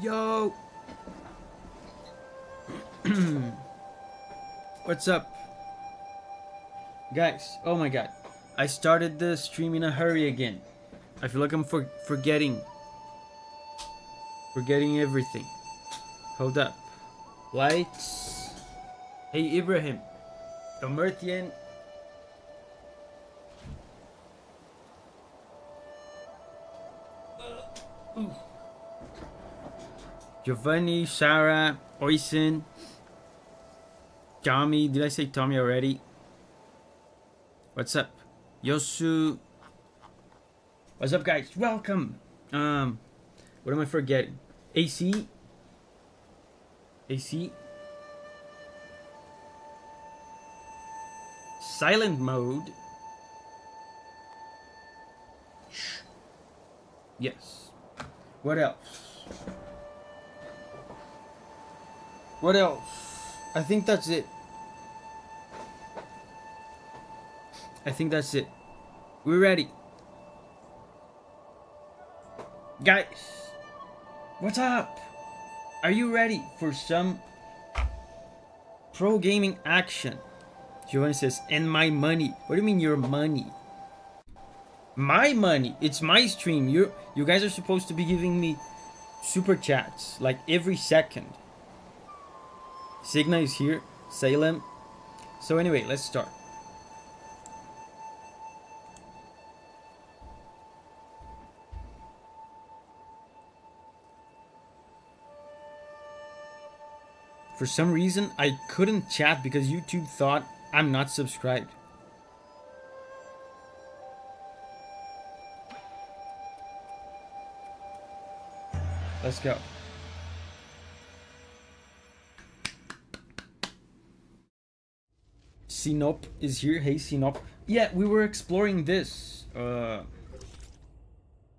Yo! What's up? Guys, oh my god. I started the stream in a hurry again. I feel like I'm forgetting everything. Hold up. Lights. Hey Ibrahim. Omertian. Giovanni, Sarah, Oisin, Tommy. Did I say Tommy already? What's up? Yosu. What's up, guys? Welcome. What am I forgetting? AC. Silent mode. Yes. What else? I think that's it. We're ready. Guys, what's up? Are you ready for some pro gaming action? Giovanni says, and my money. What do you mean your money? My money. It's my stream. You guys are supposed to be giving me super chats like every second. Signa is here. Salem. So anyway, let's start. For some reason, I couldn't chat because YouTube thought I'm not subscribed. Let's go. Sinop is here. Hey, Sinop. Yeah, we were exploring this. This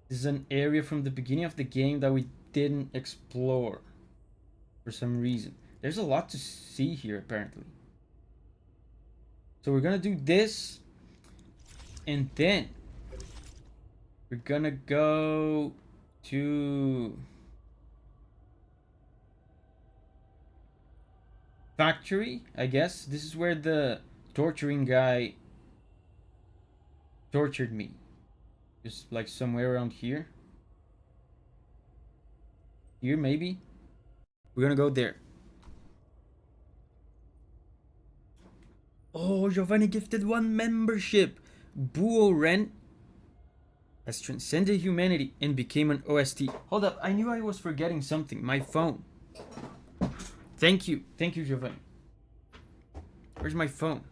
is an area from the beginning of the game that we didn't explore for some reason. There's a lot to see here, apparently. So we're gonna do this, and then we're gonna go to factory, I guess. This is where the torturing guy tortured me. Just like somewhere around here. Here, maybe. We're gonna go there. Oh, Giovanni gifted 1 membership. Buo Ren has transcended humanity and became an OST. Hold up, I knew I was forgetting something. My phone. Thank you, Giovanni. Where's my phone?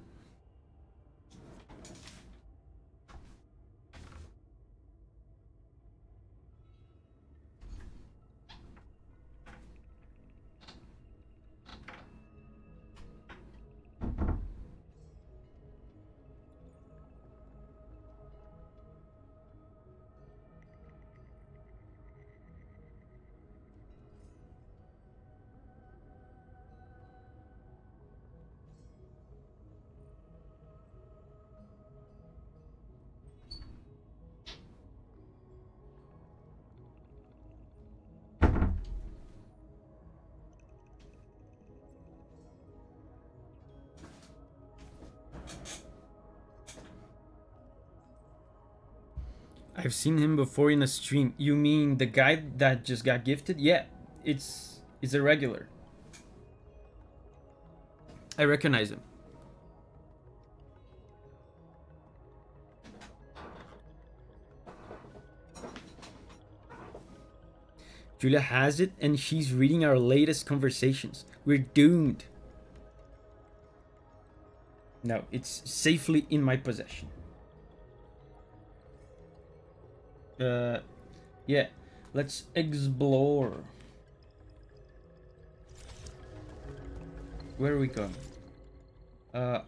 I've seen him before in a stream. You mean the guy that just got gifted? Yeah, it's a regular. I recognize him. Julia has it and she's reading our latest conversations. We're doomed. No, it's safely in my possession. Yeah, let's explore. Where are we going? I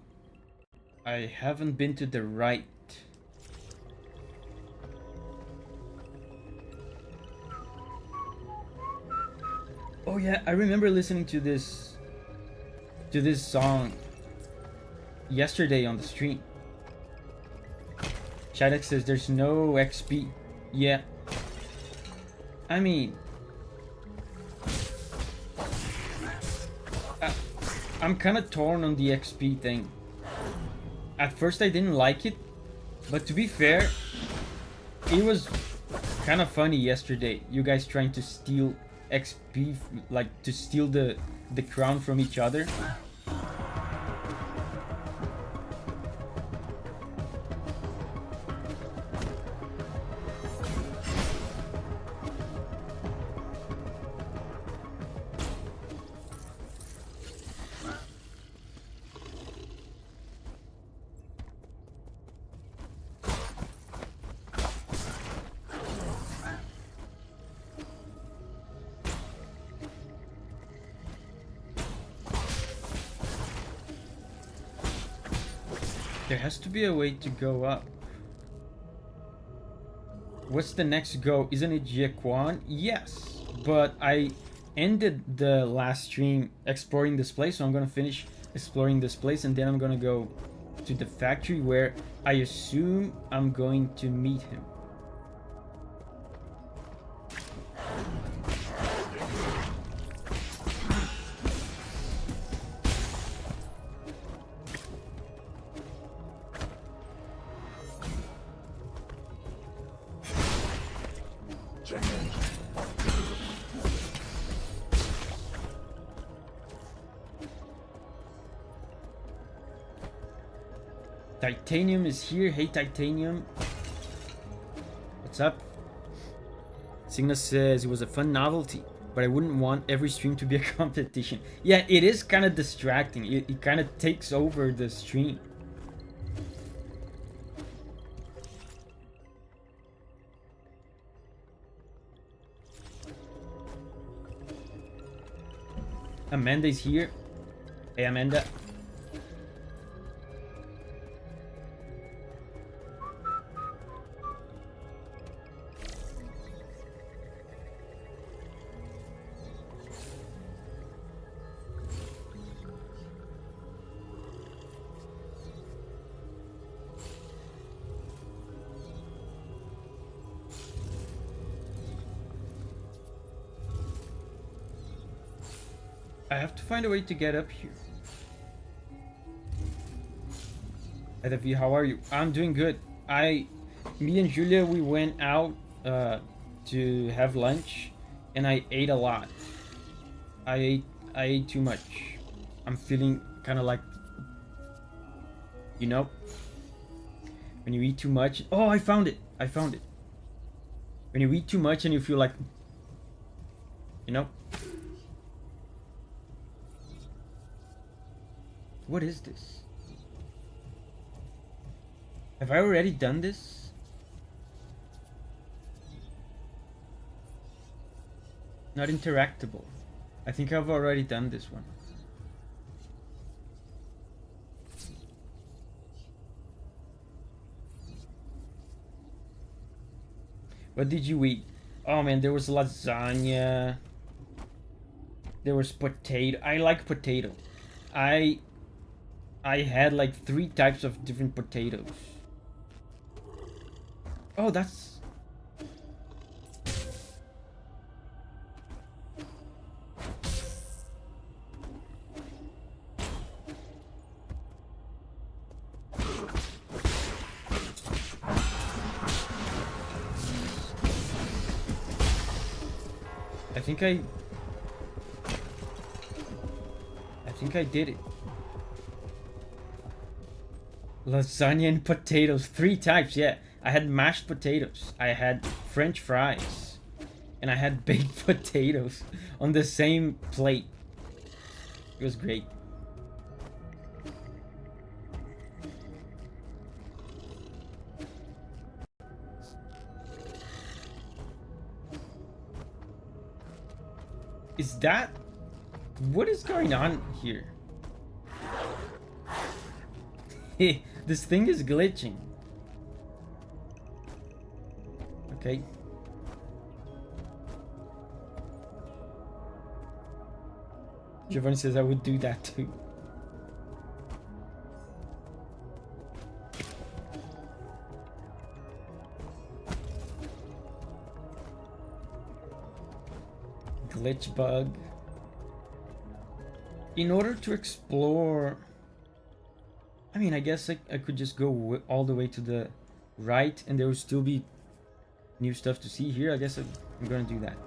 haven't been to the right. Oh yeah, I remember listening to this song yesterday on the stream. Chadek says there's no XP. Yeah. I mean, I'm kind of torn on the XP thing. At first I didn't like it, but to be fair, it was kind of funny yesterday. You guys trying to steal XP, like to steal the crown from each other. There has to be a way to go up. What's the next go? Isn't it Jie Quan? Yes, but I ended the last stream exploring this place, so I'm gonna finish exploring this place and then I'm gonna go to the factory where I assume I'm going to meet him. Titanium is here. Hey, Titanium. What's up? Signa says it was a fun novelty, but I wouldn't want every stream to be a competition. Yeah, it is kind of distracting. It kind of takes over the stream. Amanda's here. Hey, Amanda. I have to find a way to get up here. Hey Davi, how are you? I'm doing good. Me and Julia, we went out to have lunch, and I ate a lot. I ate too much. I'm feeling kind of like, you know, when you eat too much. Oh, I found it. I found it. When you eat too much and you feel like, you know. What is this? Have I already done this? Not interactable. I think I've already done this one. What did you eat? Oh man, there was lasagna. There was potato. I like potato. I had like 3 types of different potatoes. Oh, that's... I think I did it. Lasagna and potatoes, 3 types, yeah. I had mashed potatoes, I had French fries, and I had baked potatoes on the same plate. It was great. Is that... What is going on here? This thing is glitching. Okay. Giovanni says I would do that too. glitch bug. In order to explore, I mean, I guess I could just go all the way to the right and there will still be new stuff to see here. I guess I'm gonna do that.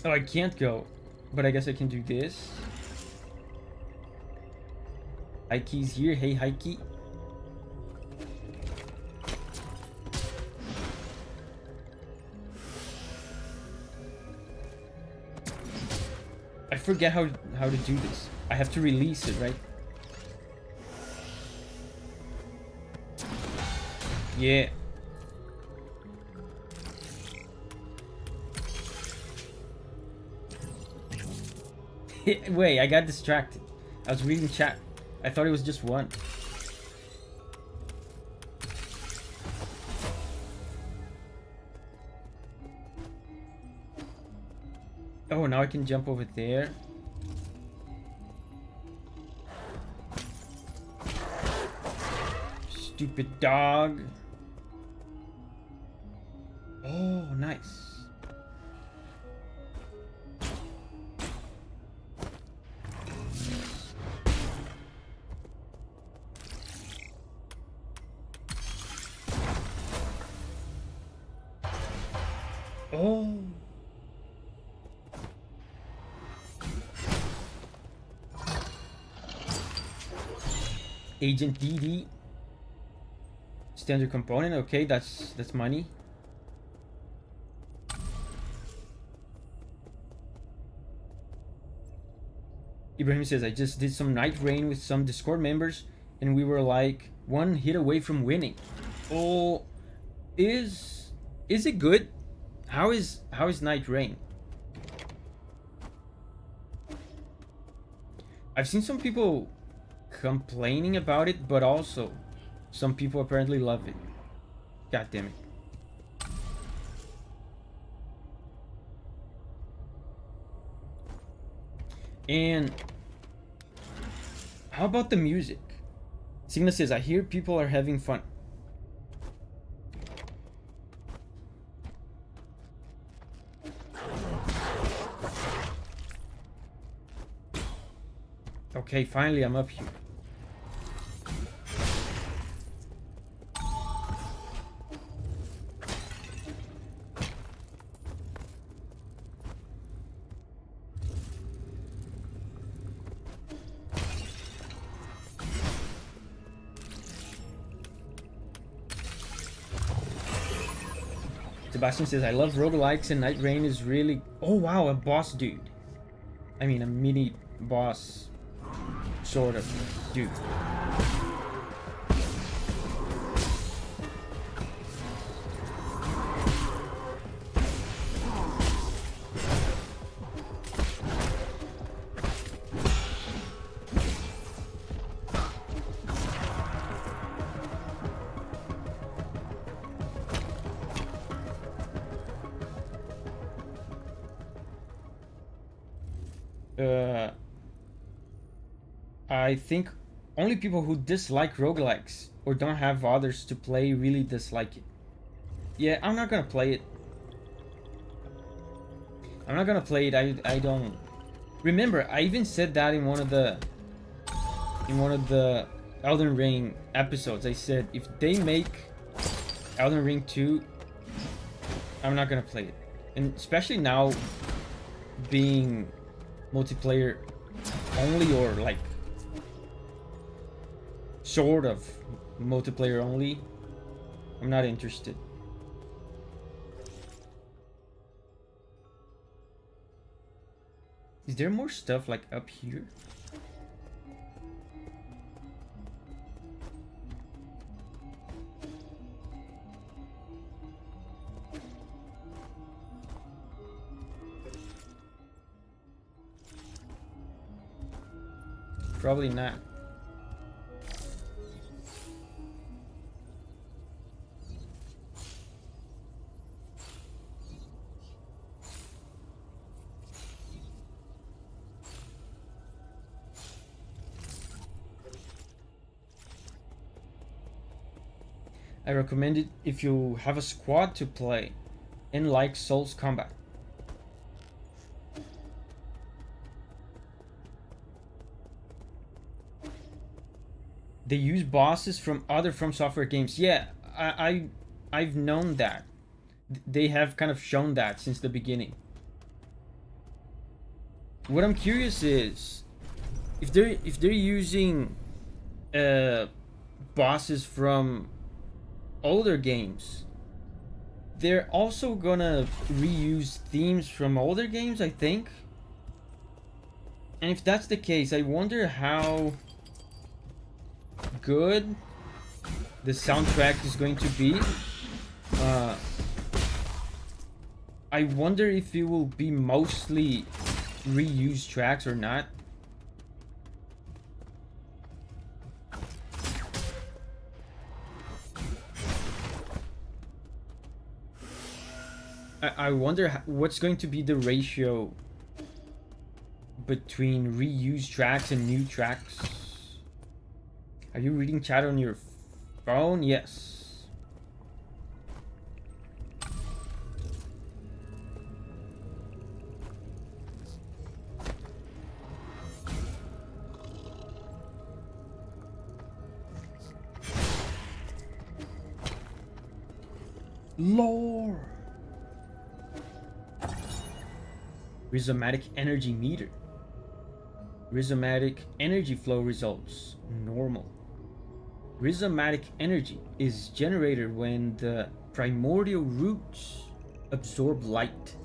Oh, I can't go, but I guess I can do this. Hikey's here. Hey, Hikey. I forget how to do this. I have to release it, right? Yeah. Wait, I got distracted. I was reading chat. I thought it was just one. Oh, now I can jump over there. Stupid dog. Oh, nice. Oh. Agent DD. Standard component. Okay, that's money. Ibrahim says, I just did some night rain with some Discord members and we were like one hit away from winning. Oh, is it good? How is night rain? I've seen some people complaining about it, but also some people apparently love it. God damn it. And how about the music? Signa says, I hear people are having fun. Okay, finally I'm up here. Sebastian says, I love roguelikes and Night Rain is really... Oh wow, a boss dude. I mean, a mini boss sort of dude. I think only people who dislike roguelikes or don't have others to play really dislike it. Yeah, I'm not gonna play it. I'm not gonna play it. I don't remember. I even said that in one of the Elden Ring episodes. I said if they make Elden Ring 2, I'm not gonna play it. And especially now being multiplayer only, or like sort of multiplayer only, I'm not interested. Is there more stuff like up here? Probably not. I recommend it if you have a squad to play and like Souls combat. They use bosses from other From Software games. Yeah, I've known that. They have kind of shown that since the beginning. What I'm curious is if they're using bosses from older games, they're also gonna reuse themes from older games, I think. And if that's the case, I wonder how good the soundtrack is going to be. I wonder if it will be mostly reused tracks or not. I wonder what's going to be the ratio between reused tracks and new tracks. Are you reading chat on your phone? Yes. Lore. Rhizomatic energy meter. Rhizomatic energy flow results normal. Rhizomatic energy is generated when the primordial roots absorb light.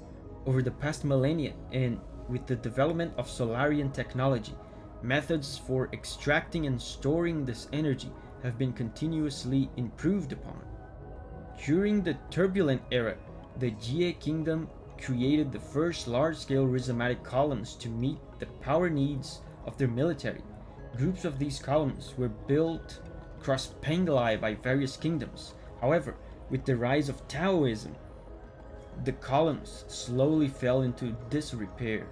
Over the past millennia, and with the development of Solarian technology, methods for extracting and storing this energy have been continuously improved upon. During the turbulent era, the Jie Kingdom created the first large-scale rhizomatic columns to meet the power needs of their military. Groups of these columns were built across Penglai by various kingdoms. However, with the rise of Taoism, the columns slowly fell into disrepair.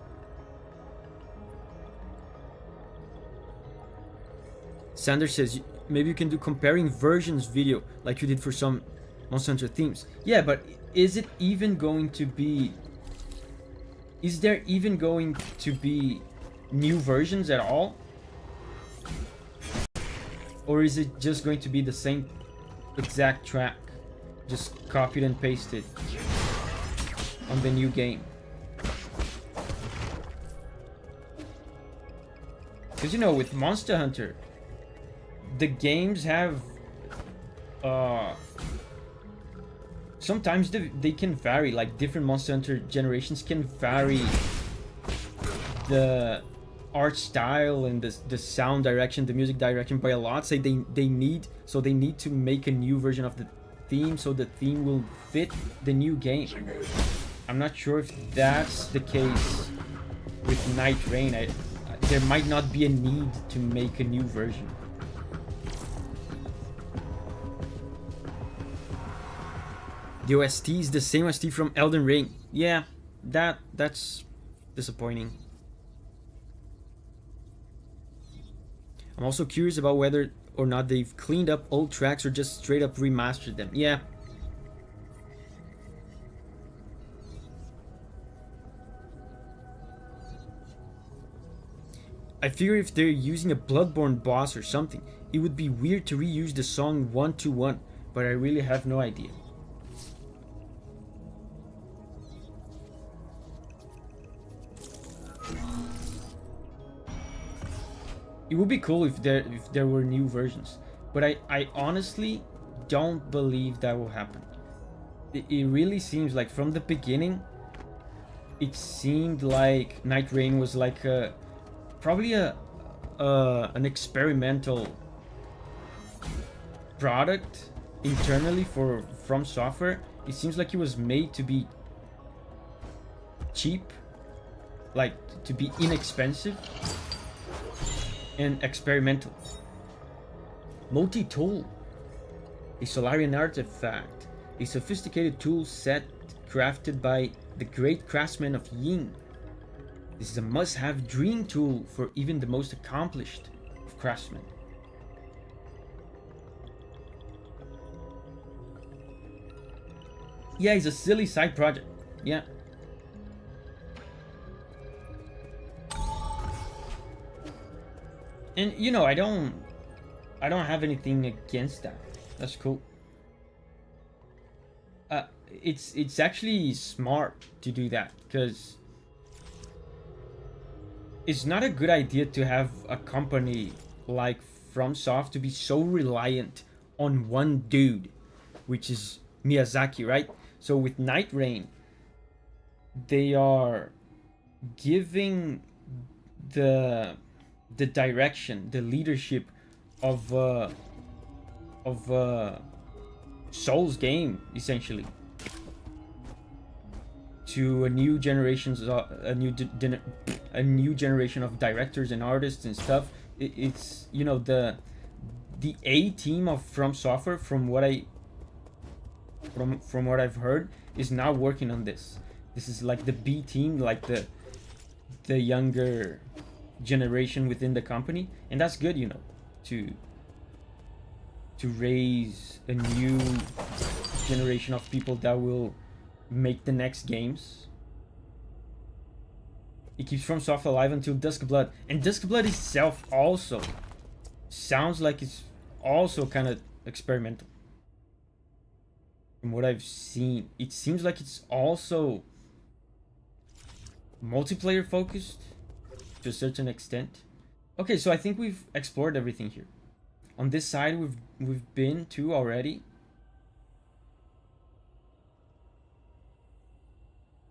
Sanders says, maybe you can do comparing versions video like you did for some Monster Hunter themes. Yeah, but is it even going to be... Is there even going to be new versions at all? Or is it just going to be the same exact track? Just copied and pasted on the new game? Because, you know, with Monster Hunter, the games have... sometimes they can vary, like different Monster Hunter generations can vary the art style and the sound direction, the music direction by a lot. Say they need to make a new version of the theme so the theme will fit the new game. I'm not sure if that's the case with Night Rain. There might not be a need to make a new version. The OST is the same OST from Elden Ring. Yeah, that's disappointing. I'm also curious about whether or not they've cleaned up old tracks or just straight up remastered them. Yeah. I figure if they're using a Bloodborne boss or something, it would be weird to reuse the song 1-to-1, but I really have no idea. It would be cool if there were new versions, but I honestly don't believe that will happen. It really seems like from the beginning, it seemed like Night Rain was like probably an experimental product internally from software. It seems like it was made to be cheap, like to be inexpensive and experimental. Multi-tool, a Solarian artifact, a sophisticated tool set crafted by the great craftsman of Ying. This is a must-have dream tool for even the most accomplished of craftsmen. Yeah, it's a silly side project. Yeah. And you know, I don't have anything against that. That's cool. It's actually smart to do that, because it's not a good idea to have a company like FromSoft to be so reliant on one dude, which is Miyazaki, right? So with Night Rain, they are giving the direction, the leadership of Souls game, essentially, to a new generations, a new generation of directors and artists and stuff. It's, you know, the A team of From Software, from what I've heard, is now working on this. This is like the B team, like the younger generation within the company, and that's good, you know, to raise a new generation of people that will make the next games. It keeps FromSoft alive until Duskblood, and Duskblood itself also sounds like it's also kind of experimental. From what I've seen, it seems like it's also multiplayer focused to a certain extent. Okay, so I think we've explored everything here. On this side, we've been to already.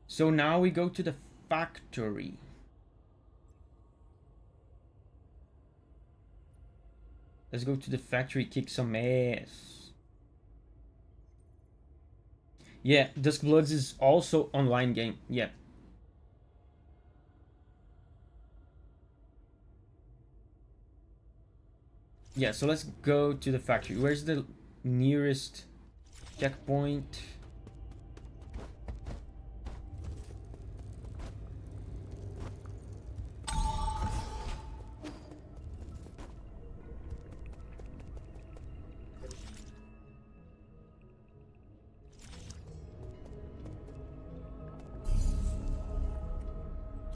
So now we go to the factory. Let's go to the factory, kick some ass. Yeah, Duskbloods is also online game. Yeah. Yeah, so let's go to the factory. Where's the nearest checkpoint?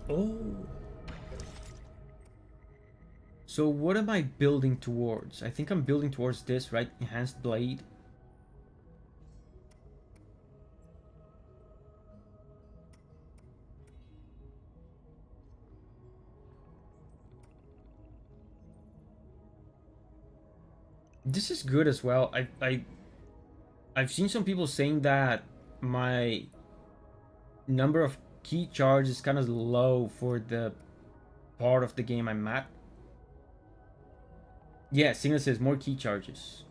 Oh. So what am I building towards? I think I'm building towards this, right? Enhanced blade. This is good as well. I've seen some people saying that my number of key charge is kind of low for the part of the game I'm at. Yeah, Signal says more key charges.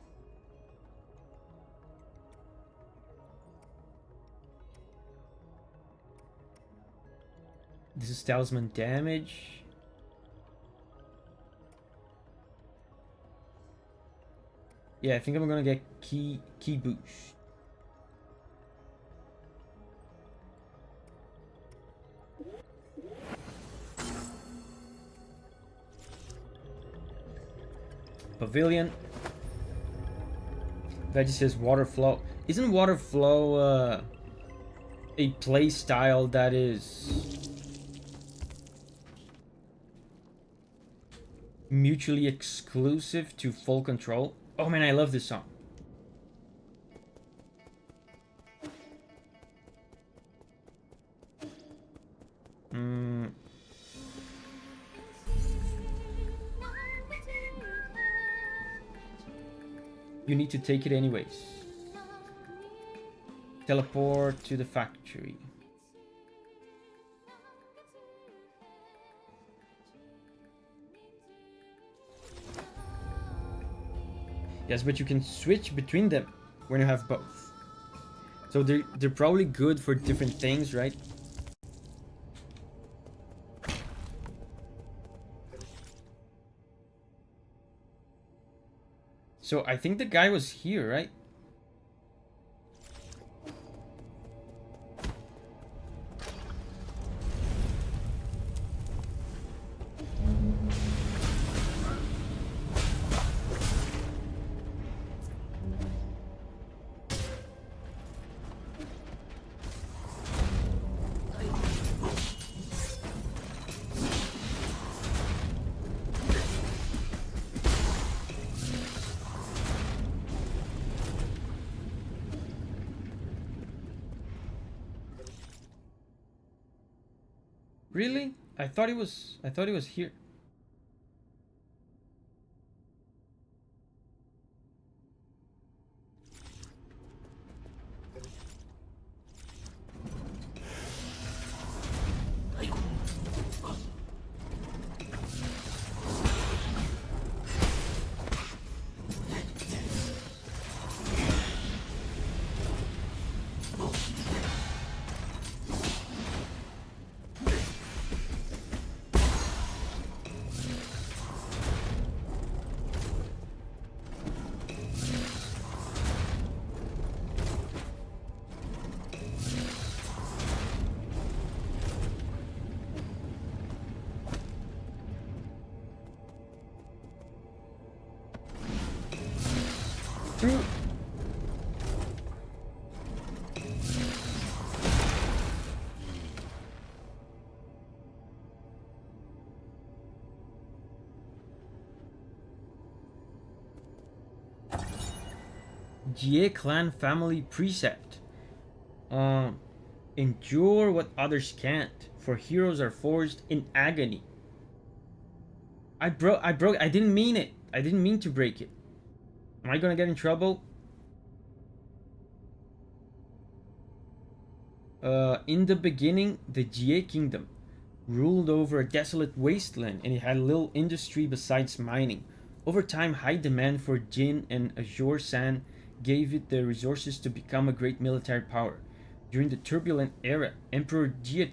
This is talisman damage. Yeah, I think I'm gonna get key boost. Pavilion. Veggie says water flow. Isn't water flow a play style that is mutually exclusive to Full Control? Oh man, I love this song. You need to take it anyways. Teleport to the factory. Yes, but you can switch between them when you have both. So they're probably good for different things, right? So I think the guy was here, right? Really? I thought it was here. Through. Jie clan family precept. Endure what others can't, for heroes are forged in agony. I didn't mean it. I didn't mean to break it. Am I gonna get in trouble? In the beginning, the Jie kingdom ruled over a desolate wasteland, and it had little industry besides mining. Over time, high demand for Jin and Azure sand gave it the resources to become a great military power. During the turbulent era, Emperor Jie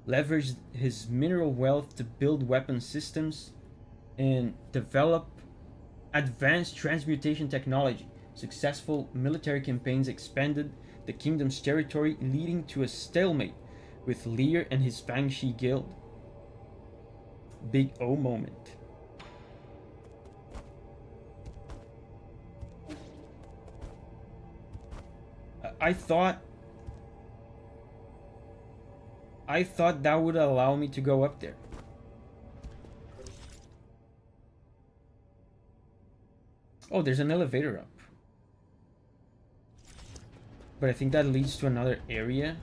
leveraged his mineral wealth to build weapon systems and develop advanced transmutation technology. Successful military campaigns expanded the kingdom's territory, leading to a stalemate with Lear and his Fangshi guild. Big O moment. I thought that would allow me to go up there. Oh, there's an elevator up. But I think that leads to another area.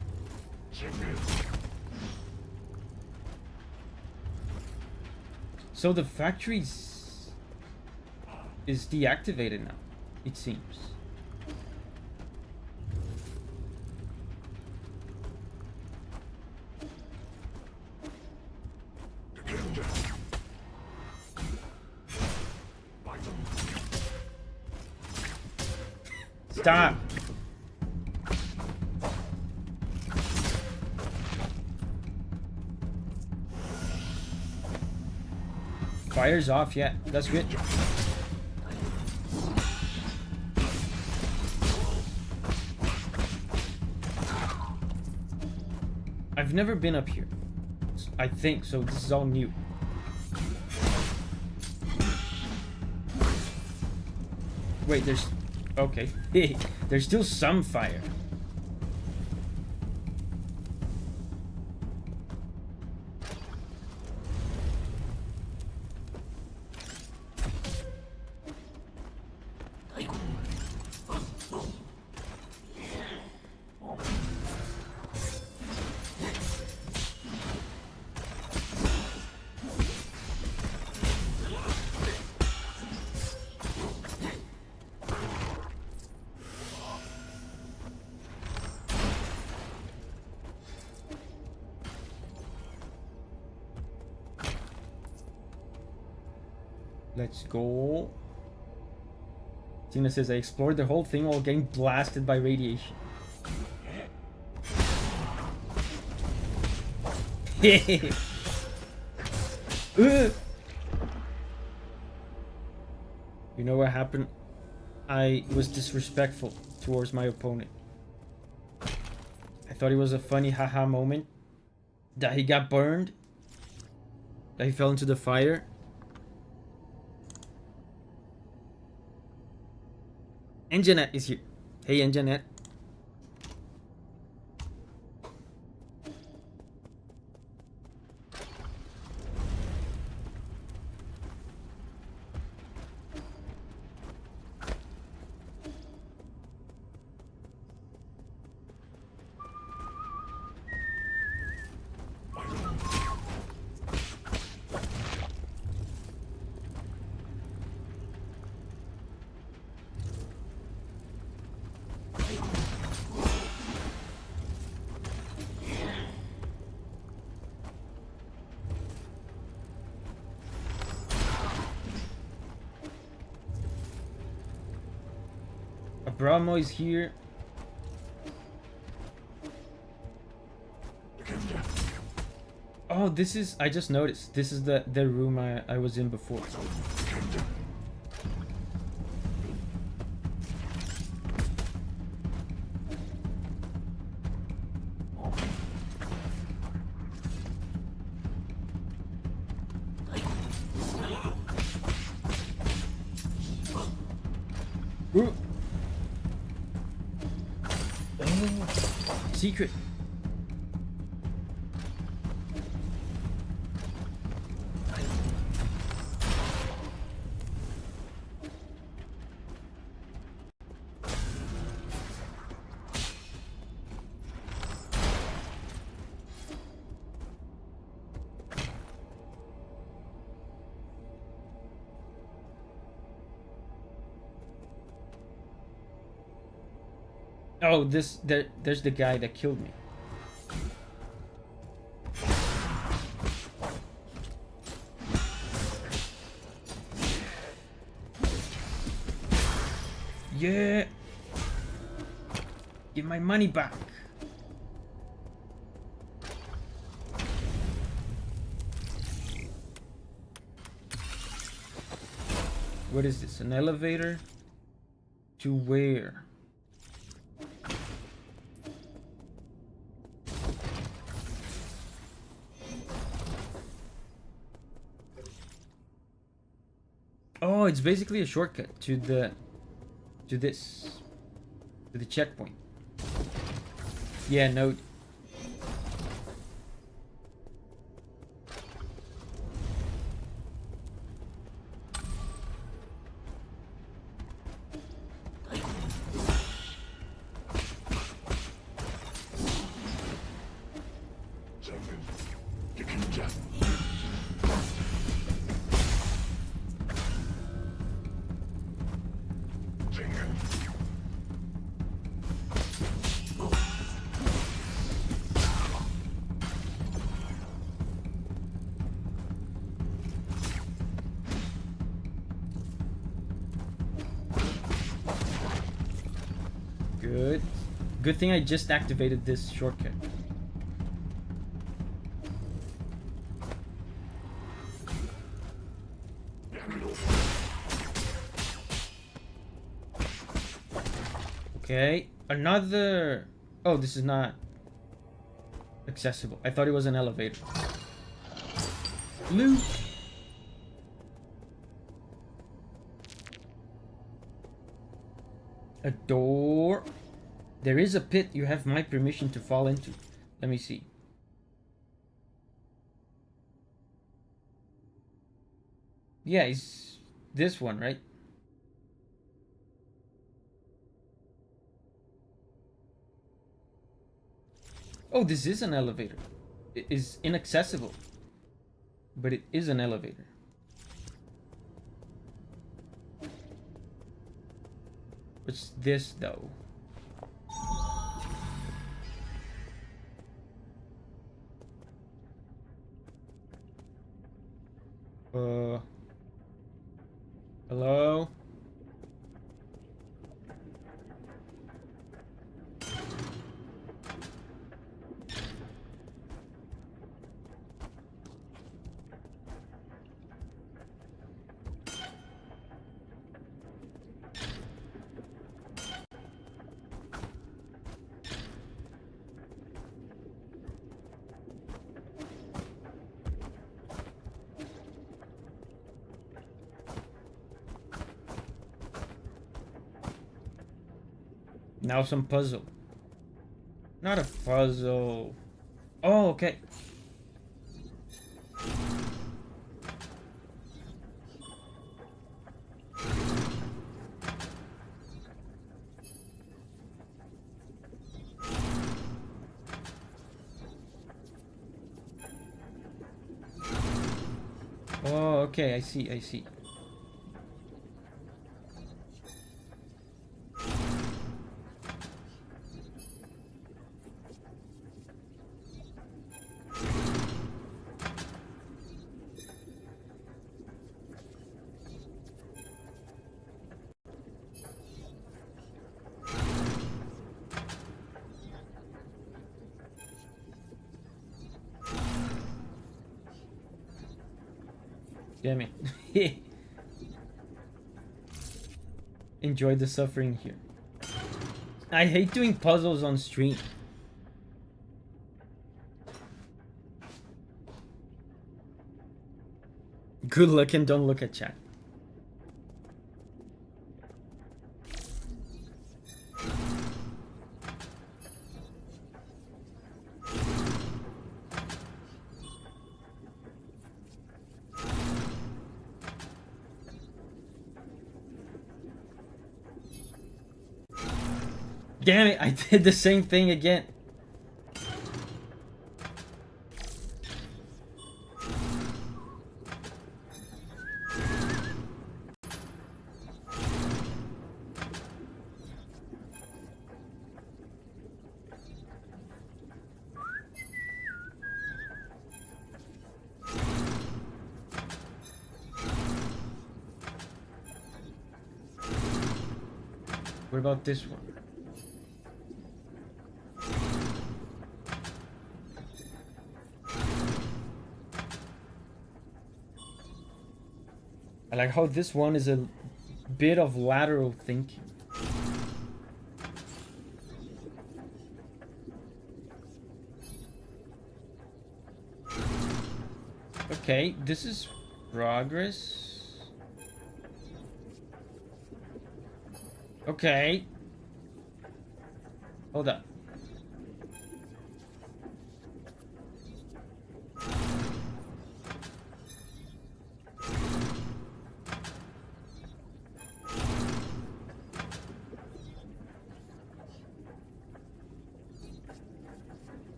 So the factory is deactivated now, it seems. Stop! Fire's off, yeah, that's good. I've never been up here, I think, so this is all new. Wait, there's... okay. There's still some fire. Let's go. Tina says, I explored the whole thing while getting blasted by radiation. You know what happened? I was disrespectful towards my opponent. I thought it was a funny haha moment. That he got burned. That he fell into the fire. And Jeanette is here. Hey, and Jeanette. Bromo is here. Oh, this is, I just noticed, this is the room I was in before. Ooh. Oh, secret. Oh, there's the guy that killed me. Yeah. Give my money back. What is this? An elevator? To where? Oh, it's basically a shortcut to the checkpoint. Yeah, no. Good. Good thing I just activated this shortcut. Okay, another... Oh, this is not accessible. I thought it was an elevator. Loot! A door. There is a pit you have my permission to fall into. Let me see. Yeah, it's this one, right? Oh, this is an elevator. It is inaccessible, but it is an elevator. What's this though? Hello? Now some puzzle. Not a puzzle. Oh, okay. Oh, okay, I see, I see. Damn it. Enjoy the suffering here. I hate doing puzzles on stream. Good luck and don't look at chat. Damn it, I did the same thing again. What about this one? I like how this one is a bit of lateral thinking. Okay, this is progress. Okay. Hold up.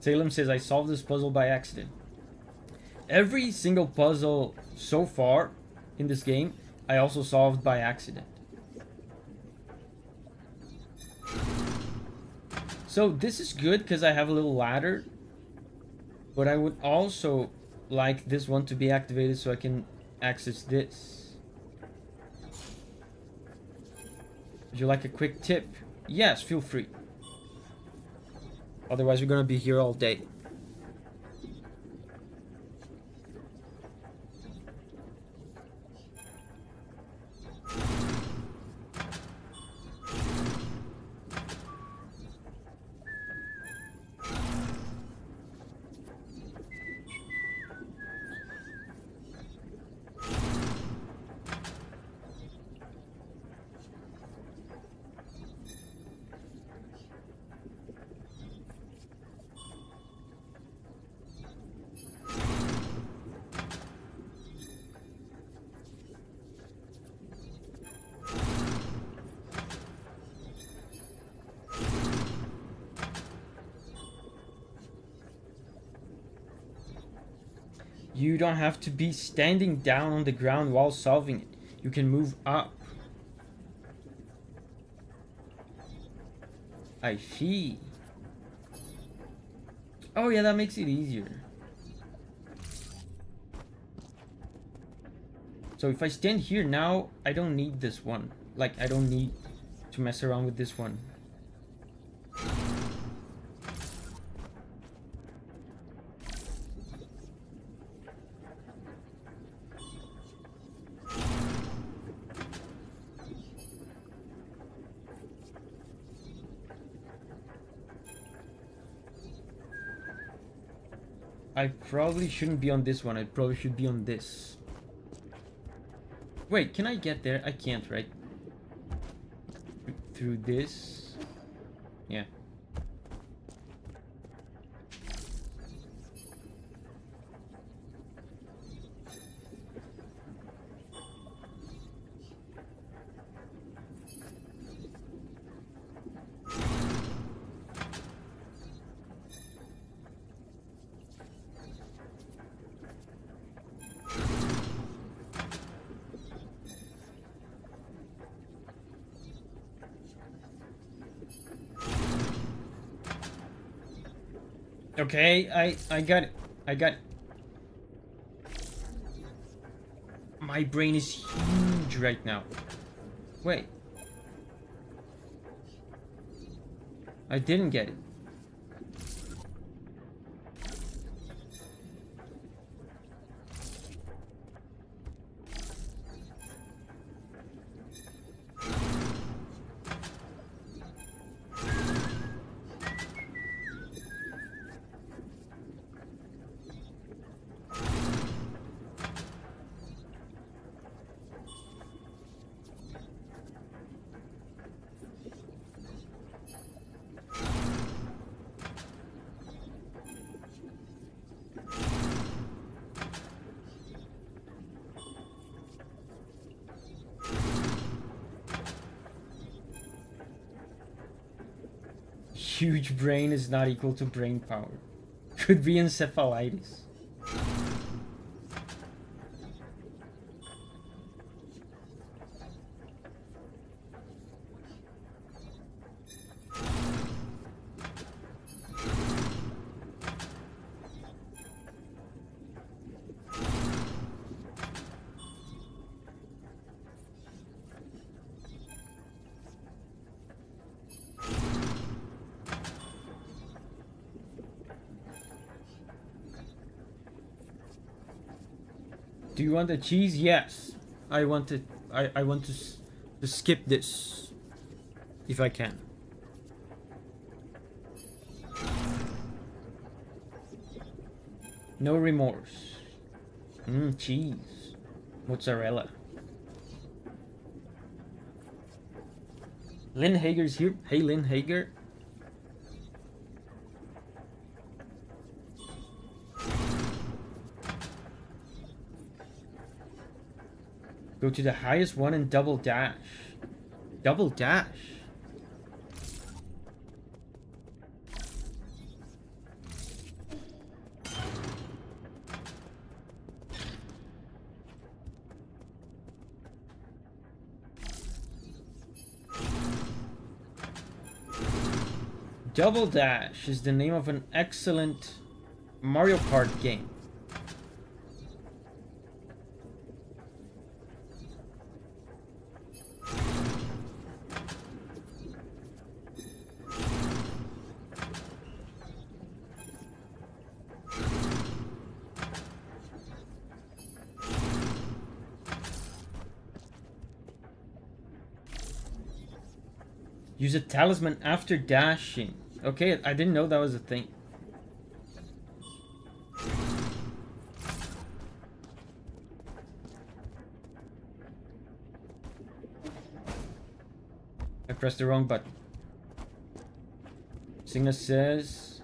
Salem says, I solved this puzzle by accident. Every single puzzle so far in this game, I also solved by accident. So this is good because I have a little ladder. But I would also like this one to be activated so I can access this. Would you like a quick tip? Yes, feel free. Otherwise, we're gonna be here all day. You don't have to be standing down on the ground while solving it. You can move up. I see. Oh yeah, that makes it easier. So if I stand here now, I don't need this one. Like, I don't need to mess around with this one. I probably shouldn't be on this one. I probably should be on this. Wait, can I get there? I can't, right? Through this? Yeah. Okay, I got it. I got it. My brain is huge right now. Wait. I didn't get it. Huge brain is not equal to brain power. Could be encephalitis. Do you want the cheese? Yes. I want to. I want to skip this, if I can. No remorse. Cheese, mozzarella. Lynn Hager's here. Hey, Lynn Hager. Go to the highest one and double dash. Double dash. Double Dash is the name of an excellent Mario Kart game. Use a talisman after dashing. Okay, I didn't know that was a thing. I pressed the wrong button. Signa says,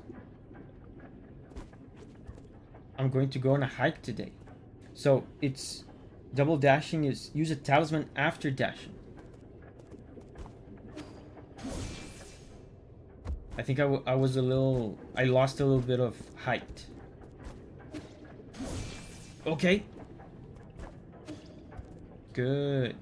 I'm going to go on a hike today. So it's double dashing is use a talisman after dashing. I think I lost a little bit of height. Okay. Good.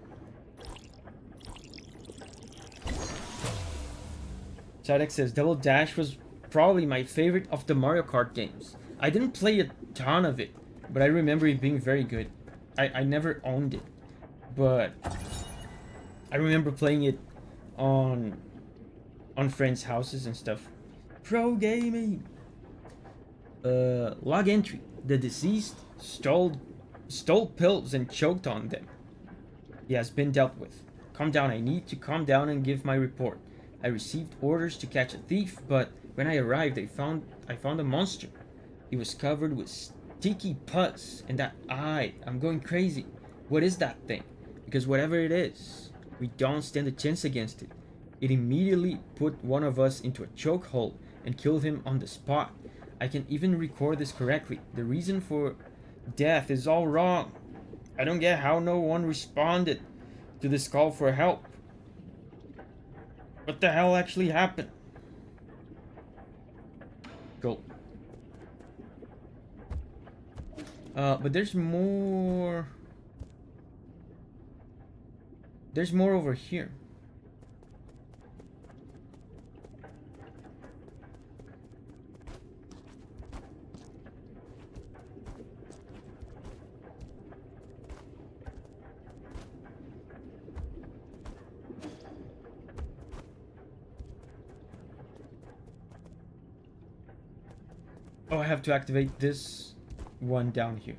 Sadek says, Double Dash was probably my favorite of the Mario Kart games. I didn't play a ton of it, but I remember it being very good. I never owned it, but I remember playing it on friends' houses and stuff. Pro gaming. Log entry. The deceased stole pills and choked on them. He has been dealt with. Calm down. I need to calm down and give my report. I received orders to catch a thief, but when I arrived, I found a monster. He was covered with sticky pus, and that eye. I'm going crazy. What is that thing? Because whatever it is, we don't stand a chance against it. It immediately put one of us into a chokehold and killed him on the spot. I can even record this correctly. The reason for death is all wrong. I don't get how no one responded to this call for help. What the hell actually happened? Cool. But there's more. There's more over here. Oh, I have to activate this one down here.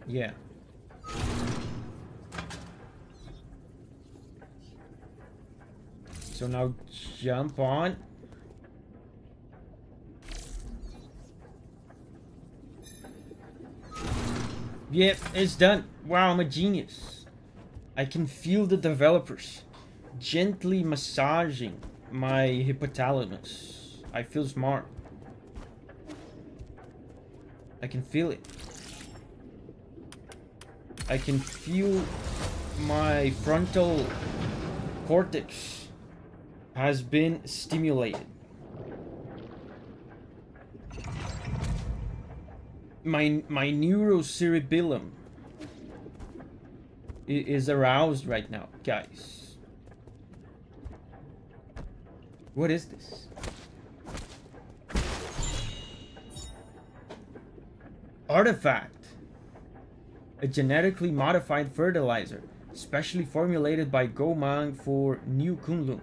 Yeah. So now jump on. Yep, it's done. Wow, I'm a genius. I can feel the developers gently massaging my hypothalamus. I feel smart. I can feel it. I can feel my frontal cortex has been stimulated. My neurocerebellum is aroused right now, guys. What is this? Artifact. A genetically modified fertilizer, specially formulated by Gomang for New Kunlun.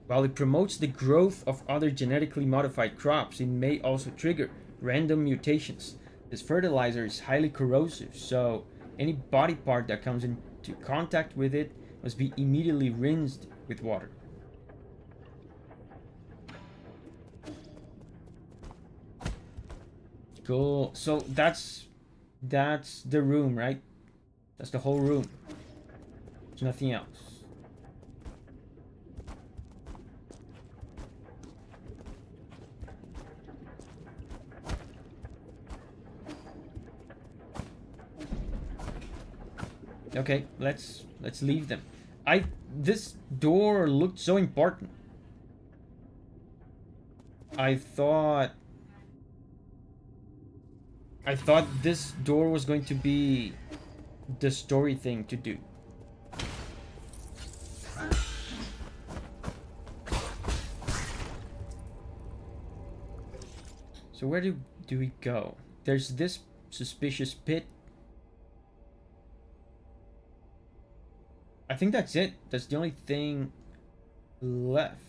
While it promotes the growth of other genetically modified crops, it may also trigger random mutations. This fertilizer is highly corrosive, so any body part that comes into contact with it must be immediately rinsed with water. Cool. So that's the room, right? That's the whole room. There's nothing else. Okay, let's leave them. This door looked so important. I thought this door was going to be the story thing to do. So where do we go? There's this suspicious pit. I think that's it. That's the only thing left.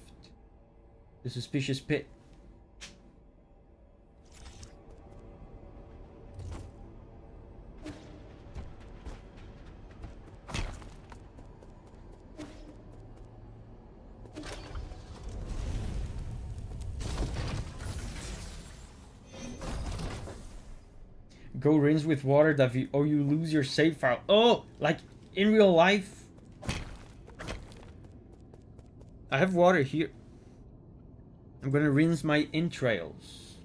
The suspicious pit. Go rinse with water, Davi, or you lose your save file. Oh, like in real life. I have water here. I'm gonna rinse my entrails.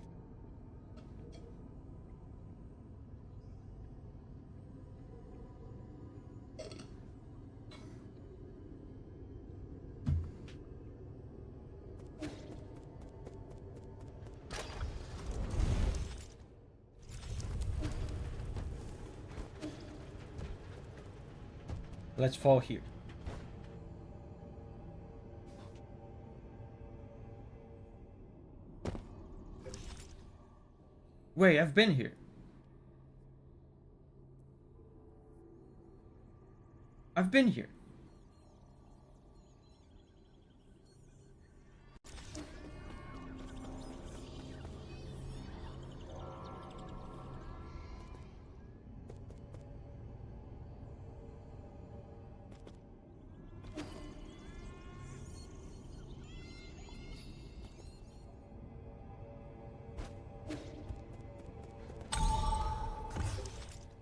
Let's fall here. Wait, I've been here. I've been here.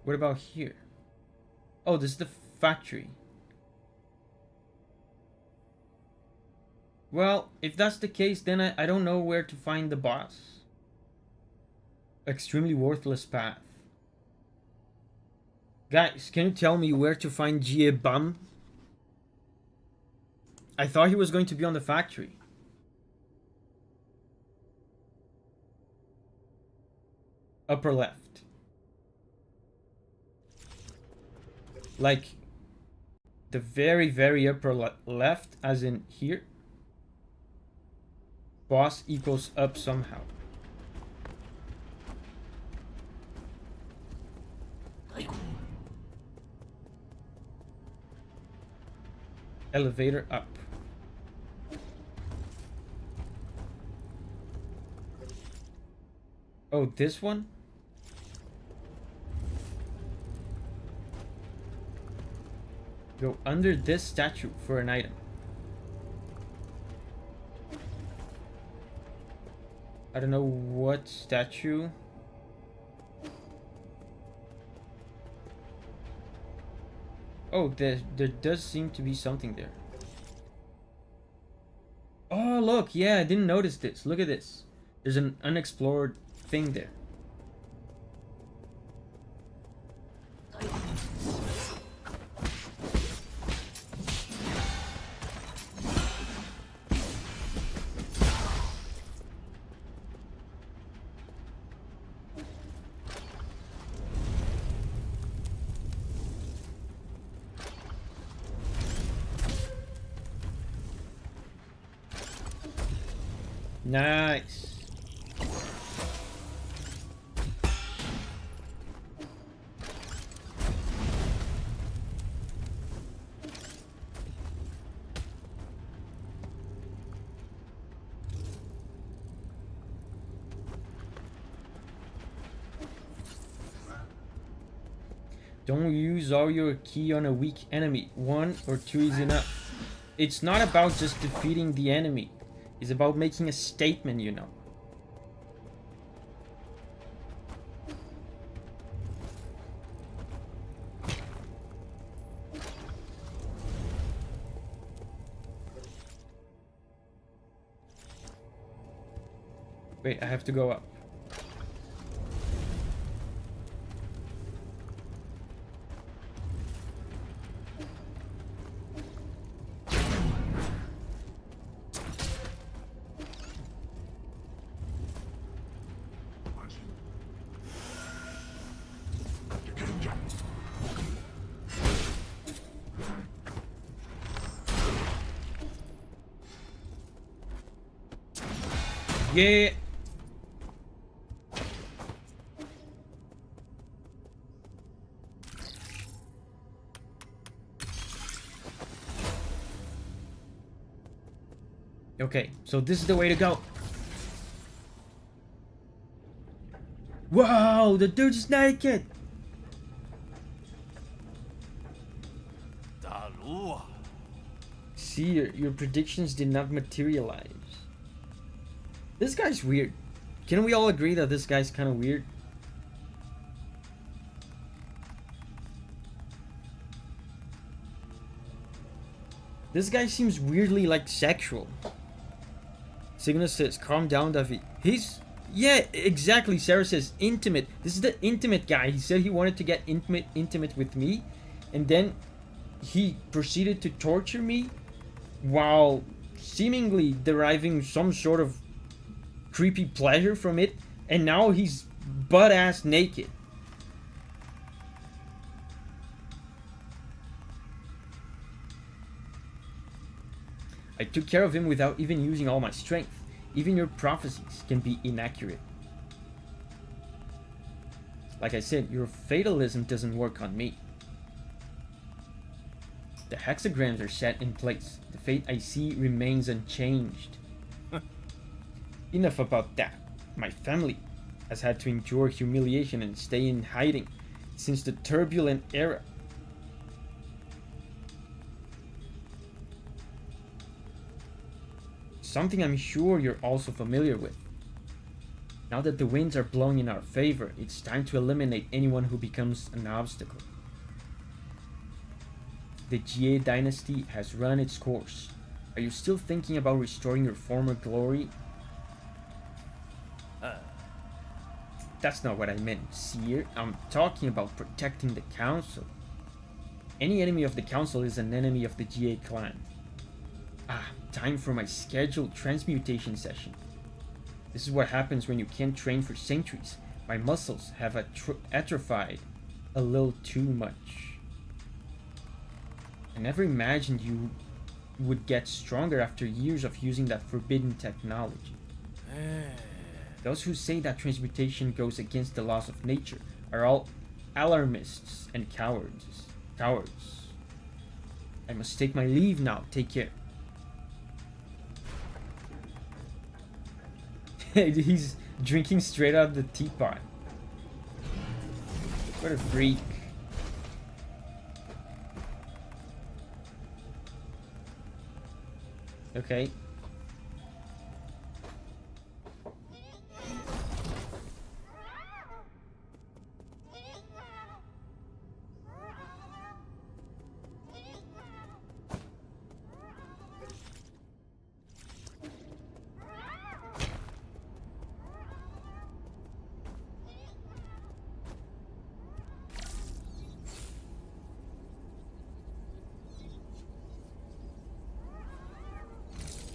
What about here? Oh, this is the factory. Well, if that's the case, then I don't know where to find the boss. Extremely worthless path. Guys, can you tell me where to find Jie Bum? I thought he was going to be on the factory. Upper left. Like the very, very upper left, as in here. Boss equals up somehow. Elevator up. Oh, this one? Go under this statue for an item. I don't know what statue. Oh, there does seem to be something there. Oh, look, yeah, I didn't notice this. Look at this. There's an unexplored thing there. Nice. Don't use all your ki on a weak enemy. 1 or 2 is enough. It's not about just defeating the enemy. It's about making a statement, you know. Wait, I have to go up. Yeah. Okay, so this is the way to go. Wow, the dude's naked. See, your predictions did not materialize. This guy's weird. Can we all agree that this guy's kind of weird? This guy seems weirdly like sexual. Signa says, calm down, Davi. He's... Yeah, exactly. Sarah says, intimate. This is the intimate guy. He said he wanted to get intimate with me. And then he proceeded to torture me while seemingly deriving some sort of creepy pleasure from it. And now he's butt-ass naked. I took care of him without even using all my strength. Even your prophecies can be inaccurate. Like I said, your fatalism doesn't work on me. The hexagrams are set in place. The fate I see remains unchanged. Enough about that. My family has had to endure humiliation and stay in hiding since the turbulent era. Something I'm sure you're also familiar with. Now that the winds are blowing in our favor, it's time to eliminate anyone who becomes an obstacle. The Jie dynasty has run its course. Are you still thinking about restoring your former glory? That's not what I meant, Seer. I'm talking about protecting the council. Any enemy of the council is an enemy of the Jie clan. Time for my scheduled transmutation session. This is what happens when you can't train for centuries. My muscles have atrophied a little too much. I never imagined you would get stronger after years of using that forbidden technology. Those who say that transmutation goes against the laws of nature are all alarmists and cowards. I must take my leave now. Take care. He's drinking straight out of the teapot. What a freak. Okay.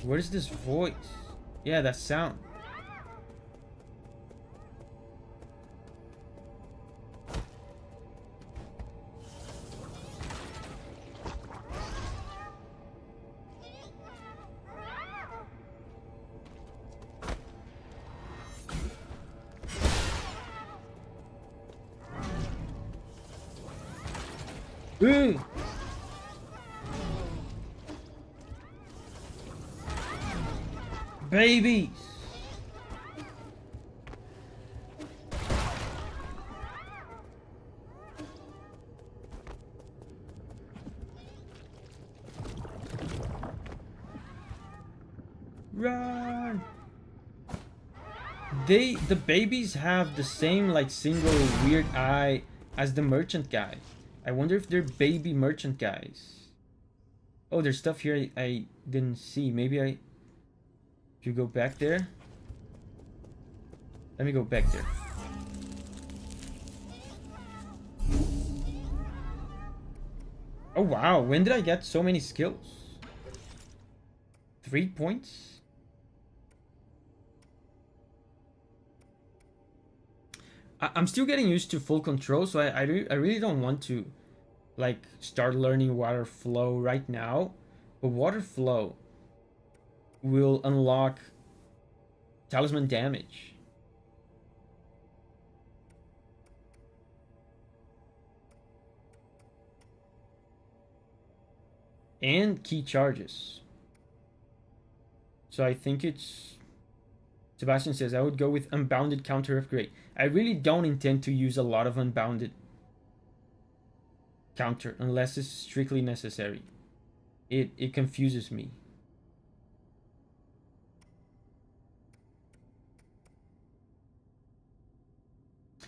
What is this voice? Yeah, that sound. Ooh. Babies. Run. The babies have the same like single weird eye as the merchant guy. I wonder if they're baby merchant guys. Oh, there's stuff here I didn't see. Maybe I should go back there. Let me go back there. Oh wow, when did I get so many skills? 3 points? I'm still getting used to full control, so I really don't want to like start learning water flow right now. But water flow will unlock talisman damage. And key charges. So I think it's... Sebastian says, I would go with unbounded counter upgrade. I really don't intend to use a lot of unbounded counter unless it's strictly necessary. It confuses me.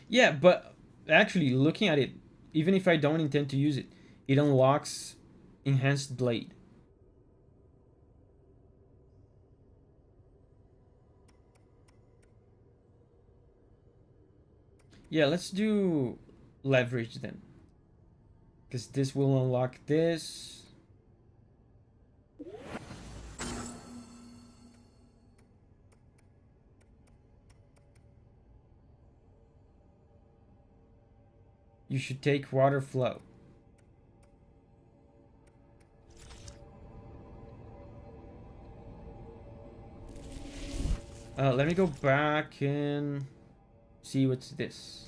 Yeah, but actually looking at it, even if I don't intend to use it, it unlocks enhanced blade. Yeah, let's do leverage then. Because this will unlock this. You should take water flow. Let me go back and see what's this.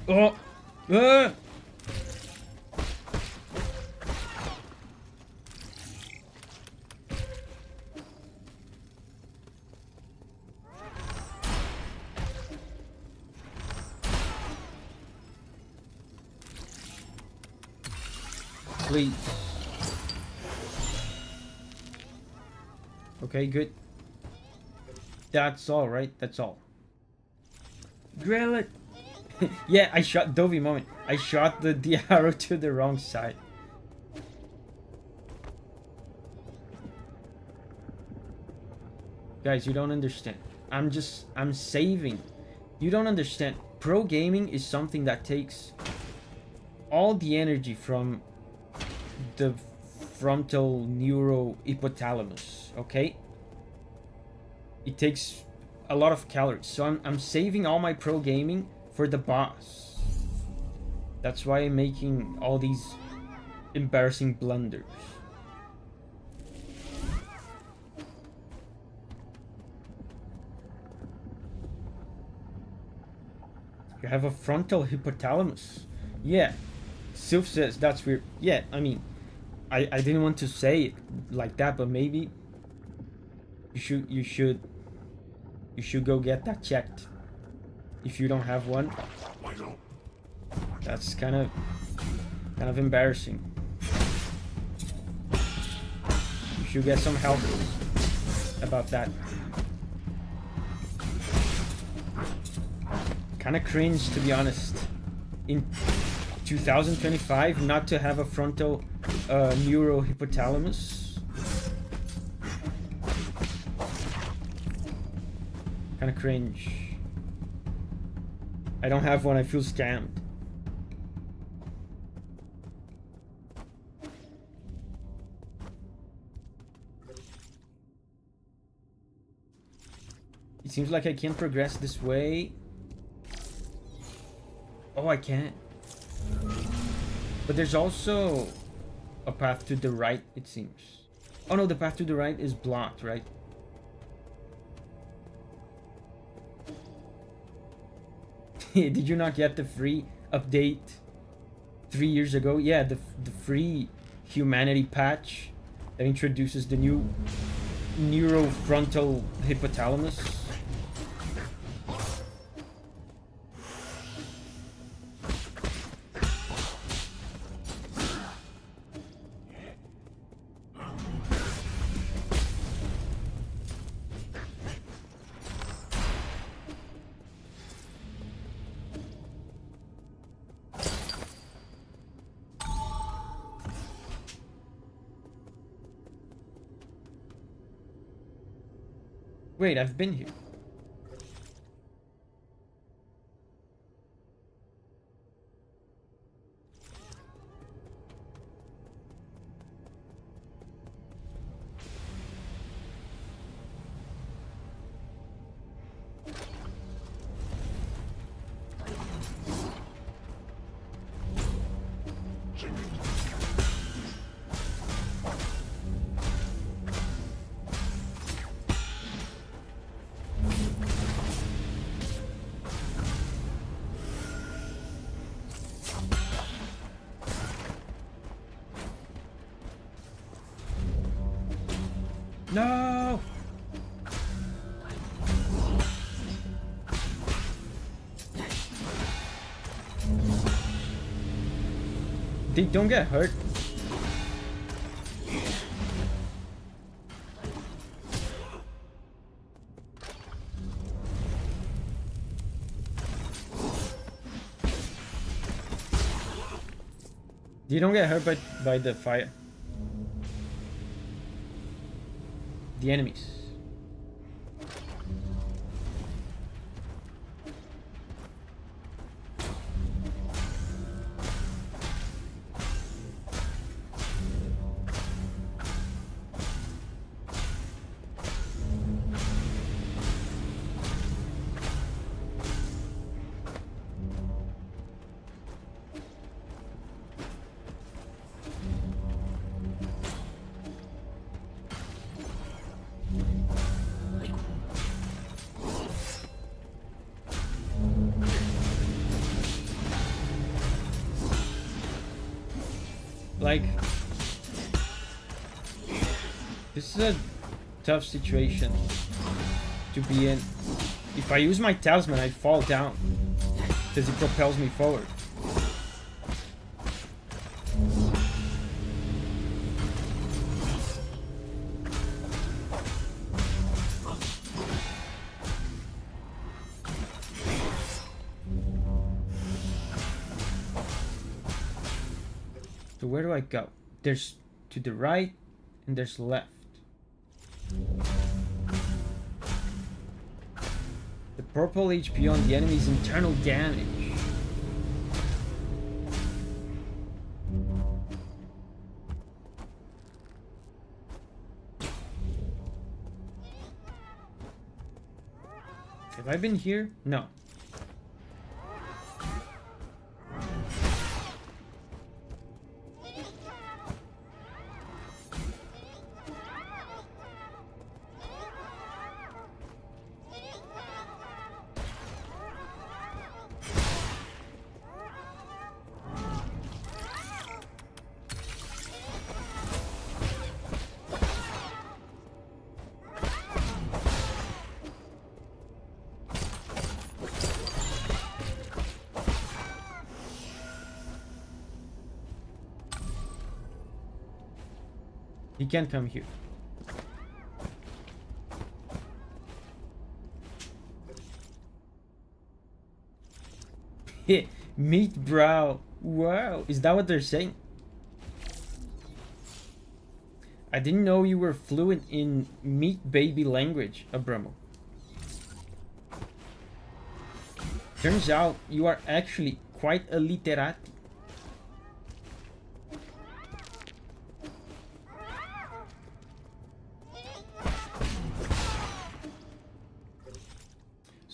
Oh! Please. Okay, good. That's all, right? That's all. Grill it. Yeah, I shot Davi moment. I shot the arrow to the wrong side. Guys, you don't understand. I'm saving. You don't understand. Pro gaming is something that takes all the energy from the frontal neurohypothalamus, okay? It takes a lot of calories. So I'm saving all my pro gaming for the boss. That's why I'm making all these embarrassing blunders. You have a frontal hypothalamus. Yeah. Sylph says that's weird. Yeah, I mean, I didn't want to say it like that, but maybe you should go get that checked. If you don't have one, that's kind of embarrassing. You should get some help about that. Kind of cringe, to be honest, in 2025 not to have a frontal neurohypothalamus. Kind of cringe. I don't have one, I feel scammed. It seems like I can't progress this way. Oh, I can. But there's also a path to the right, it seems. Oh no, the path to the right is blocked, right? Did you not get the free update 3 years ago? Yeah, the free humanity patch that introduces the new neurofrontal hypothalamus. Wait, I've been here. No! They don't get hurt. They don't get hurt by the fire. The enemies. Like, this is a tough situation to be in. If I use my talisman, I fall down because it propels me forward. So where do I go? There's to the right and there's left. The purple HP on the enemy's internal damage. Have I been here? No. He can't come here. Meat brow. Wow, is that what they're saying? I didn't know you were fluent in meat baby language, Abramo. Turns out you are actually quite a literati.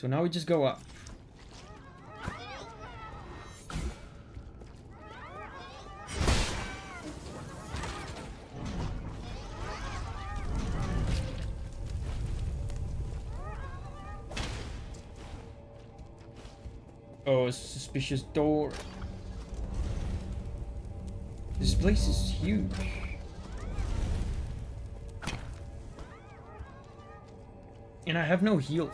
So now we just go up. Oh, a suspicious door. This place is huge. And I have no heals.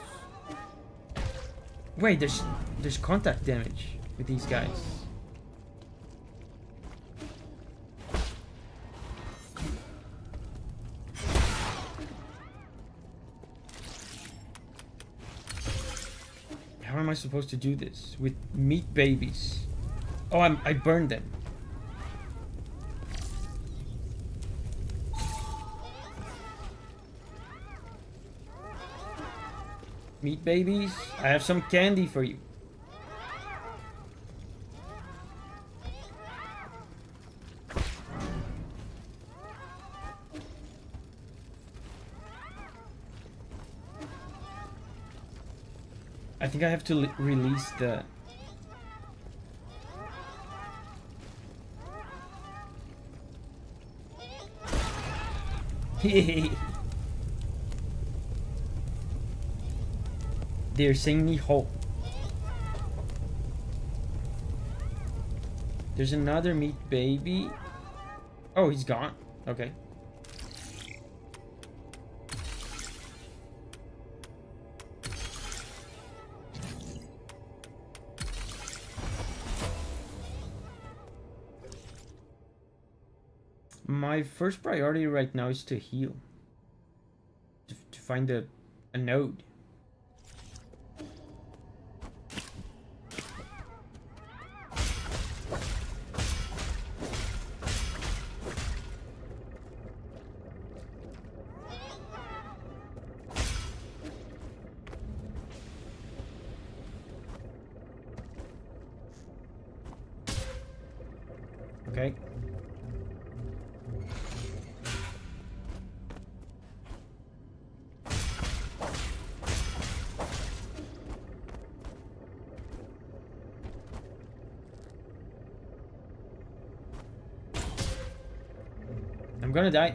Wait, there's contact damage with these guys. How am I supposed to do this with meat babies? Oh, I burned them. Meat babies, I have some candy for you. I think I have to release the... They're saying me ho. There's another meat baby. Oh, he's gone. Okay. My first priority right now is to heal. To find a node. Okay. I'm gonna die.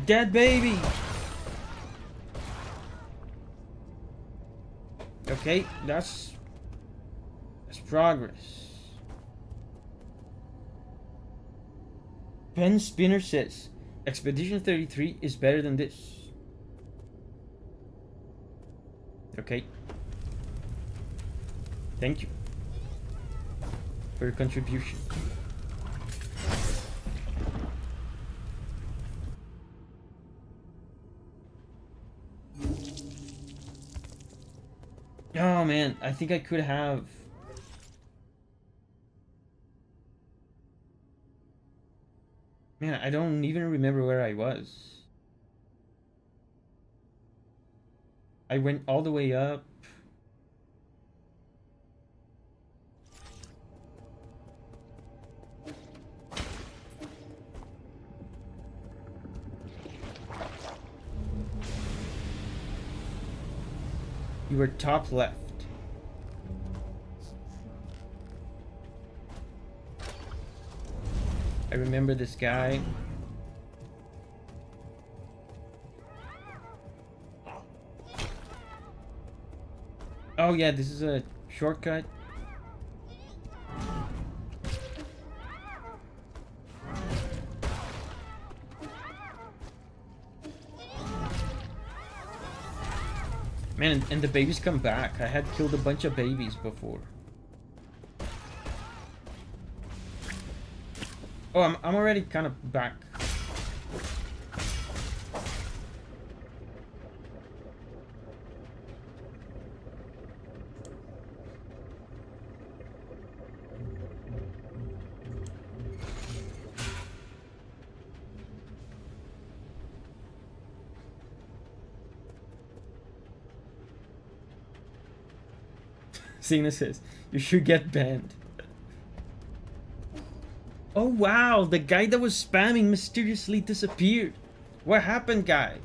Dead baby. Okay, that's progress. Pen Spinner says Expedition 33 is better than this. Okay. Thank you for your contribution. Oh man, I think I could have... Man, I don't even remember where I was. I went all the way up. You were top left. I remember this guy. Oh yeah, this is a shortcut. Man, and the babies come back. I had killed a bunch of babies before. Oh, I'm already kind of back. Cena says, you should get banned. Oh wow, the guy that was spamming mysteriously disappeared. What happened, guys?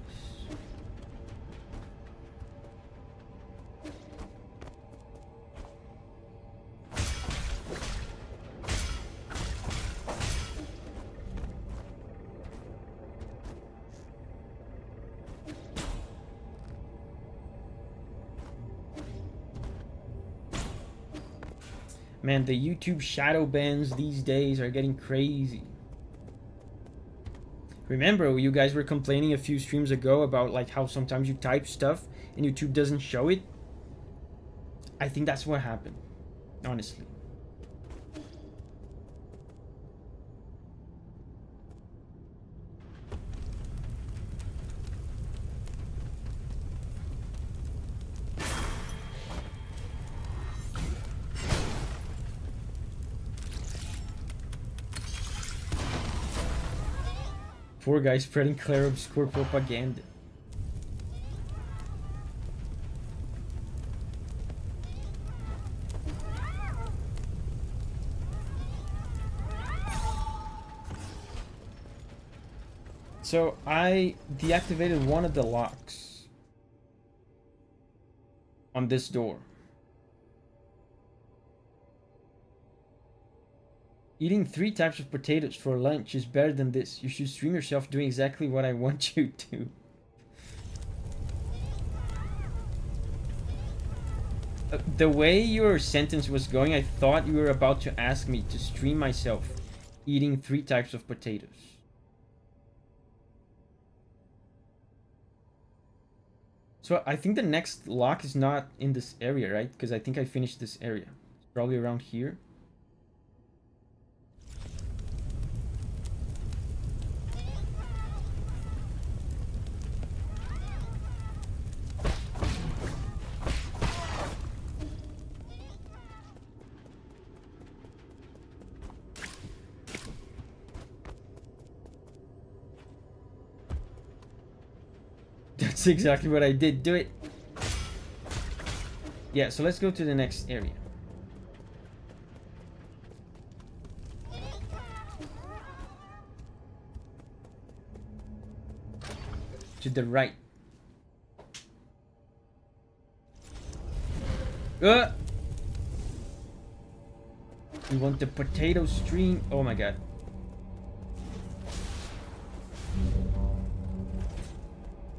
Man, the YouTube shadow bans these days are getting crazy. Remember, you guys were complaining a few streams ago about like how sometimes you type stuff and YouTube doesn't show it? I think that's what happened, honestly. Poor guy spreading clear obscure propaganda. So I deactivated one of the locks on this door. Eating 3 types of potatoes for lunch is better than this. You should stream yourself doing exactly what I want you to. The way your sentence was going, I thought you were about to ask me to stream myself eating 3 types of potatoes. So I think the next lock is not in this area, right? Because I think I finished this area. It's probably around here. That's exactly what I did. Do it. Yeah, so let's go to the next area. To the right. We want the potato stream. Oh my god.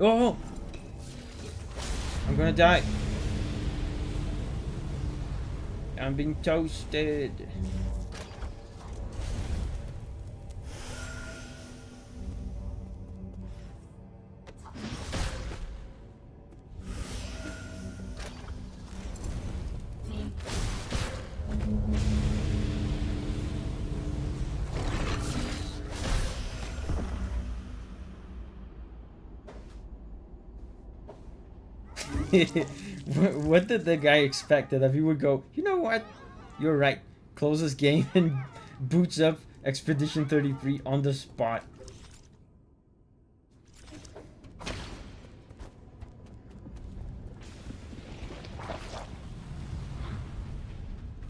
Oh! I'm gonna die. I'm being toasted. What did the guy expect? That he would go, you know what? You're right. Closes game and boots up Expedition 33 on the spot.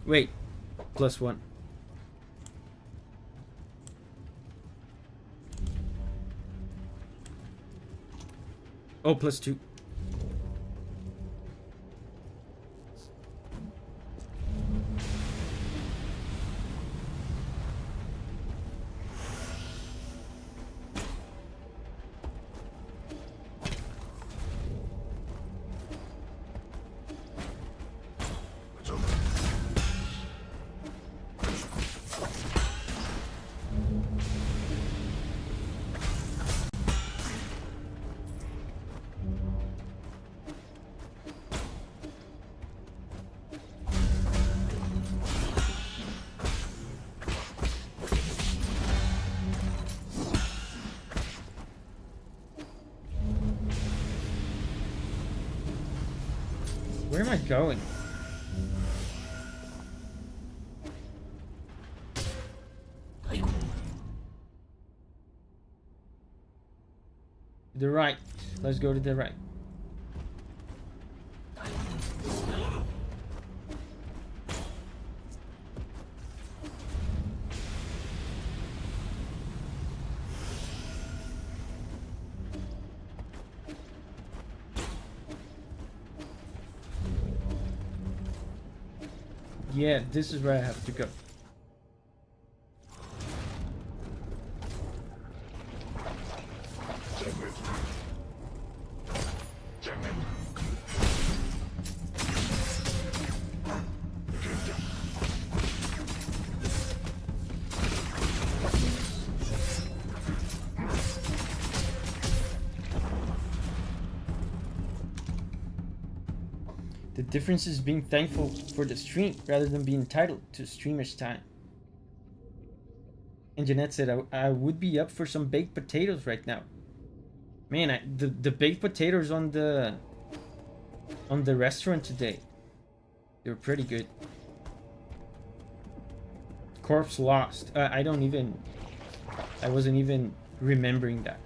Wait. +1. Oh, +2. Where am I going? The right. Let's go to the right. Yeah, this is where I have to go. The difference is being thankful for the stream rather than being entitled to streamer's time. And Jeanette said, I would be up for some baked potatoes right now. Man, the baked potatoes on the restaurant today, they were pretty good. Corpse lost. I wasn't even remembering that.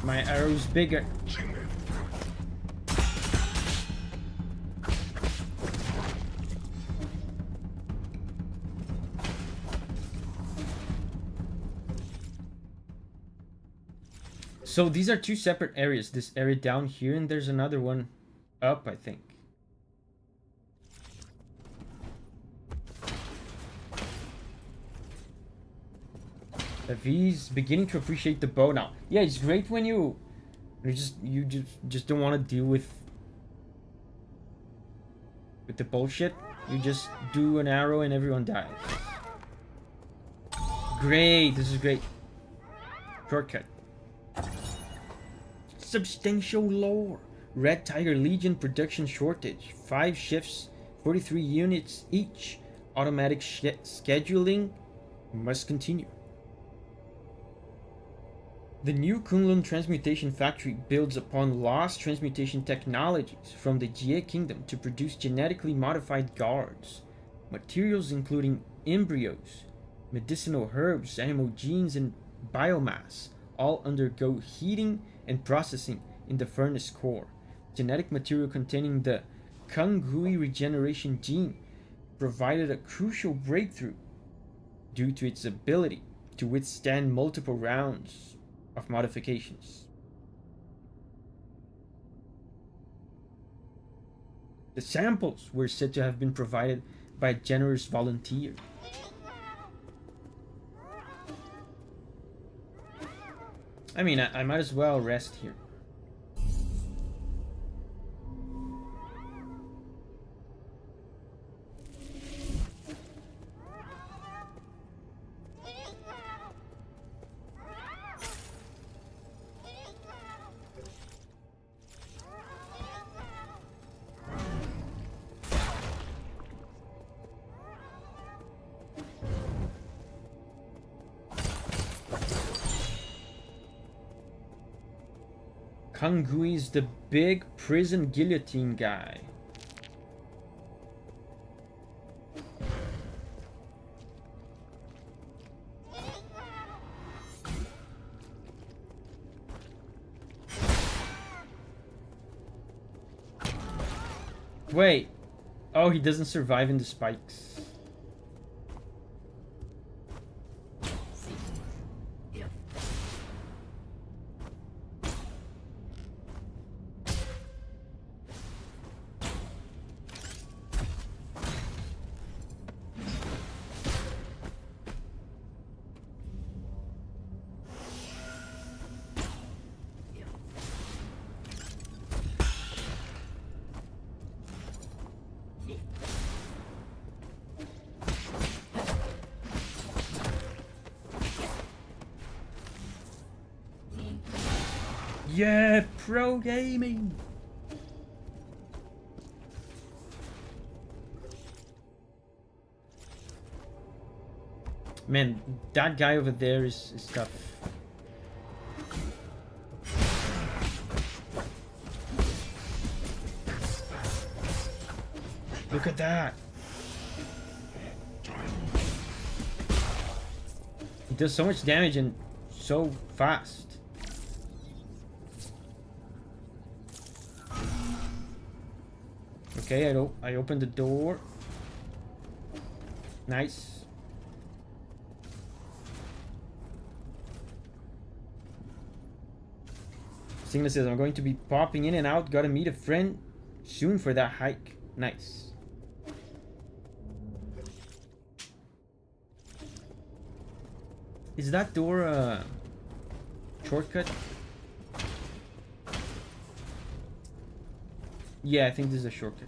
My arrow's bigger. So these are two separate areas. This area down here, and there's another one up, I think. Davi's beginning to appreciate the bow now. Yeah, it's great when you just don't want to deal with the bullshit. You just do an arrow and everyone dies. Great, this is great. Shortcut. Substantial lore. Red Tiger Legion production shortage. 5 shifts, 43 units each. Automatic scheduling must continue. The new Kunlun transmutation factory builds upon lost transmutation technologies from the Jie Kingdom to produce genetically modified guards. Materials including embryos, medicinal herbs, animal genes, and biomass all undergo heating and processing in the furnace core. Genetic material containing the Kungui regeneration gene provided a crucial breakthrough due to its ability to withstand multiple rounds of modifications. The samples were said to have been provided by a generous volunteer. I mean, I might as well rest here. Kangui's the big prison guillotine guy. Wait. Oh, he doesn't survive in the spikes. Yeah, pro gaming. Man, that guy over there is tough. Look at that. It does so much damage and so fast. Okay, I opened the door. Nice. Singlet says, I'm going to be popping in and out. Gotta meet a friend soon for that hike. Nice. Is that door a shortcut? Yeah, I think this is a shortcut.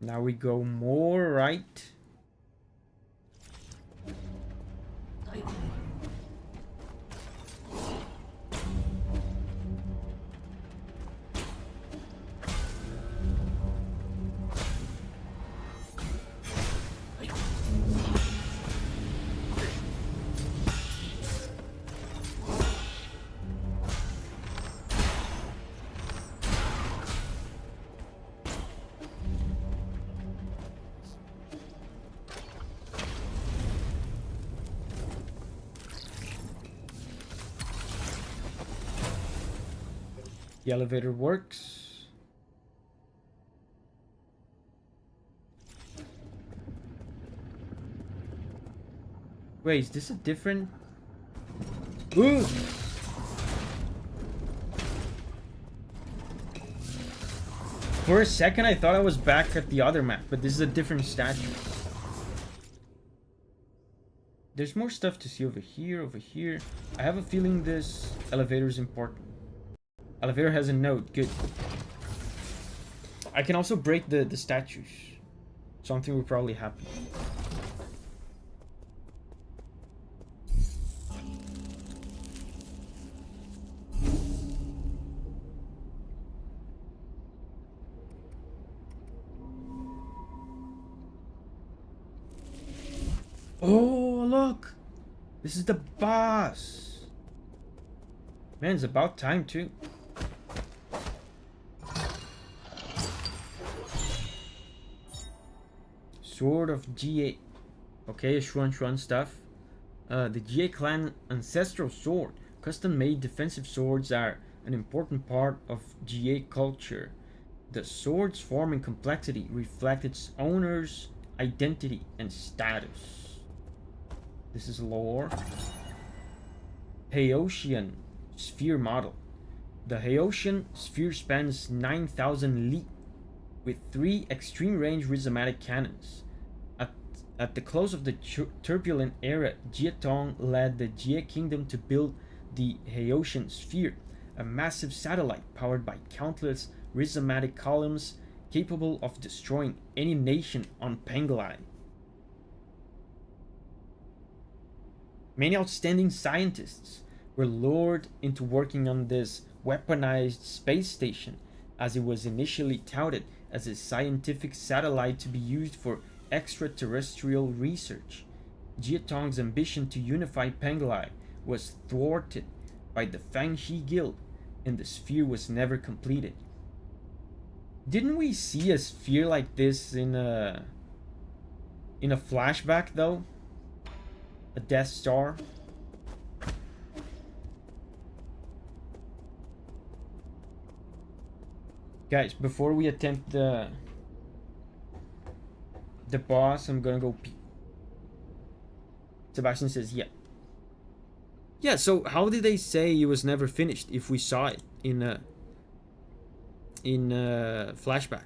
Now we go more right. The elevator works. Wait, is this a different... Ooh! For a second I thought I was back at the other map, but this is a different statue. There's more stuff to see over here, over here. I have a feeling this elevator is important. Elevator has a note, good. I can also break the statues. Something will probably happen. Oh, look! This is the boss! Man, it's about time too. Sword of Jie. Okay, Shuan stuff. The Jie clan ancestral sword. Custom-made defensive swords are an important part of Jie culture. The sword's form and complexity reflect its owner's identity and status. This is lore. Haotian sphere model. The Haotian sphere spans 9,000 li with 3 extreme range rhizomatic cannons. At the close of the turbulent era, Jie Tong led the Jie kingdom to build the Haotian sphere, a massive satellite powered by countless rhizomatic columns capable of destroying any nation on Penglai. Many outstanding scientists were lured into working on this weaponized space station, as it was initially touted as a scientific satellite to be used for extraterrestrial research. Jie Tong's ambition to unify Penglai was thwarted by the Fangxi Guild, and the sphere was never completed. Didn't we see a sphere like this in a flashback though? A Death Star? Guys, before we attempt the boss, I'm gonna go pee. Sebastian says, yeah. Yeah, so how did they say it was never finished if we saw it in a flashback?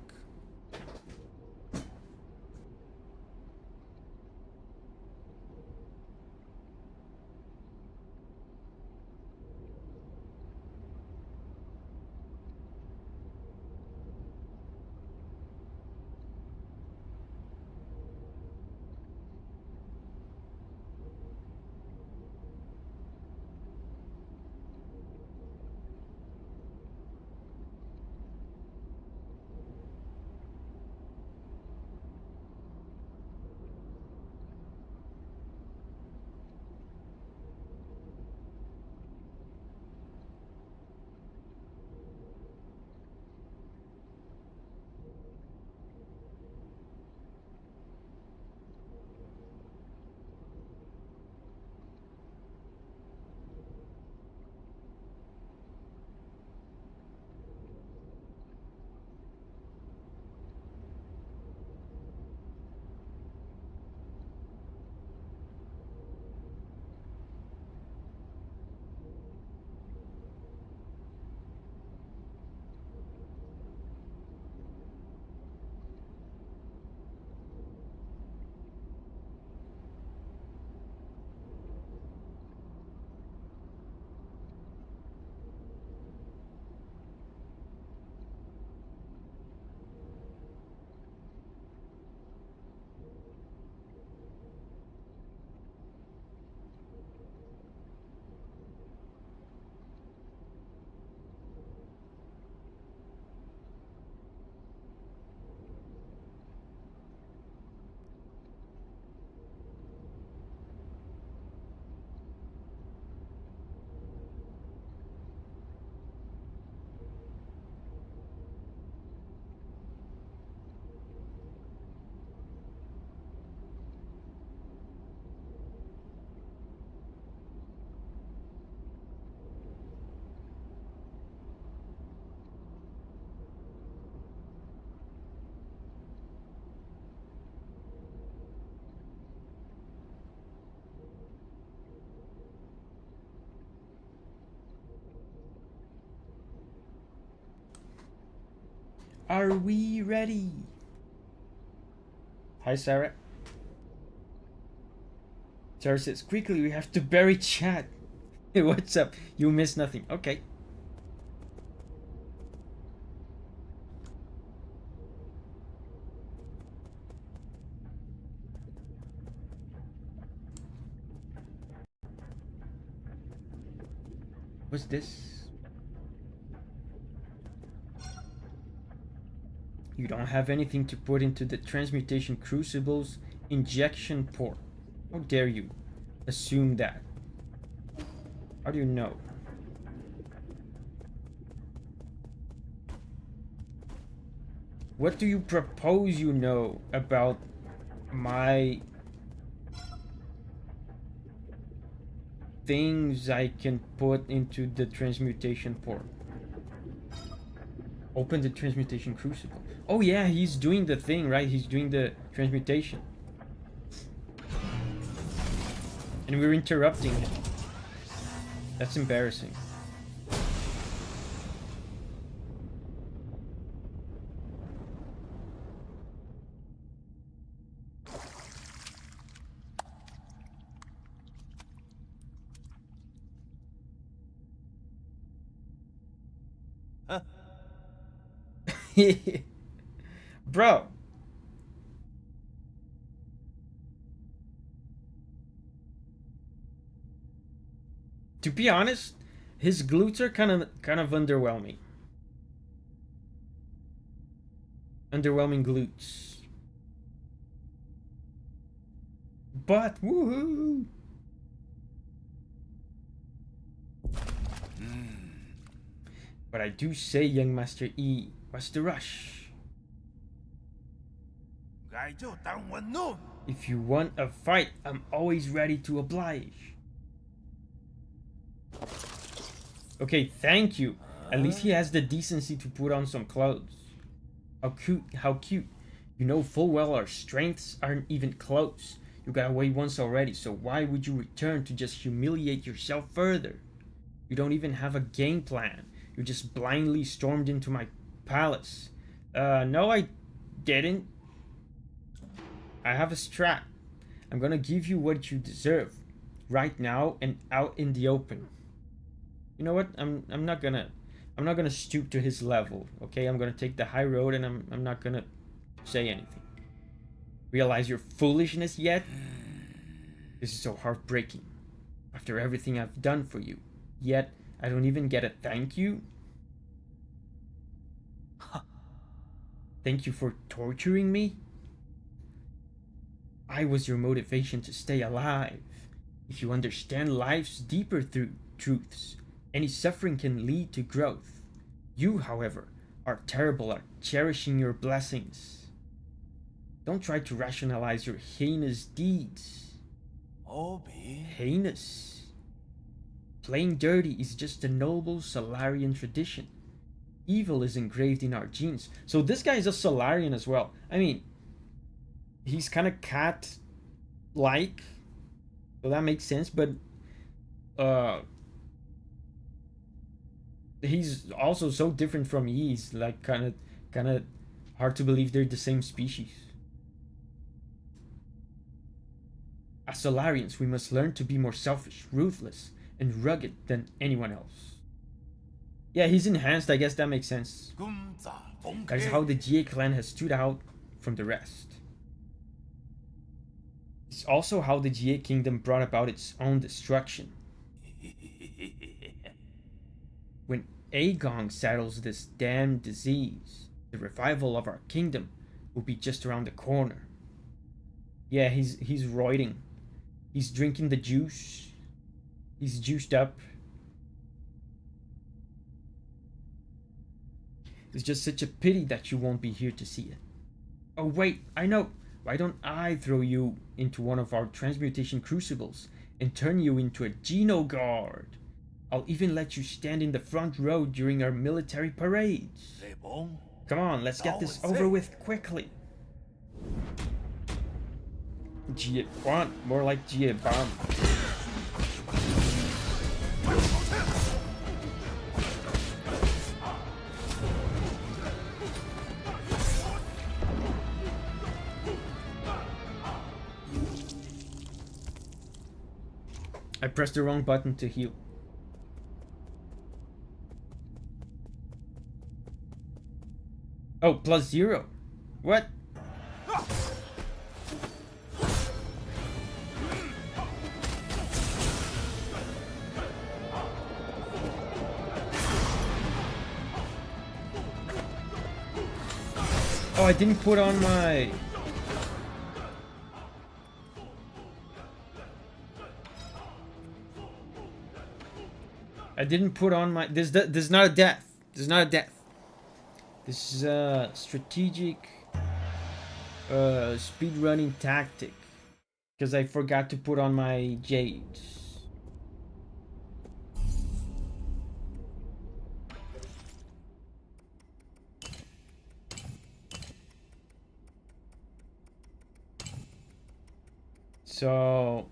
Are we ready? Hi, Sarah. Sarah says, quickly, we have to bury chat. Hey, what's up? You miss nothing. Okay. What's this? You don't have anything to put into the transmutation crucible's injection port. How dare you assume that? How do you know? What do you propose you know about my things I can put into the transmutation port? Open the transmutation crucible. Oh yeah, he's doing the thing, right? He's doing the transmutation. And we're interrupting him. That's embarrassing. Huh? Bro. To be honest, his glutes are kind of underwhelming. Underwhelming glutes. But woohoo! But I do say, young Master E, what's the rush? If you want a fight, I'm always ready to oblige. Okay, thank you. At least he has the decency to put on some clothes. How cute, how cute. You know full well our strengths aren't even close. You got away once already, so why would you return to just humiliate yourself further? You don't even have a game plan. You just blindly stormed into my palace. No, I didn't. I have a strat. I'm gonna give you what you deserve. Right now and out in the open. You know what? I'm not gonna stoop to his level, okay? I'm gonna take the high road and I'm not gonna say anything. Realize your foolishness yet? This is so heartbreaking. After everything I've done for you. Yet, I don't even get a thank you? Thank you for torturing me? I was your motivation to stay alive. If you understand life's deeper truths, any suffering can lead to growth. You, however, are terrible at cherishing your blessings. Don't try to rationalize your heinous deeds. Heinous. Playing dirty is just a noble Solarian tradition. Evil is engraved in our genes. So this guy is a Solarian as well. I mean, he's kind of cat-like, so that makes sense, but he's also so different from E. He's like kind of hard to believe they're the same species. As Solarians, we must learn to be more selfish, ruthless, and rugged than anyone else. Yeah, he's enhanced, I guess that makes sense. That is how the Jie clan has stood out from the rest. It's also how the Jie kingdom brought about its own destruction. When Agong settles this damned disease, the revival of our kingdom will be just around the corner. Yeah, he's roiding. He's drinking the juice. He's juiced up. It's just such a pity that you won't be here to see it. Oh wait, I know. Why don't I throw you into one of our transmutation crucibles and turn you into a Geno guard? I'll even let you stand in the front row during our military parades. Come on, let's get this over with quickly. Jie Quan, more like Jie Bum. I pressed the wrong button to heal. Oh, +0. What? Oh, I didn't put on my... I didn't put on my... This is not a death. This is not a death. This is a strategic speedrunning tactic. Because I forgot to put on my jades. So...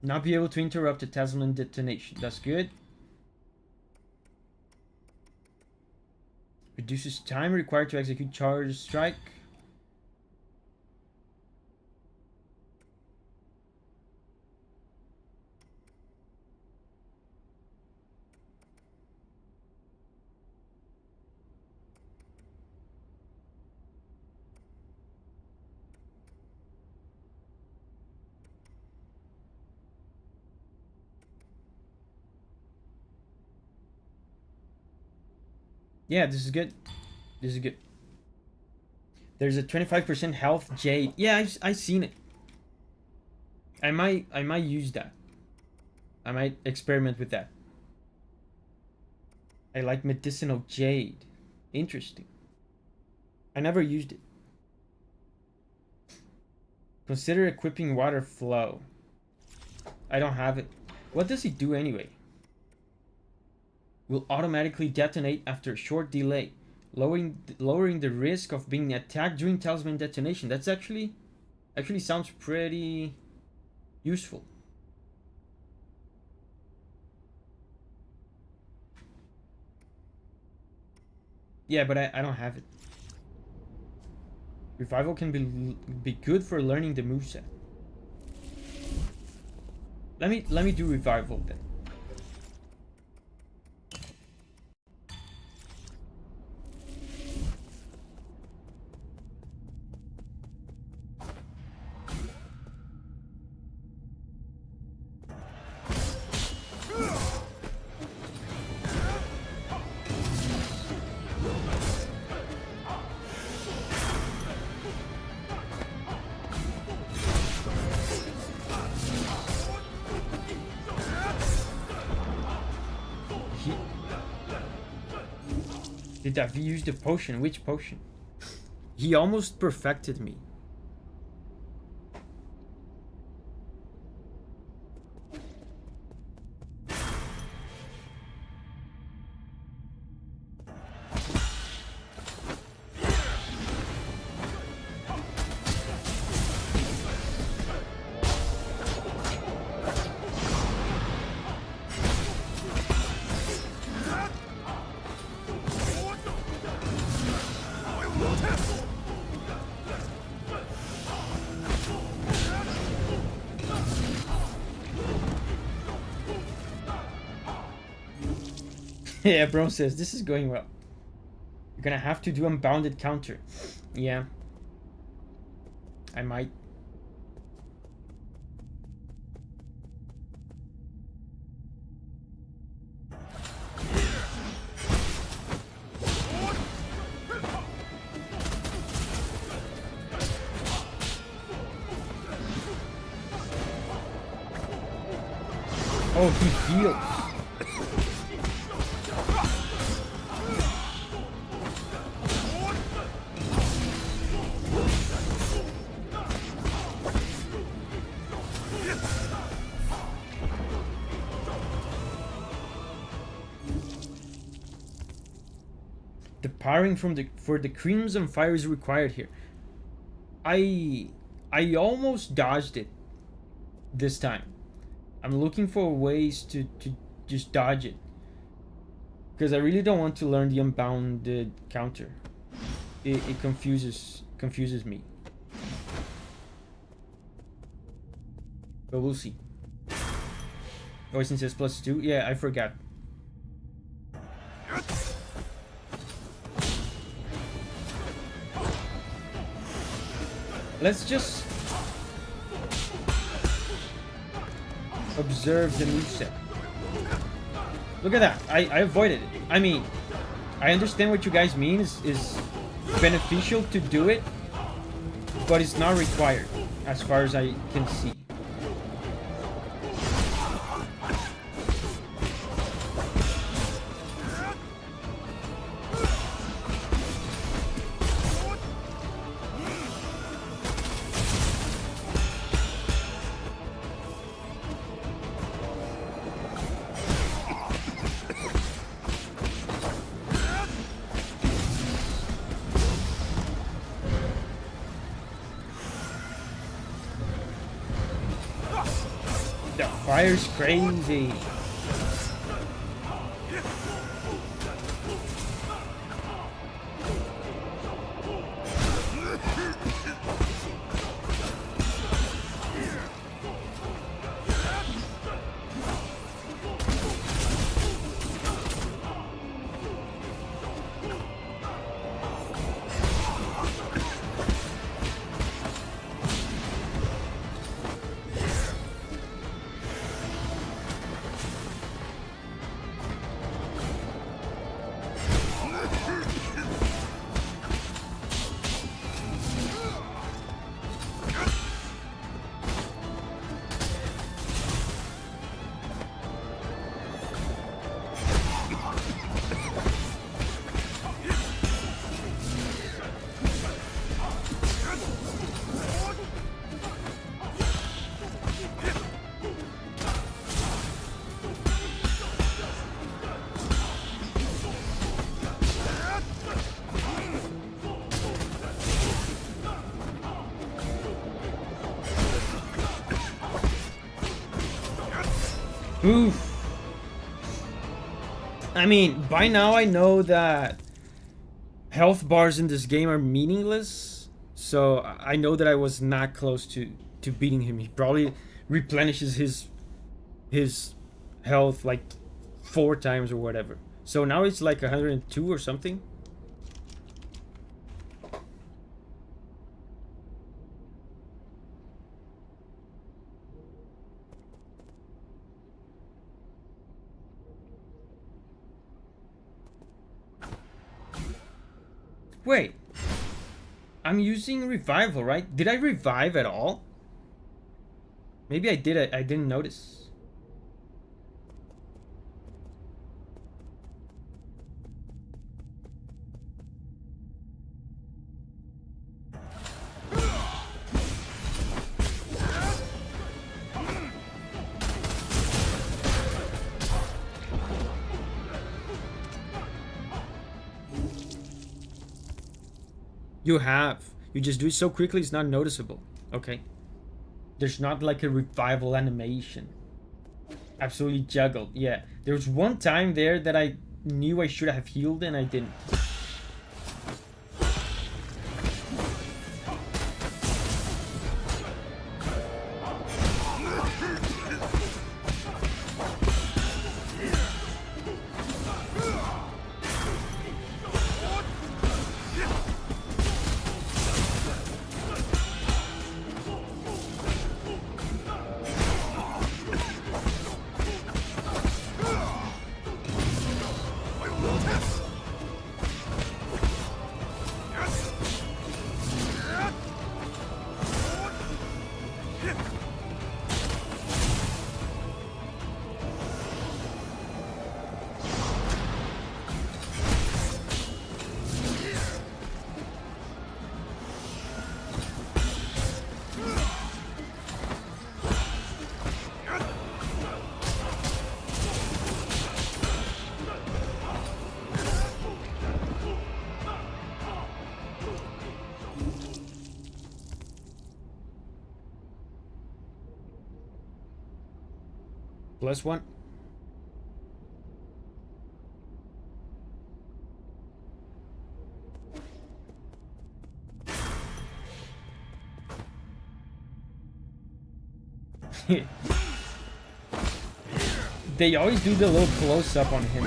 Not be able to interrupt the Tesla detonation. That's good. Reduces time required to execute charge strike. Yeah, this is good. This is good. There's a 25% health jade. Yeah, I seen it. I might use that. I might experiment with that. I like medicinal jade. Interesting. I never used it. Consider equipping water flow. I don't have it. What does it do anyway? Will automatically detonate after a short delay, lowering the risk of being attacked during talisman detonation. That's actually sounds pretty useful. Yeah, but I don't have it. Revival can be good for learning the moveset. Let me do revival then. Did Davi use the potion? Which potion? He almost perfected me. Yeah, bro says this is going well. You're gonna have to do unbounded counter. Yeah. I might. Oh, he heals. The powering for the Crimson Fire is required here. I almost dodged it this time. I'm looking for ways to just dodge it, because I really don't want to learn the unbounded counter. It confuses confuses me. But we'll see. Oh, since it's +2? Yeah, I forgot. Let's just observe the moveset. Look at that. I avoided it. I mean, I understand what you guys mean is beneficial to do it, but it's not required as far as I can see. Fire's crazy. Oof. I mean, by now I know that health bars in this game are meaningless, so I know that I was not close to beating him. He probably replenishes his health like 4 times or whatever. So now it's like 102 or something. Wait, I'm using revival, right? Did I revive at all? Maybe I did. I didn't notice. You have. You just do it so quickly it's not noticeable. Okay. There's not like a revival animation. Absolutely juggled. Yeah. There was one time there that I knew I should have healed and I didn't. +1. They always do the little close-up on him.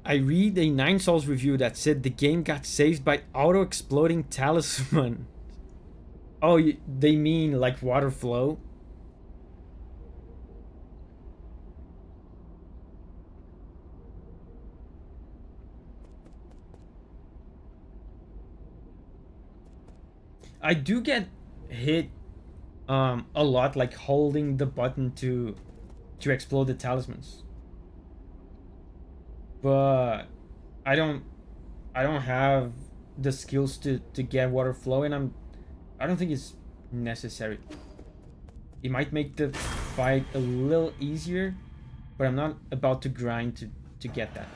I read a 9 Souls review that said the game got saved by auto-exploding talisman. Oh, they mean like water flow? I do get hit a lot, like holding the button to explode the talismans. But I don't have the skills to get water flow, and I don't think it's necessary. It might make the fight a little easier, but I'm not about to grind to get that.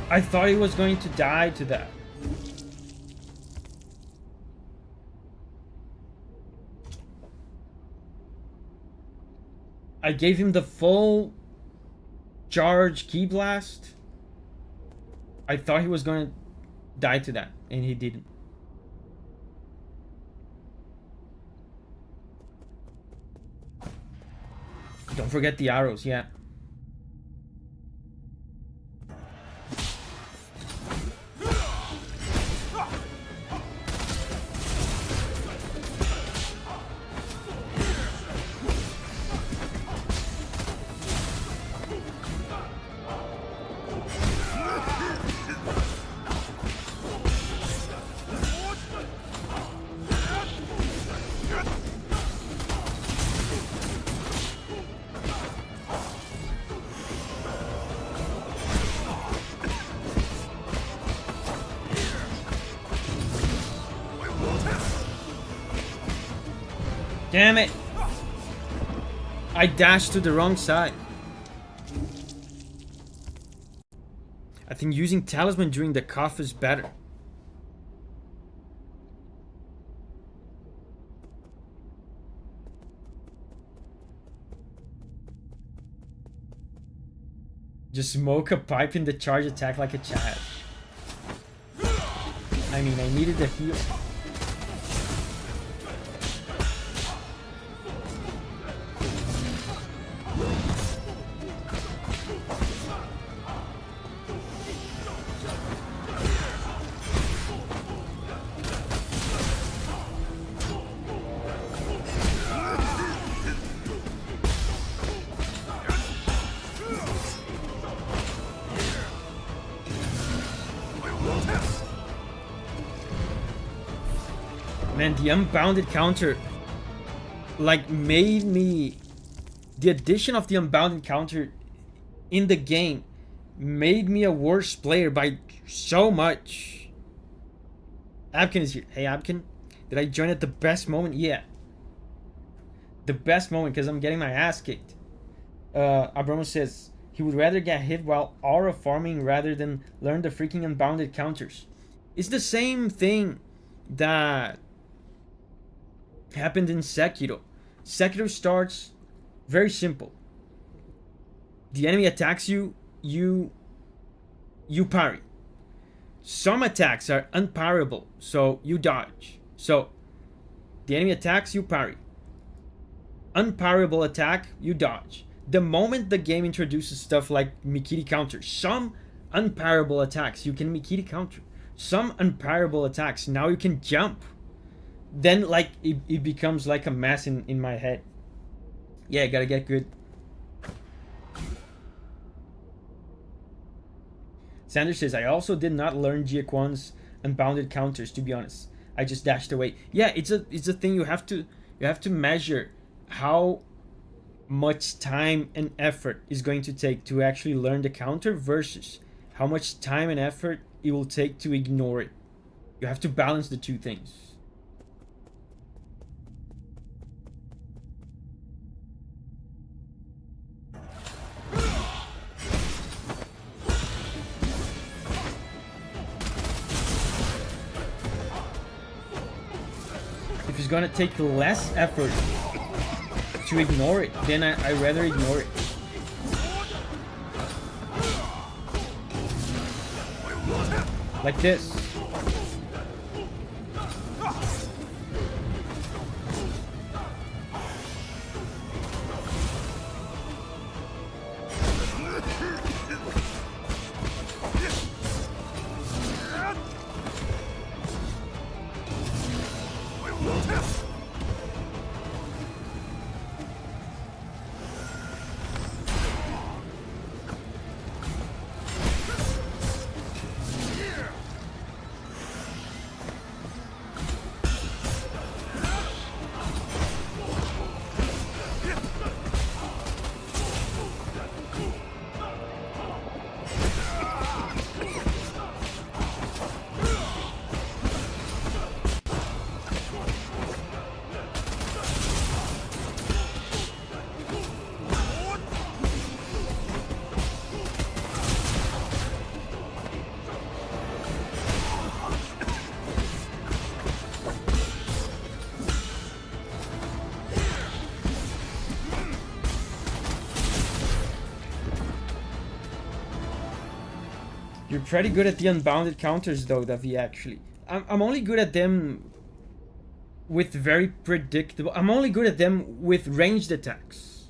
I thought he was going to die to that. I gave him the full charge key blast. I thought he was going to die to that, and he didn't. Don't forget the arrows, yeah. Damn it! I dashed to the wrong side. I think using talisman during the cough is better. Just smoke a pipe in the charge attack like a child. I mean, I needed a heal. Man, the unbounded counter like made me, the addition of the unbounded counter in the game made me a worse player by so much. Abkin is here. Hey Abkin, did I join at the best moment? Yeah, the best moment, because I'm getting my ass kicked. Abramo says he would rather get hit while aura farming rather than learn the freaking unbounded counters. It's the same thing that happened in Sekiro. Sekiro starts very simple. The enemy attacks you, you parry. Some attacks are unparryable, so you dodge. So the enemy attacks, you parry. Unparryable attack, you dodge. The moment the game introduces stuff like Mikiri counter, some unparryable attacks you can Mikiri counter. Some unparryable attacks, now you can jump. Then like it becomes like a mess in my head. Yeah, I gotta get good. Sanders says, I also did not learn Jie Quan's unbounded counters, to be honest. I just dashed away. Yeah, it's a thing you have to measure how much time and effort is going to take to actually learn the counter versus how much time and effort it will take to ignore it. You have to balance the two things. If it's gonna take less effort to ignore it, then I rather ignore it. Like this. You're pretty good at the unbounded counters though, Davi, actually. I'm only good at them with very predictable... I'm only good at them with ranged attacks.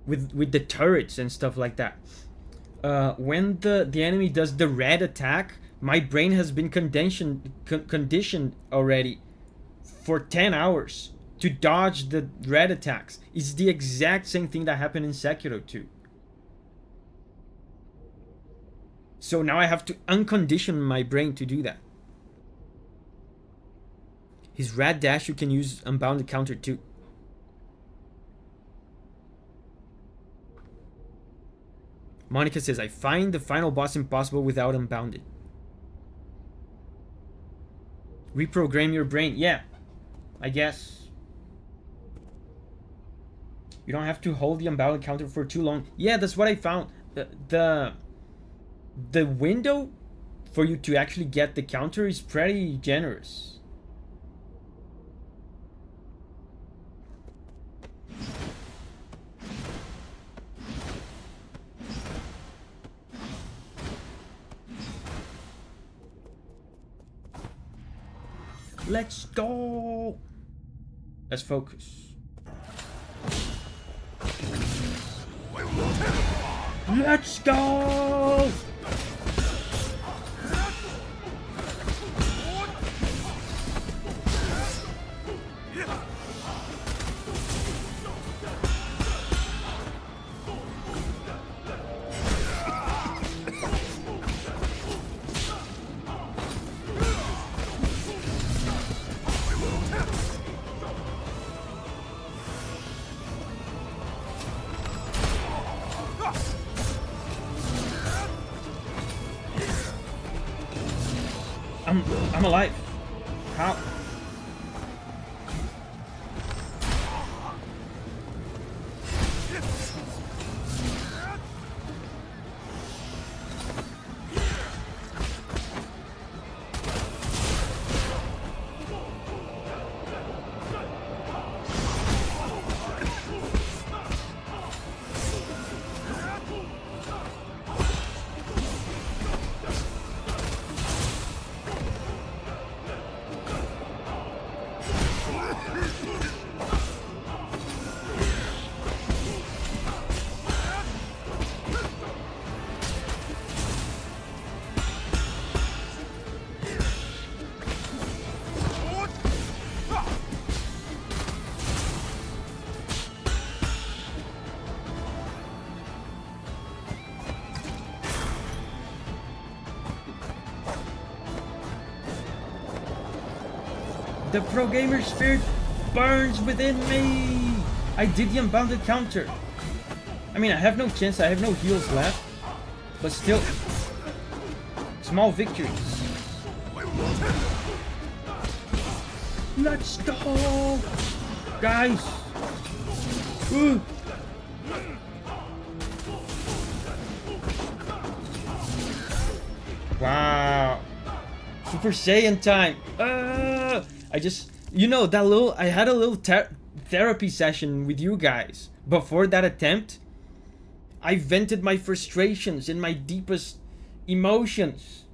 With the turrets and stuff like that. When the enemy does the red attack, my brain has been conditioned already for 10 hours to dodge the red attacks. It's the exact same thing that happened in Sekiro too. So now I have to uncondition my brain to do that. His red dash, you can use unbounded counter too. Monica says, I find the final boss impossible without unbounded. Reprogram your brain. Yeah, I guess. You don't have to hold the unbounded counter for too long. Yeah, that's what I found. The window for you to actually get the counter is pretty generous. Let's go. Let's focus. Let's go. I'm alive. How? The pro gamer spirit burns within me. I did the unbounded counter. I mean, I have no chance. I have no heals left. But still, small victories. Let's go, guys. Ooh. Wow. Super Saiyan time. I just, you know, I had a little therapy session with you guys before that attempt. I vented my frustrations and my deepest emotions,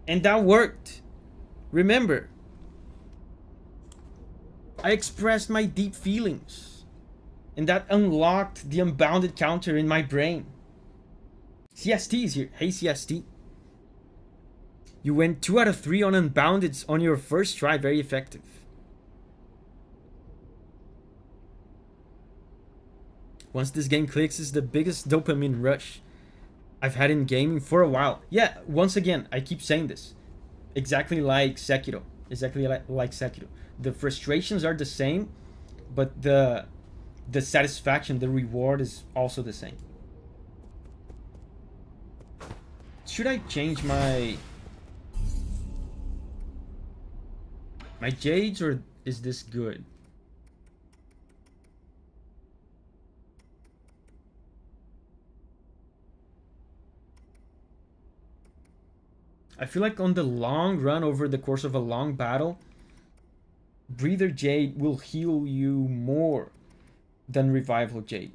and that worked. Remember, I expressed my deep feelings, and that unlocked the unbounded counter in my brain. CST is here. Hey, CST. You went 2 out of 3 on unboundeds on your first try. Very effective. Once this game clicks, it's the biggest dopamine rush I've had in gaming for a while. Yeah, once again, I keep saying this. Exactly like Sekiro. Exactly like Sekiro. The frustrations are the same, but the satisfaction, the reward is also the same. Should I change my jades, or is this good? I feel like on the long run, over the course of a long battle, Breather Jade will heal you more than Revival Jade.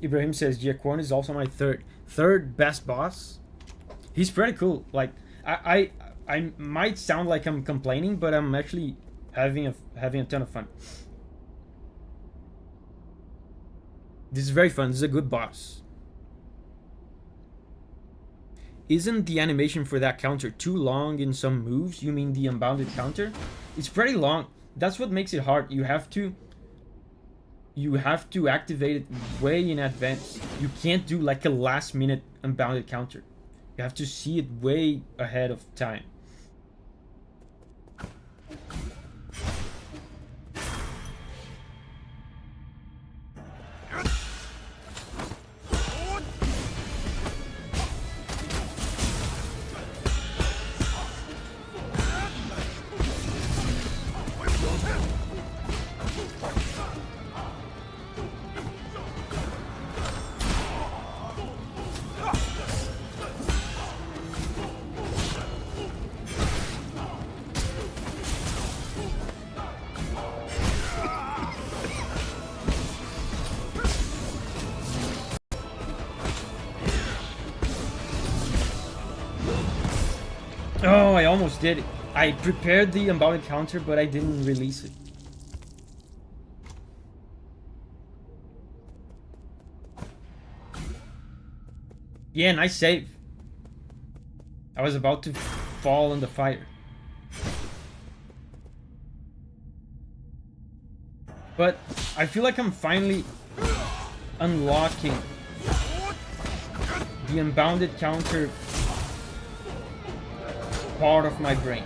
Ibrahim says Jie Quan is also my third best boss. He's pretty cool. Like I might sound like I'm complaining, but I'm actually having a ton of fun. This is very fun. This is a good boss. Isn't the animation for that counter too long in some moves? You mean the unbounded counter? It's pretty long. That's what makes it hard. You have to activate it way in advance. You can't do like a last minute unbounded counter. You have to see it way ahead of time. Oh, I almost did it. I prepared the unbounded counter, but I didn't release it. Yeah, nice save. I was about to fall in the fire. But I feel like I'm finally unlocking the unbounded counter part of my brain.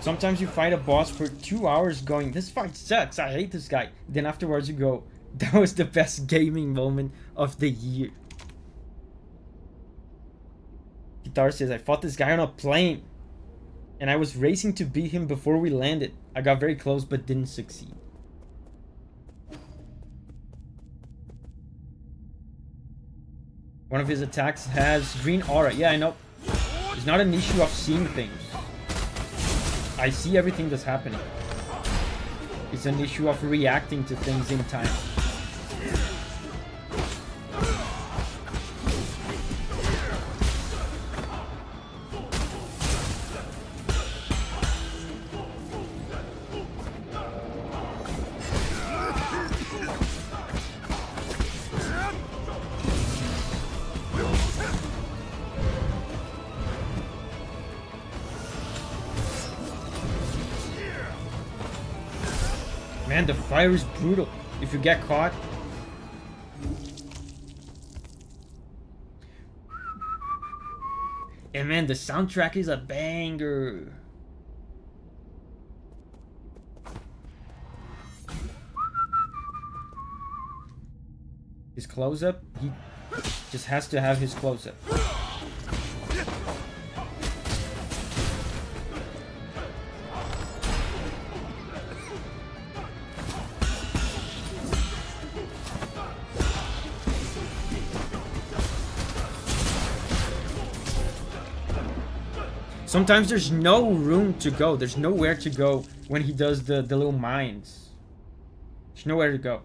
Sometimes you fight a boss for 2 hours going, this fight sucks, I hate this guy. Then afterwards you go, that was the best gaming moment of the year. Guitar says, I fought this guy on a plane. And I was racing to beat him before we landed. I got very close but didn't succeed. One of his attacks has green aura. Yeah, I know. It's not an issue of seeing things. I see everything that's happening. It's an issue of reacting to things in time. Man, the fire is brutal. If you get caught. And man, the soundtrack is a banger. His close-up, he just has to have his close-up. Sometimes there's no room to go. There's nowhere to go when he does the little mines. There's nowhere to go.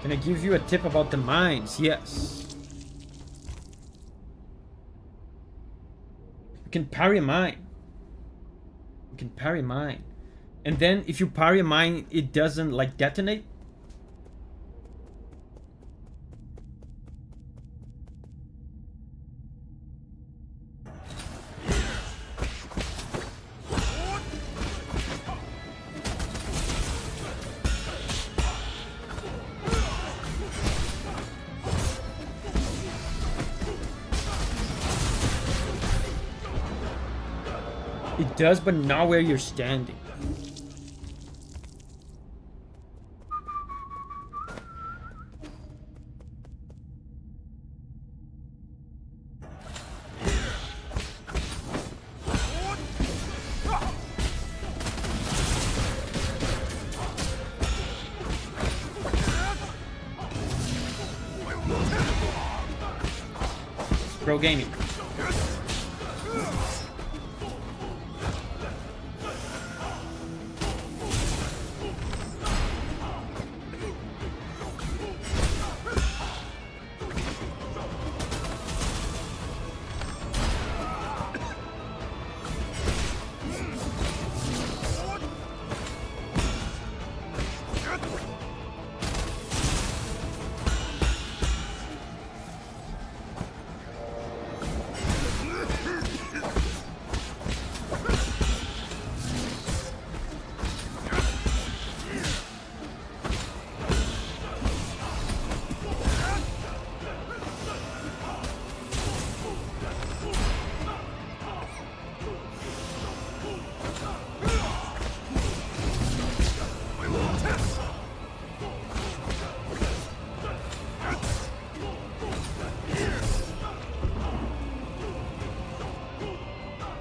Can I give you a tip about the mines? Yes. You can parry a mine. You can parry a mine. And then if you parry a mine, it doesn't like detonate. It does, but not where you're standing. Pro gaming.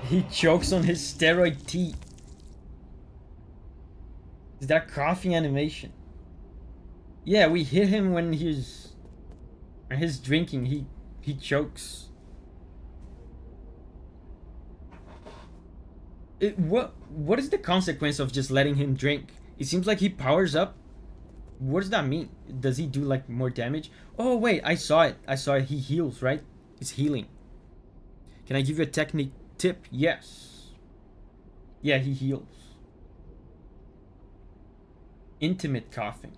He chokes on his steroid tea. Is that coughing animation? Yeah, we hit him when he's drinking. He chokes. What is the consequence of just letting him drink? It seems like he powers up. What does that mean? Does he do like more damage? Oh wait, I saw it. He heals, right? It's healing. Can I give you a technique tip? Yes. Yeah, he heals. Intimate coughing.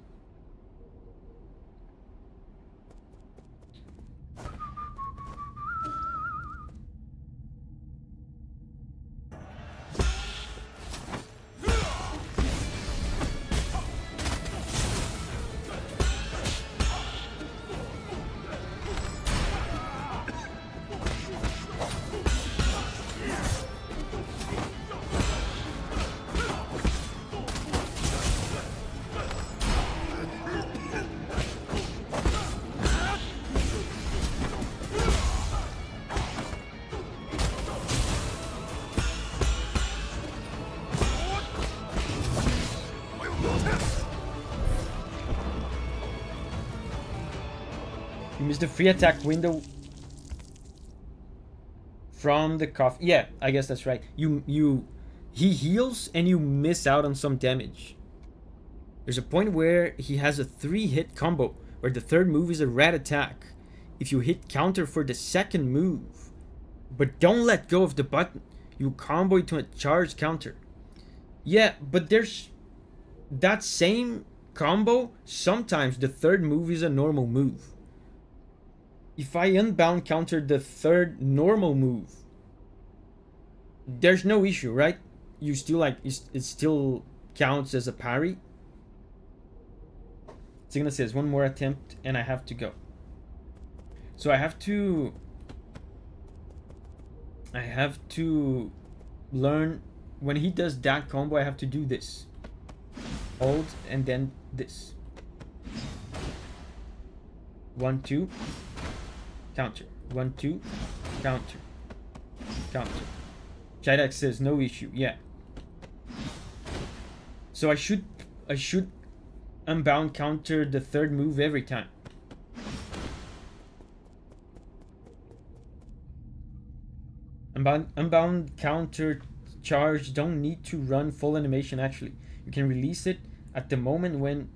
You missed the free attack window from the cough. Yeah, I guess that's right. He heals and you miss out on some damage. There's a point where he has a 3-hit combo where the third move is a red attack. If you hit counter for the second move, but don't let go of the button, you combo into a charge counter. Yeah, but there's that same combo. Sometimes the third move is a normal move. If I unbound counter the third normal move, there's no issue, right? You still like it still counts as a parry. Signal says one more attempt and I have to go. So I have to learn when he does that combo. I have to do this. Hold and then this. 1, 2. Counter. 1, 2. Counter. Counter. Chidex says no issue. Yeah. So I should unbound counter the third move every time. Unbound counter charge don't need to run full animation actually. You can release it at the moment when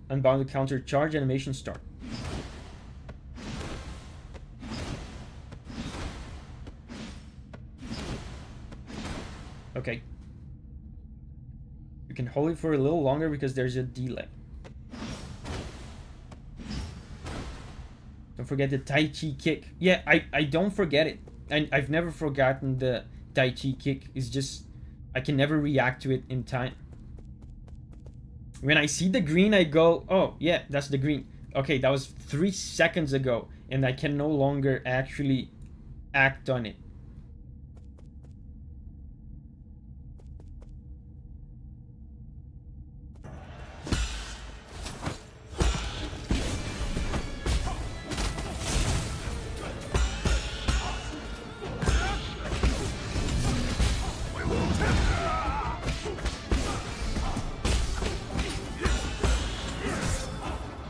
Unbounded counter charge animation start. Okay. You can hold it for a little longer because there's a delay. Don't forget the Tai Chi kick. Yeah, I don't forget it. And I've never forgotten the Tai Chi kick. It's just, I can never react to it in time. When I see the green, I go, oh, yeah, that's the green. Okay, that was 3 seconds ago, and I can no longer actually act on it.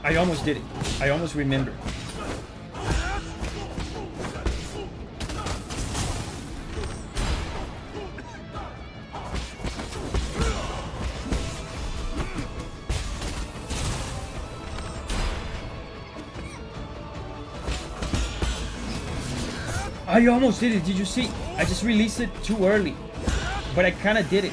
I almost did it. I almost remember. I almost did it. Did you see? I just released it too early. But I kind of did it.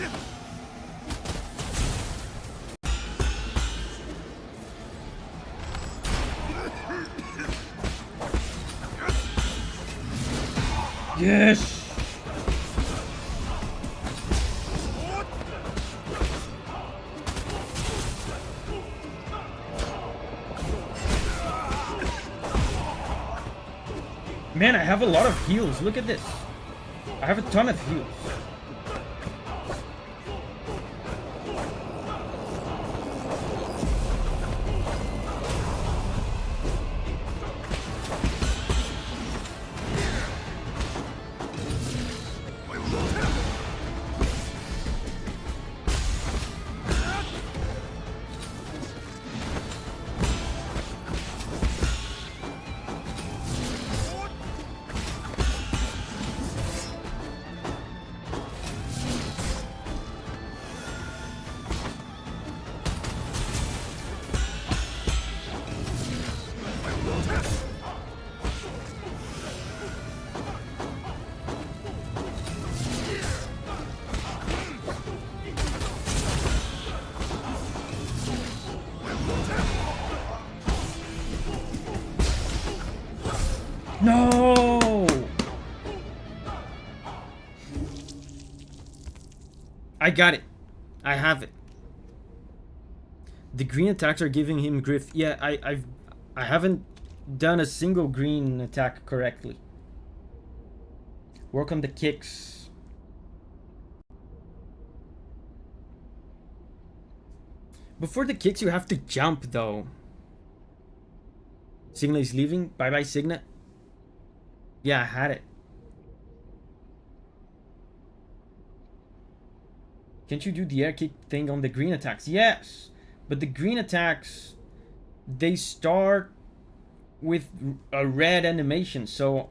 Yes! Man, I have a lot of heals. Look at this. I have a ton of heals. No! I got it. I have it. The green attacks are giving him griff. Yeah, I haven't done a single green attack correctly. Work on the kicks. Before the kicks, you have to jump though. Signa is leaving. Bye bye, Signa. Yeah, I had it. Can't you do the air kick thing on the green attacks? Yes, but the green attacks, they start with a red animation, so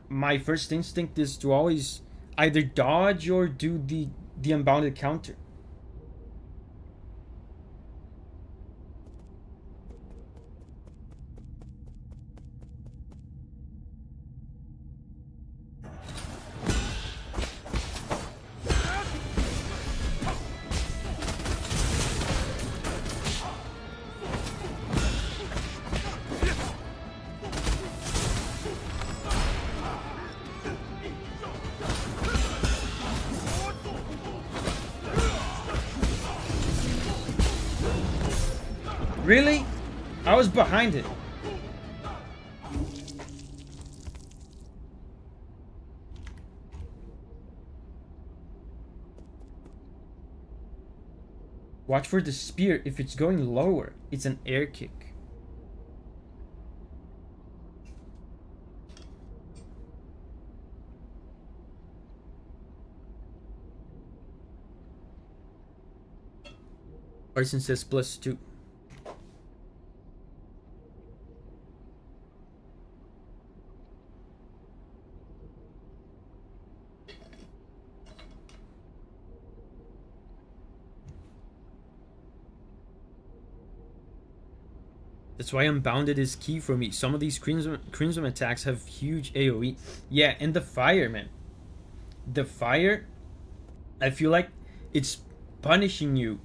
my first instinct is to always either dodge or do the unbounded counter. Really? I was behind it. Watch for the spear. If it's going lower, it's an air kick. Arson says +2. That's why Unbounded is key for me. Some of these Crimson attacks have huge AoE. Yeah, and the fire, man. The fire, I feel like it's punishing you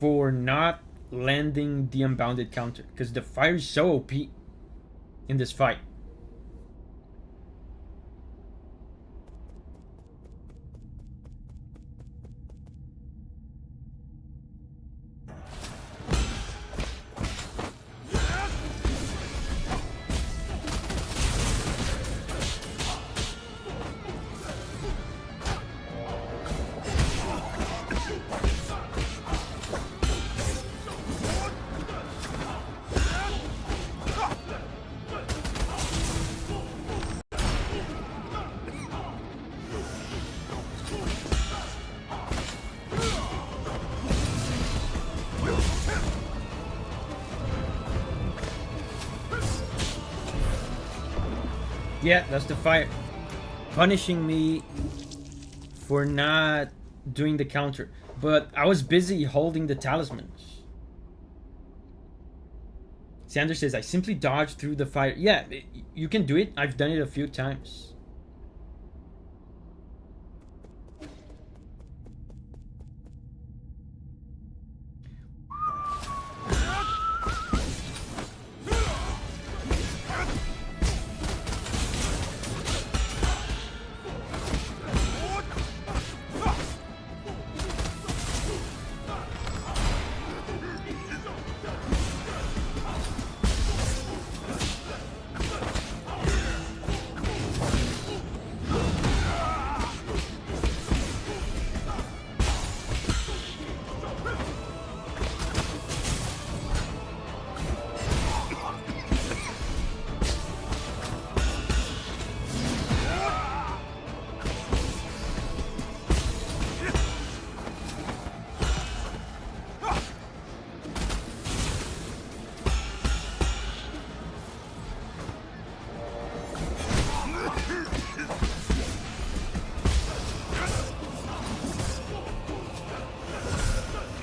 for not landing the Unbounded counter. Because the fire is so OP in this fight. Yeah, that's the fire. Punishing me for not doing the counter. But I was busy holding the talismans. Sander says, I simply dodged through the fire. Yeah, you can do it. I've done it a few times.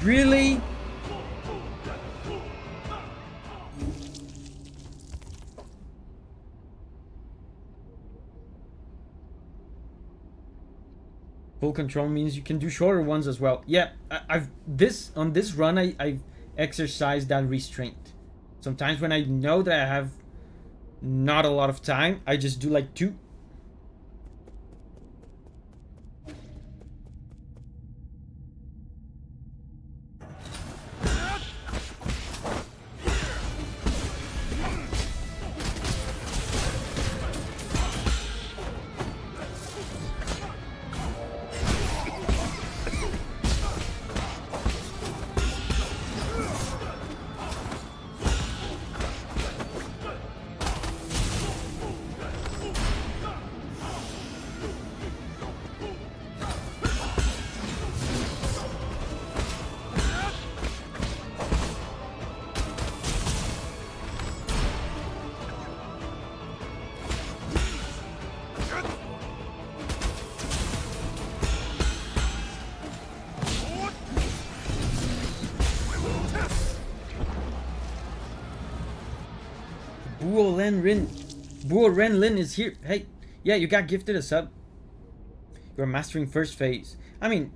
Really? Full control means you can do shorter ones as well. Yeah, I've on this run I've exercised that restraint. Sometimes when I know that I have not a lot of time, I just do like 2. Buo Ren Lin is here. Hey, yeah, you got gifted a sub. You're mastering first phase. I mean,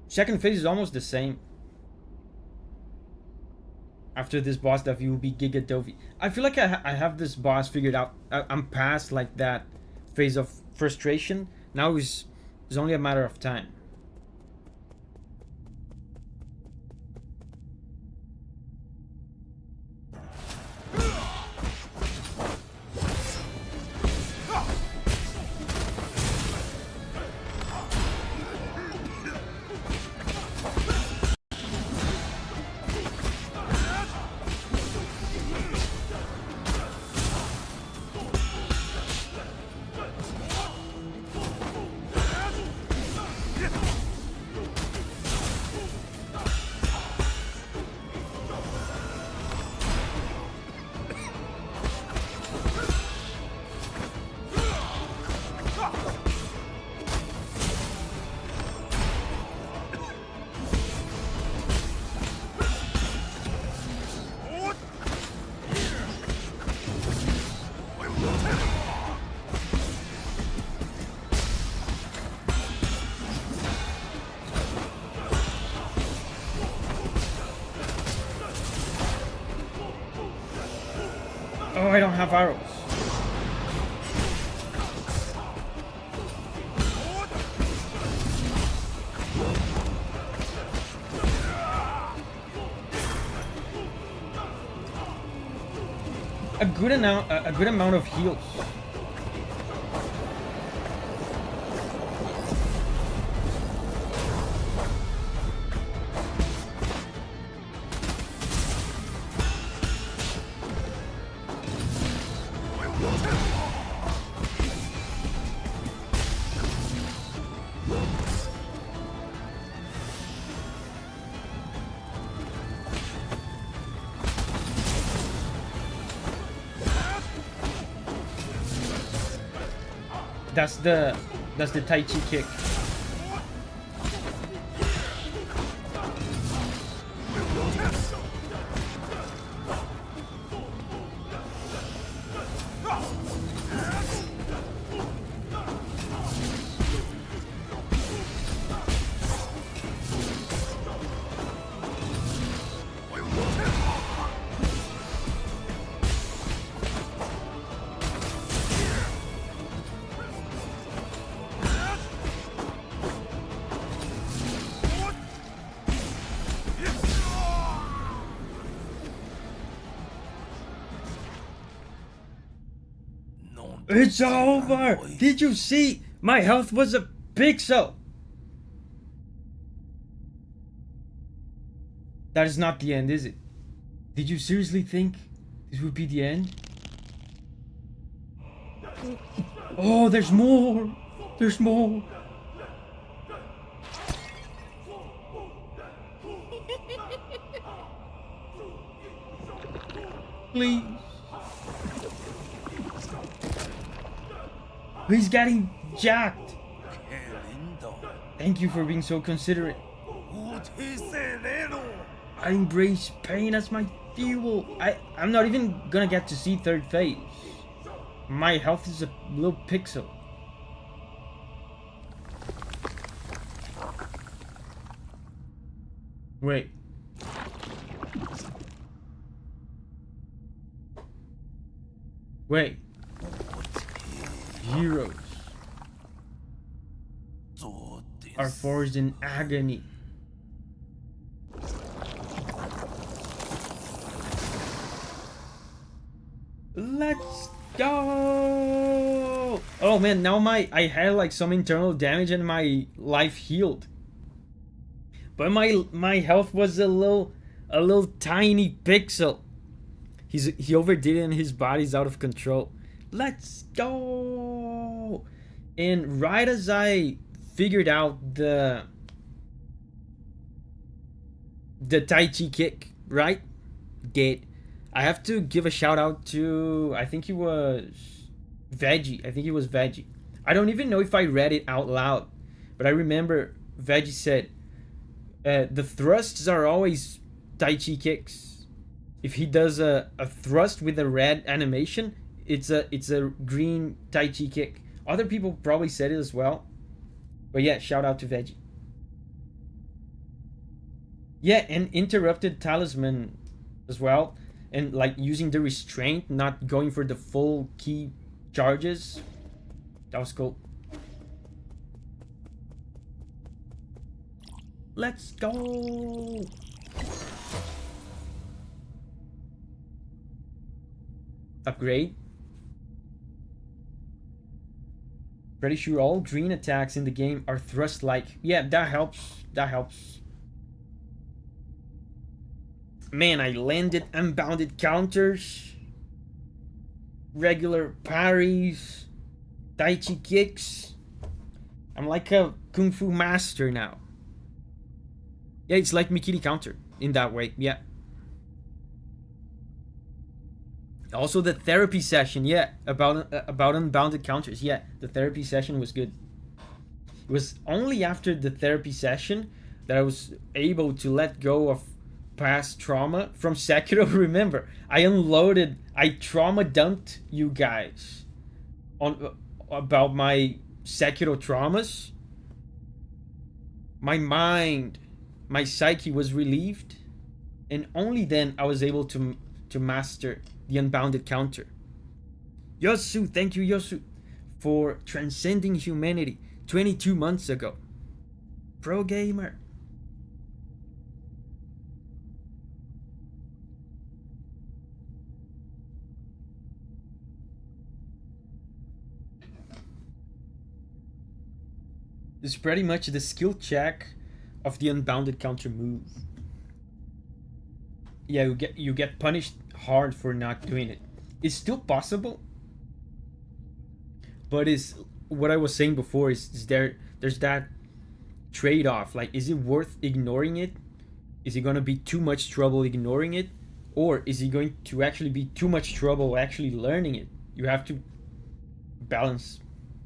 second phase is almost the same. After this boss, Davi will be Giga Davi. I feel like I have this boss figured out. I'm past like that phase of frustration. Now it's only a matter of time. Oh, I don't have arrows. A good amount of heals. That's the Tai Chi kick. It's over! Did you see? My health was a pixel! That is not the end, is it? Did you seriously think this would be the end? Oh, there's more! There's more! Please. He's getting jacked. Thank you for being so considerate. I embrace pain as my fuel. I'm not even gonna get to see third phase. My health is a little pixel. Wait. Wait. Heroes are forged in agony. Let's go! Oh man, now I had like some internal damage and my life healed. But my health was a little tiny pixel. He overdid it and his body's out of control. Let's go! And right as I figured out the Tai Chi kick, right? I have to give a shout out to, I think he was Veggie. I don't even know if I read it out loud, but I remember Veggie said, the thrusts are always Tai Chi kicks. If he does a thrust with a red animation, it's a green Tai Chi kick. Other people probably said it as well. But yeah, shout out to Veggie. Yeah, and interrupted talisman as well. And like using the restraint, not going for the full key charges. That was cool. Let's go! Upgrade. Pretty sure all green attacks in the game are thrust-like. Yeah, that helps. That helps. Man, I landed unbounded counters. Regular parries. Tai Chi kicks. I'm like a Kung Fu master now. Yeah, it's like Mikiri counter in that way. Yeah. Also the therapy session, yeah, about unbounded counters. Yeah, the therapy session was good. It was only after the therapy session that I was able to let go of past trauma from Sekiro. Remember, I trauma dumped you guys on about my Sekiro traumas. My mind, my psyche was relieved, and only then I was able to to master the unbounded counter. Yosu, thank you, Yosu, for transcending humanity 22 months ago. Pro gamer. This is pretty much the skill check of the unbounded counter move. Yeah, you get punished hard for not doing it. It's still possible, but is what I was saying before is there's that trade-off. Like, is it worth ignoring it? Is it gonna be too much trouble ignoring it, or is it going to actually be too much trouble actually learning it? You have to balance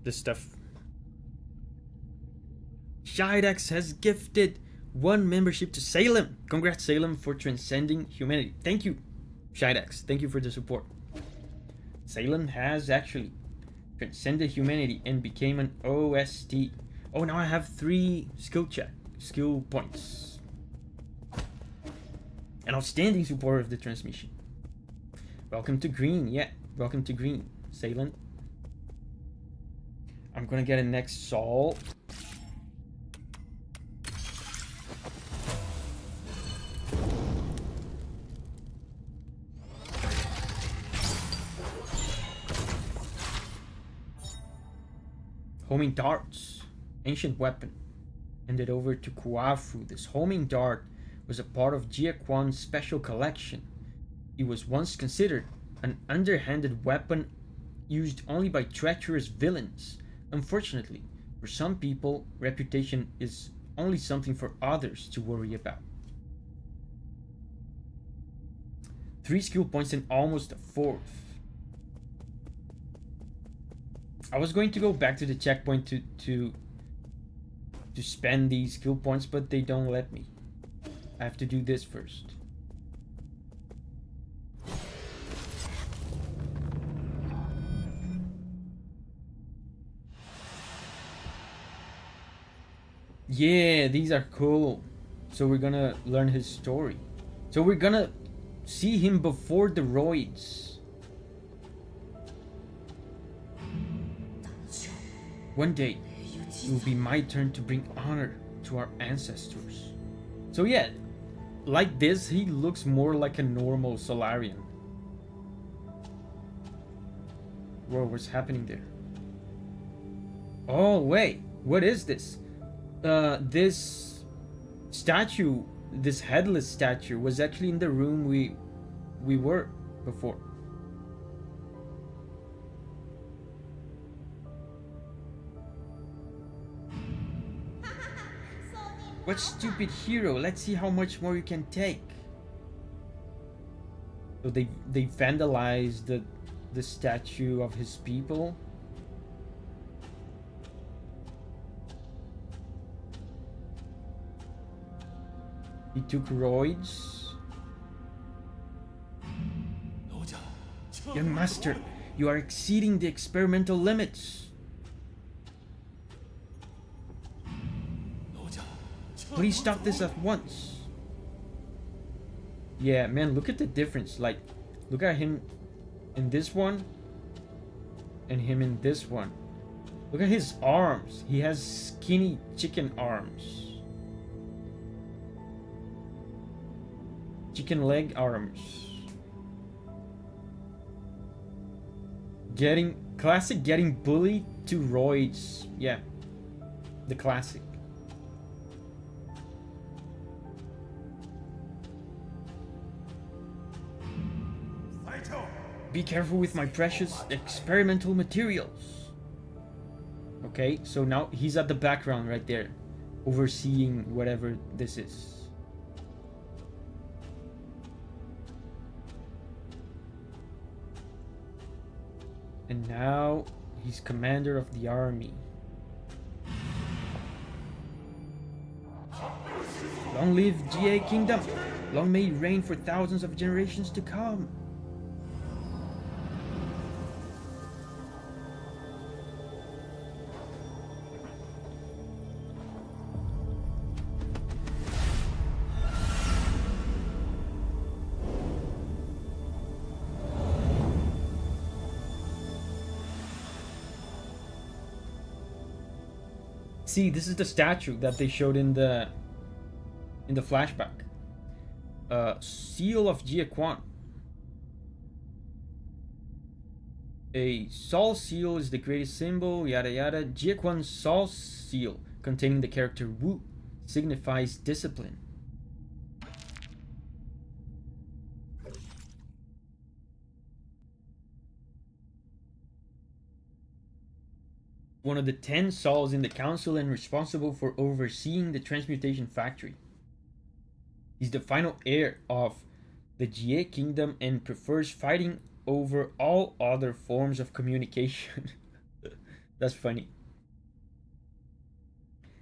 this stuff. Shidex has gifted 1 membership to Salem. Congrats, Salem, for transcending humanity. Thank you, Shidex. Thank you for the support. Salem has actually transcended humanity and became an OST. Oh, now I have 3 skill points. An outstanding supporter of the transmission. Welcome to green. Yeah, welcome to green, Salem. I'm gonna get a next Sol. Homing darts, ancient weapon, handed over to Kuafu. This homing dart was a part of Jie Quan's special collection. It was once considered an underhanded weapon used only by treacherous villains. Unfortunately, for some people, reputation is only something for others to worry about. 3 skill points and almost a 4th. I was going to go back to the checkpoint to spend these skill points, but they don't let me. I have to do this first. Yeah, these are cool. So we're gonna learn his story. So we're gonna see him before the roids. One day, it will be my turn to bring honor to our ancestors. So yeah, like this, he looks more like a normal Solarian. Whoa, what's happening there? Oh, wait, what is this? This statue, this headless statue, was actually in the room we were before. What stupid hero? Let's see how much more you can take. So they vandalized the statue of his people. He took roids. Young master, you are exceeding the experimental limits. Please stop this at once. Yeah, man, look at the difference. Like, look at him in this one and him in this one. Look at his arms. He has skinny chicken arms. Chicken leg arms. Classic getting bullied to roids. Yeah, the classic. Be careful with my precious experimental materials. Okay, so now he's at the background right there, overseeing whatever this is. And now he's commander of the army. Long live Jie Kingdom! Long may it reign for thousands of generations to come! see, this is the statue that they showed in the flashback. Seal of Jie Quan. A SOLS seal is the greatest symbol, yada yada. Jie Quan's SOLS seal, containing the character Wu, signifies discipline. One of the 10 SOLs in the council and responsible for overseeing the transmutation factory. He's the final heir of the Jie kingdom and prefers fighting over all other forms of communication. That's funny.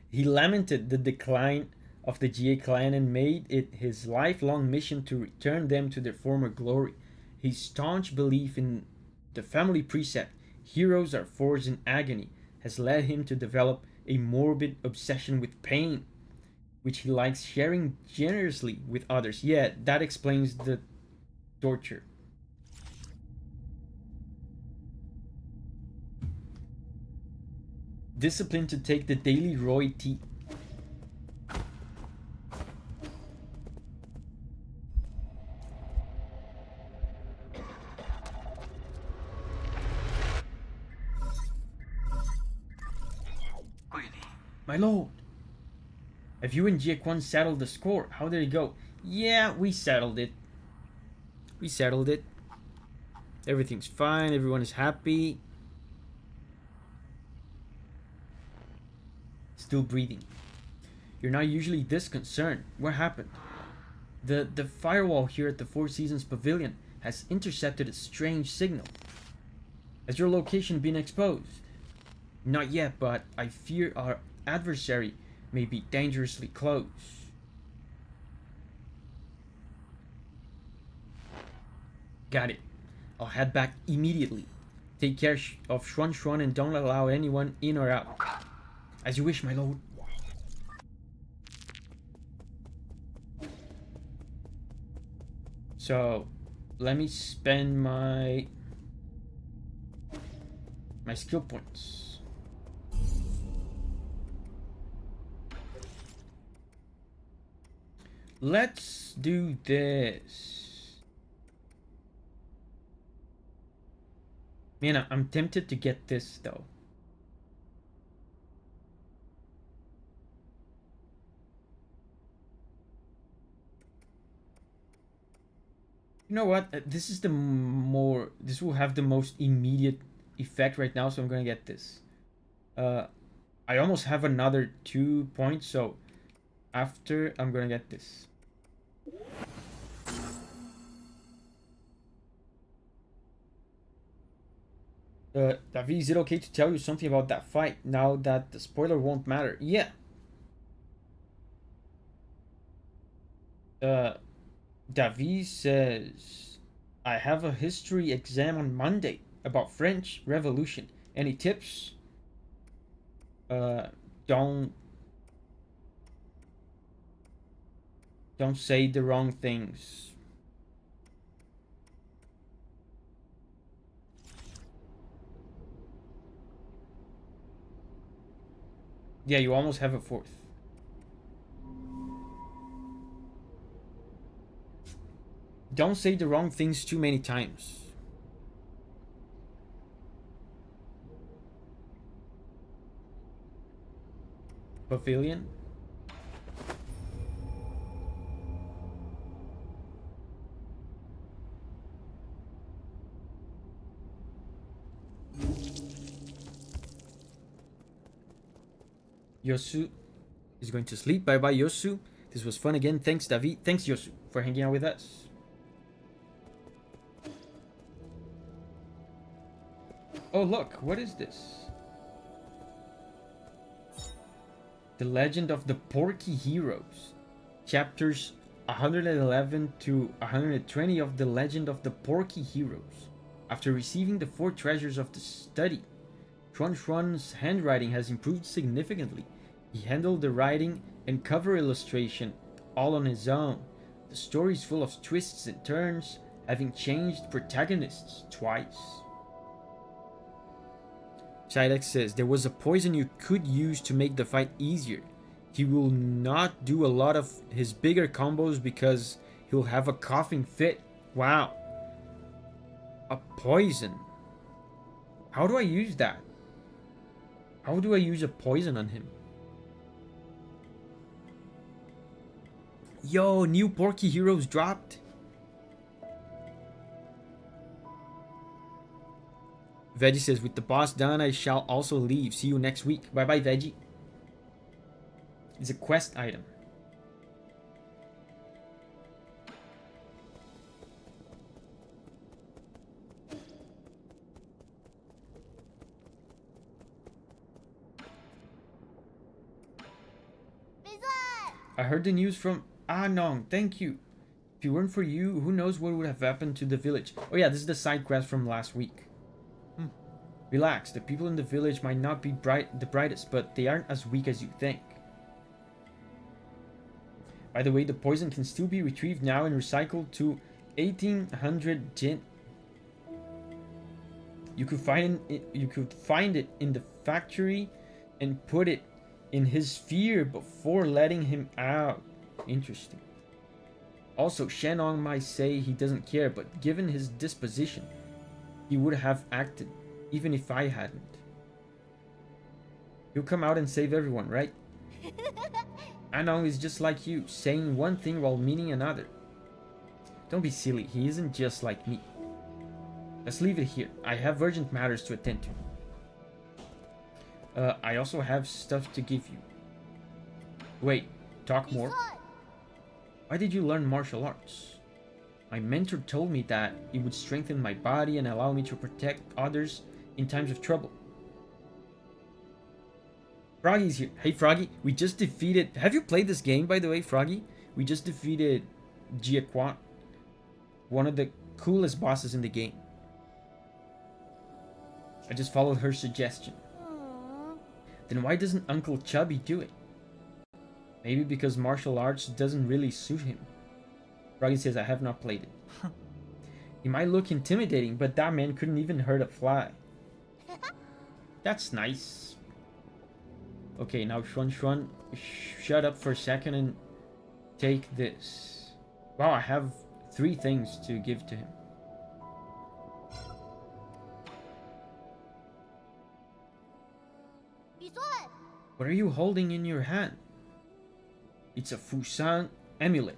He lamented the decline of the Jie clan and made it his lifelong mission to return them to their former glory. His staunch belief in the family precept, heroes are forged in agony, has led him to develop a morbid obsession with pain, which he likes sharing generously with others. Yeah, that explains the torture. Discipline to take the daily Roy tea. My lord, have you and Jie Quan settled the score? How did it go? Yeah, we settled it. We settled it. Everything's fine. Everyone is happy. Still breathing. You're not usually this concerned. What happened? The firewall here at the Four Seasons Pavilion has intercepted a strange signal. Has your location been exposed? Not yet, but I fear our adversary may be dangerously close. Got it. I'll head back immediately. Take care of Xuan and don't allow anyone in or out. As you wish, my lord. So, let me spend my skill points. Let's do this. Man, I'm tempted to get this though. You know what? This is this will have the most immediate effect right now, so I'm gonna get this. I almost have another 2 points, so after I'm gonna get this. Davi, is it okay to tell you something about that fight now that the spoiler won't matter? Yeah. Davi says, I have a history exam on Monday about French Revolution. Any tips? Don't say the wrong things. Yeah, you almost have a 4th. Don't say the wrong things too many times. Pavilion. Yosu is going to sleep. Bye bye, Yosu. This was fun again. Thanks, Davi. Thanks, Yosu, for hanging out with us. Oh, look. What is this? The Legend of the Porky Heroes. Chapters 111 to 120 of The Legend of the Porky Heroes. After receiving the 4 treasures of the study, Xuan's handwriting has improved significantly. He handled the writing and cover illustration all on his own. The story is full of twists and turns, having changed protagonists twice. Sidex says, there was a poison you could use to make the fight easier. He will not do a lot of his bigger combos because he'll have a coughing fit. Wow. A poison. How do I use that? How do I use a poison on him? Yo, new Porky Heroes dropped. Veggie says, with the boss done, I shall also leave. See you next week. Bye bye, Veggie. It's a quest item. I heard the news from Anong. Thank you. If it weren't for you, who knows what would have happened to the village. Oh yeah, this is the side quest from last week. Relax, the people in the village might not be the brightest, but they aren't as weak as you think. By the way, the poison can still be retrieved now and recycled to 1800 Jin. You could find it in the factory and put it in his sphere before letting him out. Interesting. Also, Shenong might say he doesn't care, but given his disposition, he would have acted, even if I hadn't. You'll come out and save everyone, right? Anong is just like you, saying one thing while meaning another. Don't be silly, he isn't just like me. Let's leave it here. I have urgent matters to attend to. I also have stuff to give you. Wait, talk more? Why did you learn martial arts? My mentor told me that it would strengthen my body and allow me to protect others in times of trouble. Froggy's here. Hey Froggy, we just defeated... Have you played this game, by the way, Froggy? We just defeated Jie Quan, one of the coolest bosses in the game. I just followed her suggestion. Then why doesn't Uncle Chubby do it? Maybe because martial arts doesn't really suit him. Froggy says I have not played it. He might look intimidating, but that man couldn't even hurt a fly. That's nice. Okay, now Shuan, shut up for a second and take this. Wow, I have 3 things to give to him. What are you holding in your hand? It's a Fusang amulet.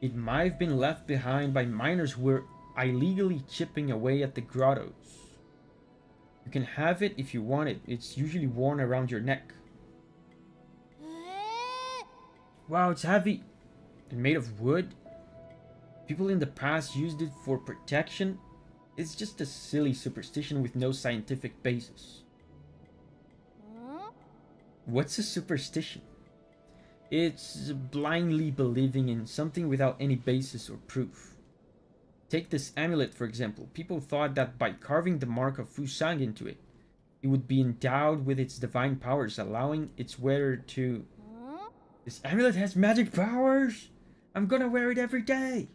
It might have been left behind by miners who were illegally chipping away at the grottos. You can have it if you want it. It's usually worn around your neck. Wow, it's heavy and made of wood. People in the past used it for protection. It's just a silly superstition with no scientific basis. What's a superstition? It's blindly believing in something without any basis or proof. Take this amulet, for example. People thought that by carving the mark of Fusang into it, it would be endowed with its divine powers, allowing its wearer to... This amulet has magic powers! I'm gonna wear it every day!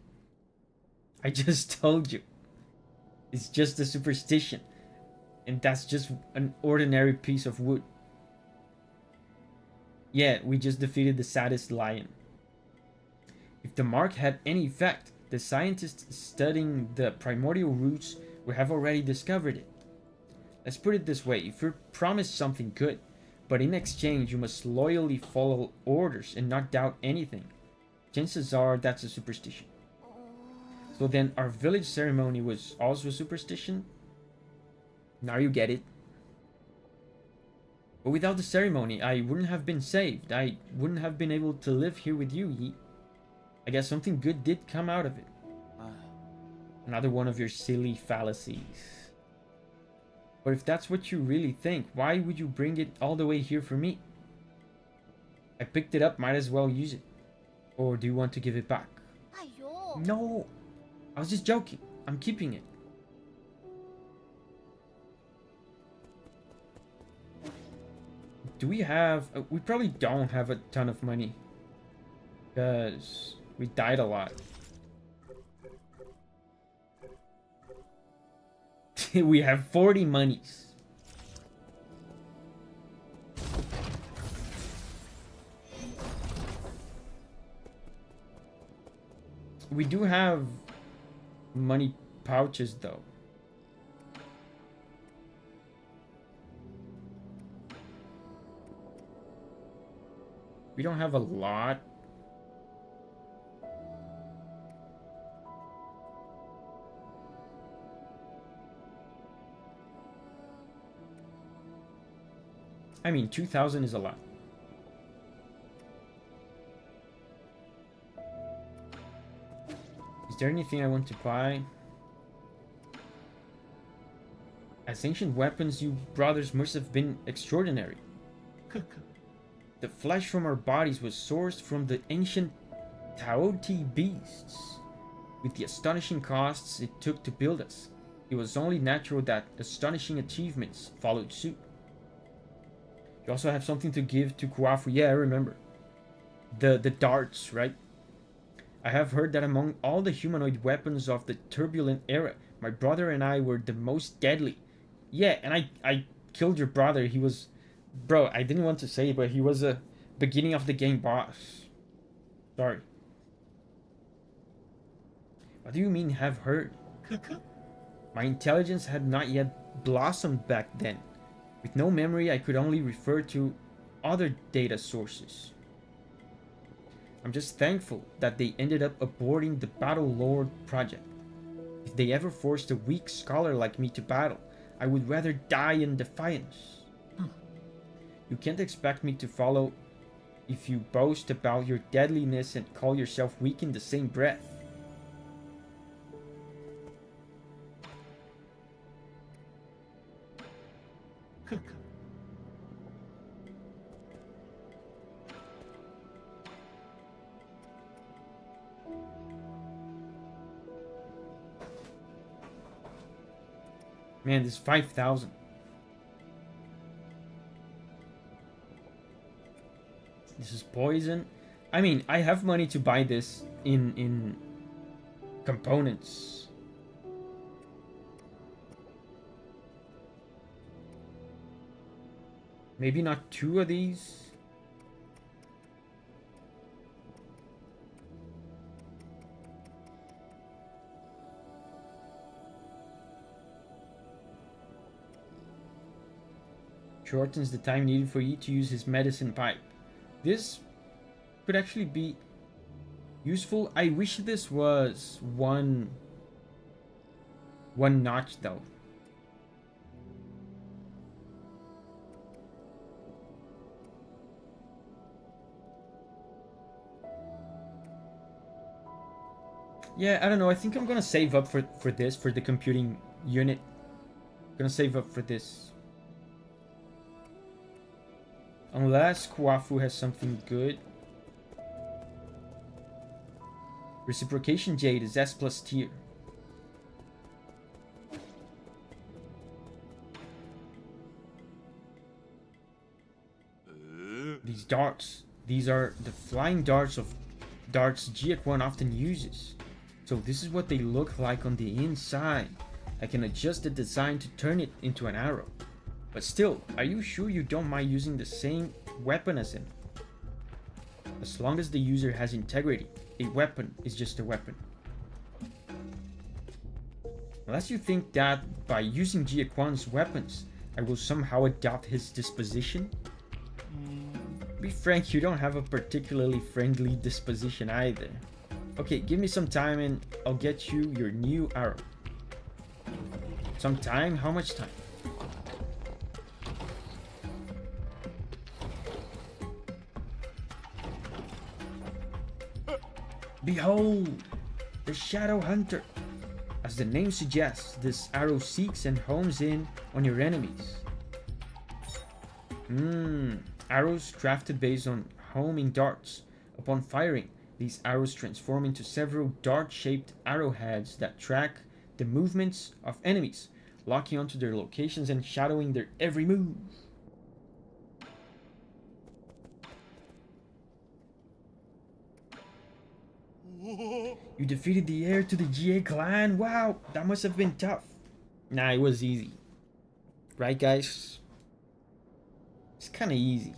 I just told you. It's just a superstition. And that's just an ordinary piece of wood. Yeah, we just defeated the saddest lion. If the mark had any effect, the scientists studying the primordial roots would have already discovered it. Let's put it this way, if you're promised something good, but in exchange you must loyally follow orders and not doubt anything, chances are that's a superstition. So then our village ceremony was also a superstition? Now you get it. But without the ceremony, I wouldn't have been saved. I wouldn't have been able to live here with you, Yi. I guess something good did come out of it. Another one of your silly fallacies. But if that's what you really think, why would you bring it all the way here for me? I picked it up, might as well use it. Or do you want to give it back? No! I was just joking. I'm keeping it. Do we have... we probably don't have a ton of money. Because we died a lot. We have 40 monies. We do have money pouches though. We don't have a lot. I mean, 2,000 is a lot. Is there anything I want to buy? As ancient weapons, you brothers must have been extraordinary. The flesh from our bodies was sourced from the ancient Taoti beasts. With the astonishing costs it took to build us, it was only natural that astonishing achievements followed suit. You also have something to give to Kuafu. Yeah, I remember. The darts, right? I have heard that among all the humanoid weapons of the turbulent era, my brother and I were the most deadly. Yeah, and I killed your brother. He was... Bro, I didn't want to say it, but he was a beginning of the game boss. Sorry. What do you mean have heard? My intelligence had not yet blossomed back then. With no memory, I could only refer to other data sources. I'm just thankful that they ended up aborting the Battle Lord project. If they ever forced a weak scholar like me to battle, I would rather die in defiance. You can't expect me to follow if you boast about your deadliness and call yourself weak in the same breath. Man, this is 5,000. This is poison. I mean, I have money to buy this in components. Maybe not 2 of these. Shortens the time needed for Yi to use his medicine pipe. This could actually be useful. I wish this was one notch though. Yeah, I don't know. I think I'm gonna save up for this, for the computing unit. I'm gonna save up for this. Unless Kuafu has something good. Reciprocation Jade is S+ tier. These darts. These are the flying darts of darts Jie Quan often uses. So this is what they look like on the inside. I can adjust the design to turn it into an arrow. But still, are you sure you don't mind using the same weapon as him? As long as the user has integrity, a weapon is just a weapon. Unless you think that by using Jie Quan's weapons, I will somehow adopt his disposition? Be frank, you don't have a particularly friendly disposition either. Okay, give me some time and I'll get you your new arrow. Some time? How much time? Behold, the Shadow Hunter. As the name suggests, this arrow seeks and homes in on your enemies. Arrows crafted based on homing darts. Upon firing, these arrows transform into several dart-shaped arrowheads that track the movements of enemies, locking onto their locations and shadowing their every move. You defeated the heir to the Jie clan? Wow, that must have been tough. Nah, it was easy. Right, guys? It's kinda easy.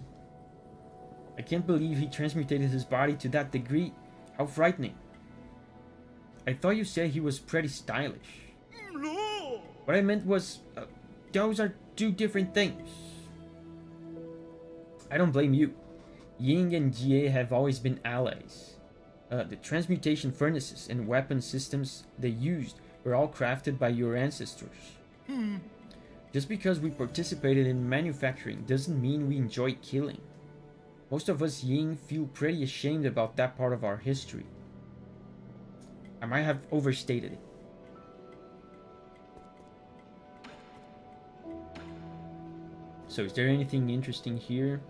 I can't believe he transmutated his body to that degree. How frightening. I thought you said he was pretty stylish. No! What I meant was, those are two different things. I don't blame you. Ying and Jie have always been allies. The transmutation furnaces and weapon systems they used were all crafted by your ancestors. Just because we participated in manufacturing doesn't mean we enjoy killing. Most of us Ying feel pretty ashamed about that part of our history. I might have overstated it. So is there anything interesting here?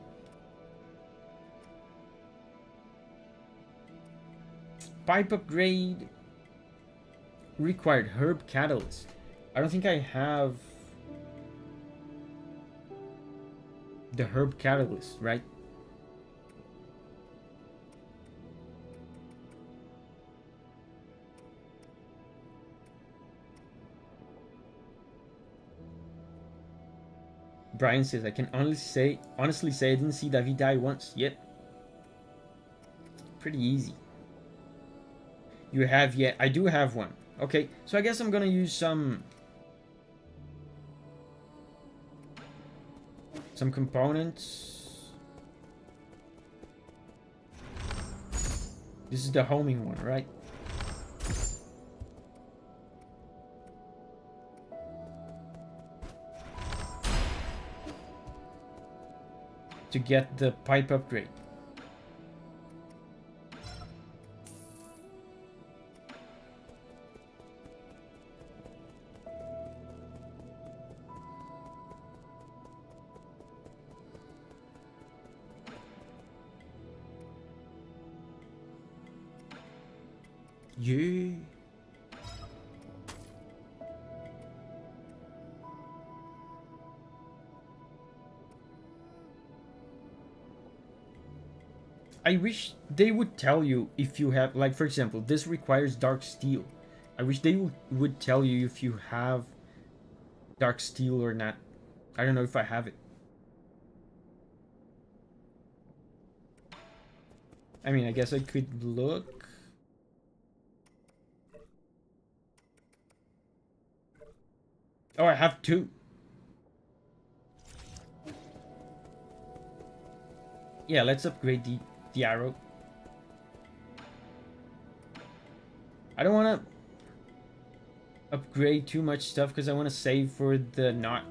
Pipe upgrade required herb catalyst. I don't think I have the herb catalyst, right? Brian says, I can honestly say I didn't see Davi die once yet. Pretty easy. You have yet? I do have one. Okay, so I guess I'm gonna use some components. This is the homing one, right? To get the pipe upgrade. Yeah. I wish they would tell you if you have, like for example, this requires dark steel. I wish they would tell you if you have dark steel or not. I don't know if I have it. I mean, I guess I could look. Oh, I have 2. Yeah, let's upgrade the arrow. I don't want to upgrade too much stuff because I want to save for the notch.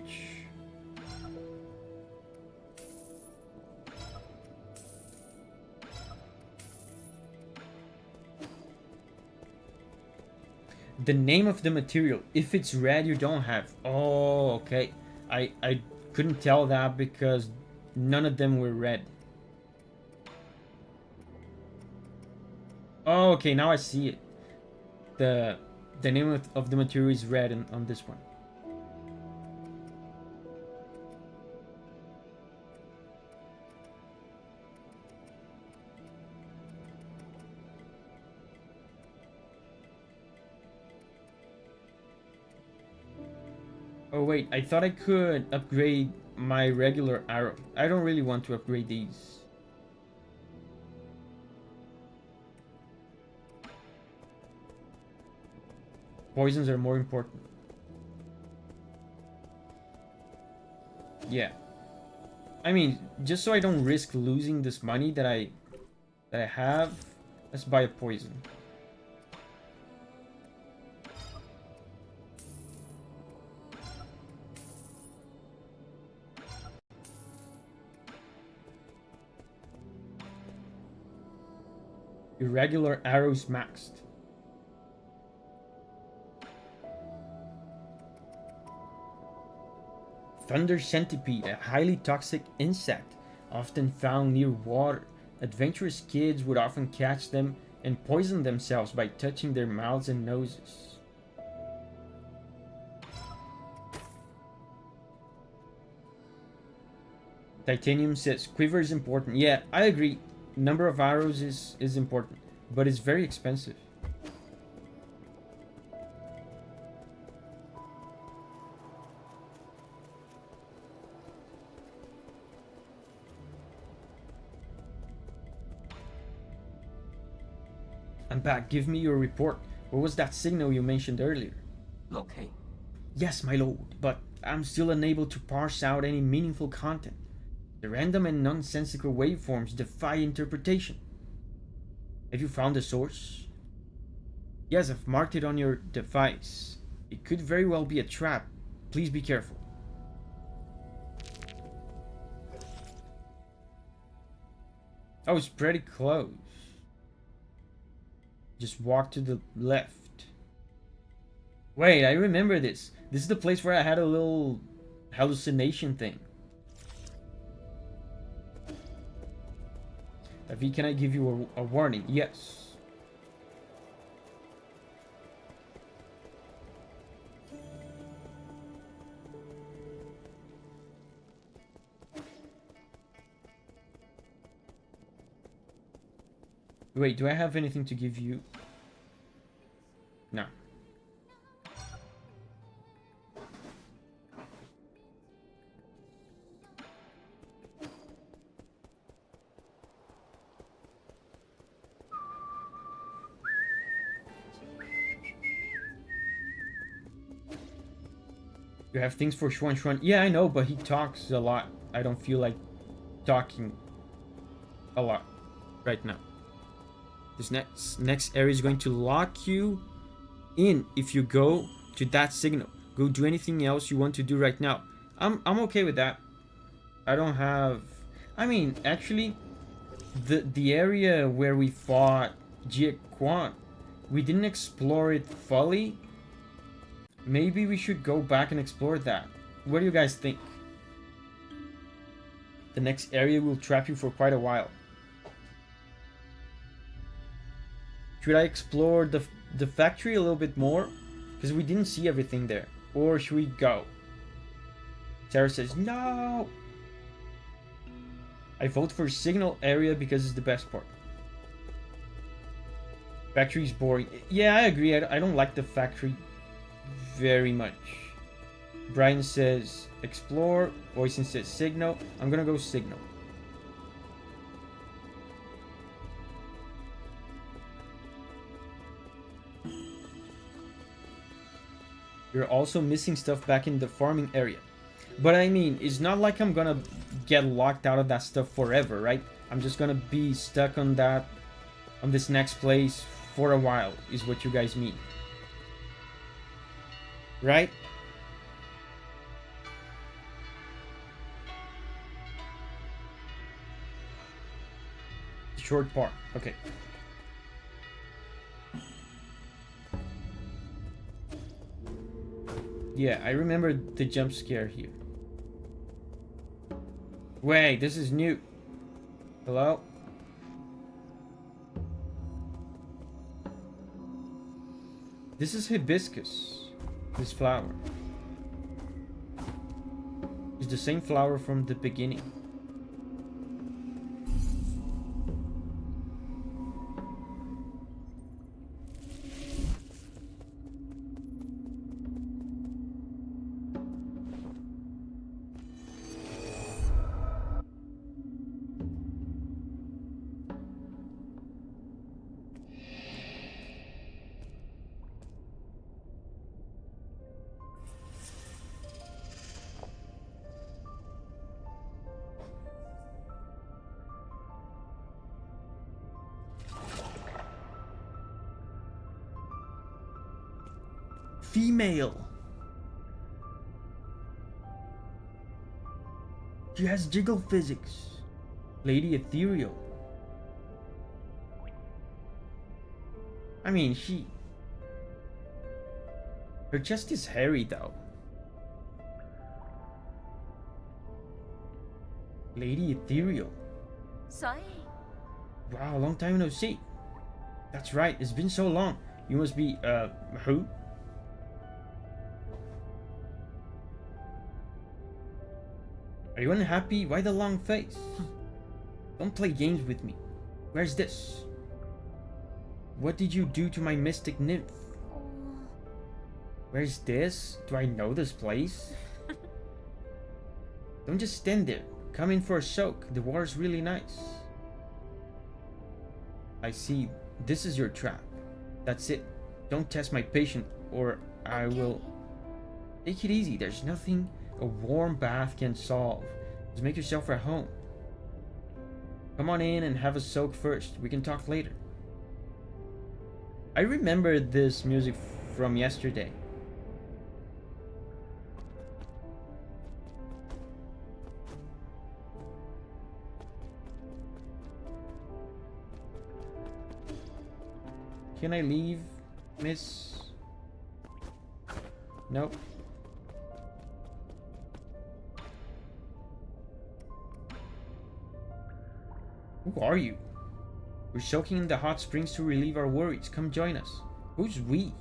The name of the material, if it's red, you don't have. Oh, okay. I couldn't tell that because none of them were red. Oh, okay, now I see it. The name of the material is red on this one. Oh wait, I thought I could upgrade my regular arrow. I don't really want to upgrade these. Poisons are more important. Yeah. I mean, just so I don't risk losing this money that I have, let's buy a poison. Irregular arrows maxed. Thunder centipede, a highly toxic insect, often found near water. Adventurous kids would often catch them and poison themselves by touching their mouths and noses. Titanium says, quiver is important. Yeah, I agree. Number of arrows is important, but it's very expensive. I'm back. Give me your report. What was that signal you mentioned earlier? Locate. Yes, my lord, but I'm still unable to parse out any meaningful content. The random and nonsensical waveforms defy interpretation. Have you found the source? Yes, I've marked it on your device. It could very well be a trap. Please be careful. Oh, it's pretty close. Just walk to the left. Wait, I remember this. This is the place where I had a little hallucination thing. Davi, can I give you a warning? Yes. Wait, do I have anything to give you? No. You have things for Xuan Xuan. Yeah, I know, but he talks a lot. I don't feel like talking a lot right now. This next area is going to lock you in if you go to that signal. Go do anything else you want to do right now. I'm okay with that. I don't have... I mean, actually, the area where we fought Jie Quan, we didn't explore it fully. Maybe we should go back and explore that. What do you guys think? The next area will trap you for quite a while. Should I explore the factory a little bit more? Because we didn't see everything there. Or should we go? Sarah says, no! I vote for signal area because it's the best part. Factory's boring. Yeah, I agree. I don't like the factory very much. Brian says explore. Oisin says signal. I'm gonna go signal. You're also missing stuff back in the farming area. But I mean, it's not like I'm gonna get locked out of that stuff forever, right? I'm just gonna be stuck on this next place for a while, is what you guys mean. Right? Short part. Okay. Yeah, I remember the jump scare here. Wait, this is new. Hello? This is hibiscus. This flower. It's the same flower from the beginning. Female. She has jiggle physics. Lady Ethereal. I mean, her chest is hairy though. Lady Ethereal. Sorry. Wow, long time no see. That's right, it's been so long. You must be, who? Are you unhappy? Why the long face? Don't play games with me. Where's this? What did you do to my mystic nymph? Where's this? Do I know this place? Don't just stand there. Come in for a soak. The water's really nice. I see. This is your trap. That's it. Don't test my patience or I will... Take it easy. There's nothing a warm bath can solve. Just make yourself at home. Come on in and have a soak first. We can talk later. I remember this music from yesterday. Can I leave, miss? Nope. Who are you? We're soaking in the hot springs to relieve our worries. Come join us. Who's we?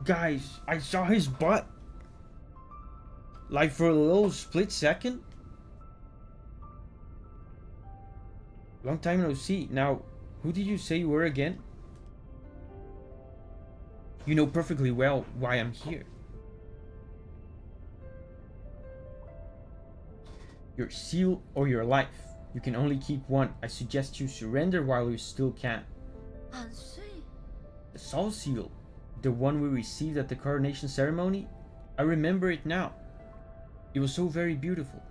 Guys, I saw his butt. Like for a little split second. Long time no see. Now, who did you say you were again? You know perfectly well why I'm here. Your seal or your life. You can only keep one. I suggest you surrender while you still can. The soul seal. The one we received at the coronation ceremony? I remember it now. It was so very beautiful.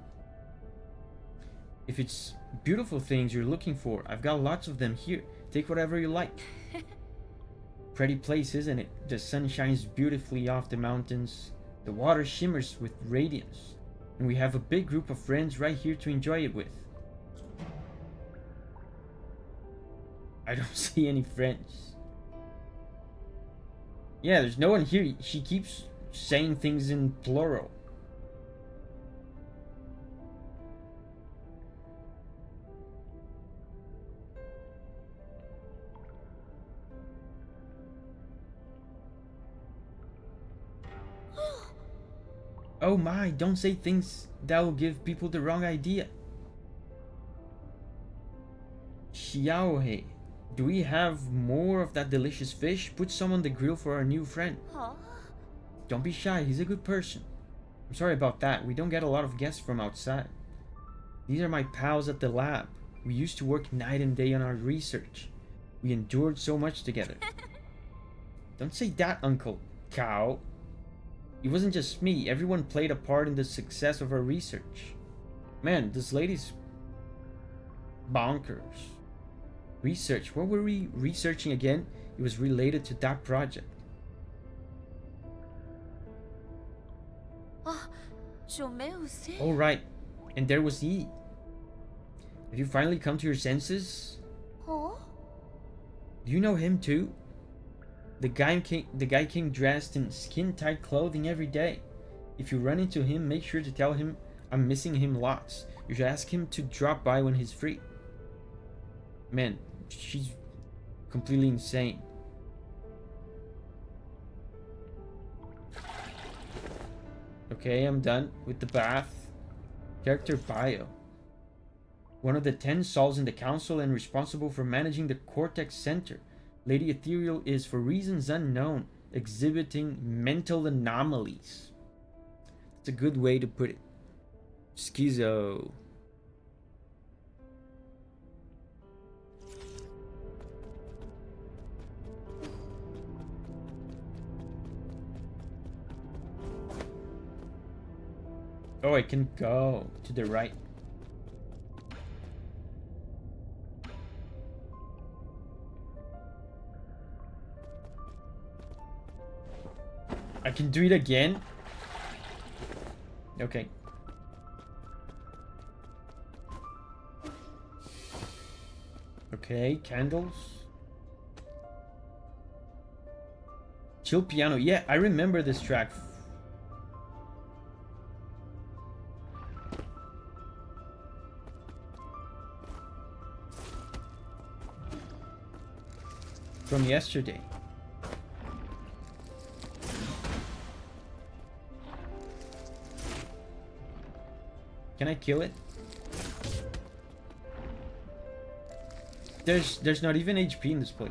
If it's beautiful things you're looking for, I've got lots of them here. Take whatever you like. Pretty place, isn't it? The sun shines beautifully off the mountains. The water shimmers with radiance. And we have a big group of friends right here to enjoy it with. I don't see any friends. Yeah, there's no one here. She keeps saying things in plural. Oh my, don't say things that will give people the wrong idea. Xiaohe, do we have more of that delicious fish? Put some on the grill for our new friend. Don't be shy, he's a good person. I'm sorry about that, we don't get a lot of guests from outside. These are my pals at the lab. We used to work night and day on our research. We endured so much together. Don't say that, Uncle Cow. It wasn't just me, everyone played a part in the success of our research. Man, this lady's bonkers. Research, what were we researching again? It was related to that project. Alright, and there was Yi. Have you finally come to your senses? Do you know him too? The guy came dressed in skin-tight clothing every day. If you run into him, make sure to tell him I'm missing him lots. You should ask him to drop by when he's free. Man, she's completely insane. Okay, I'm done with the bath. Character bio. One of the 10 SOLS in the council and responsible for managing the Cortex Center. Lady Ethereal is, for reasons unknown, exhibiting mental anomalies. That's a good way to put it. Schizo. Oh, I can go to the right. I can do it again? Okay. Okay, candles. Chill piano. Yeah, I remember this track. From yesterday. Can I kill it? There's not even HP in this place.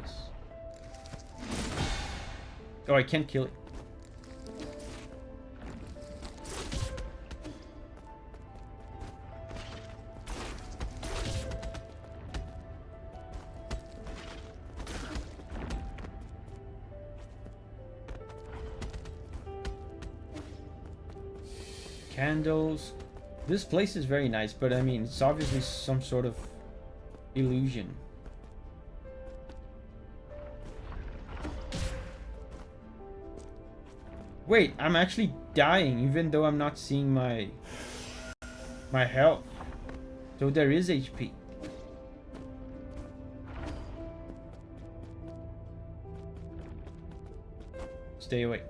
Oh, I can't kill it. Candles. This place is very nice, but I mean, it's obviously some sort of illusion. Wait, I'm actually dying even though I'm not seeing my health. So there is HP. Stay away.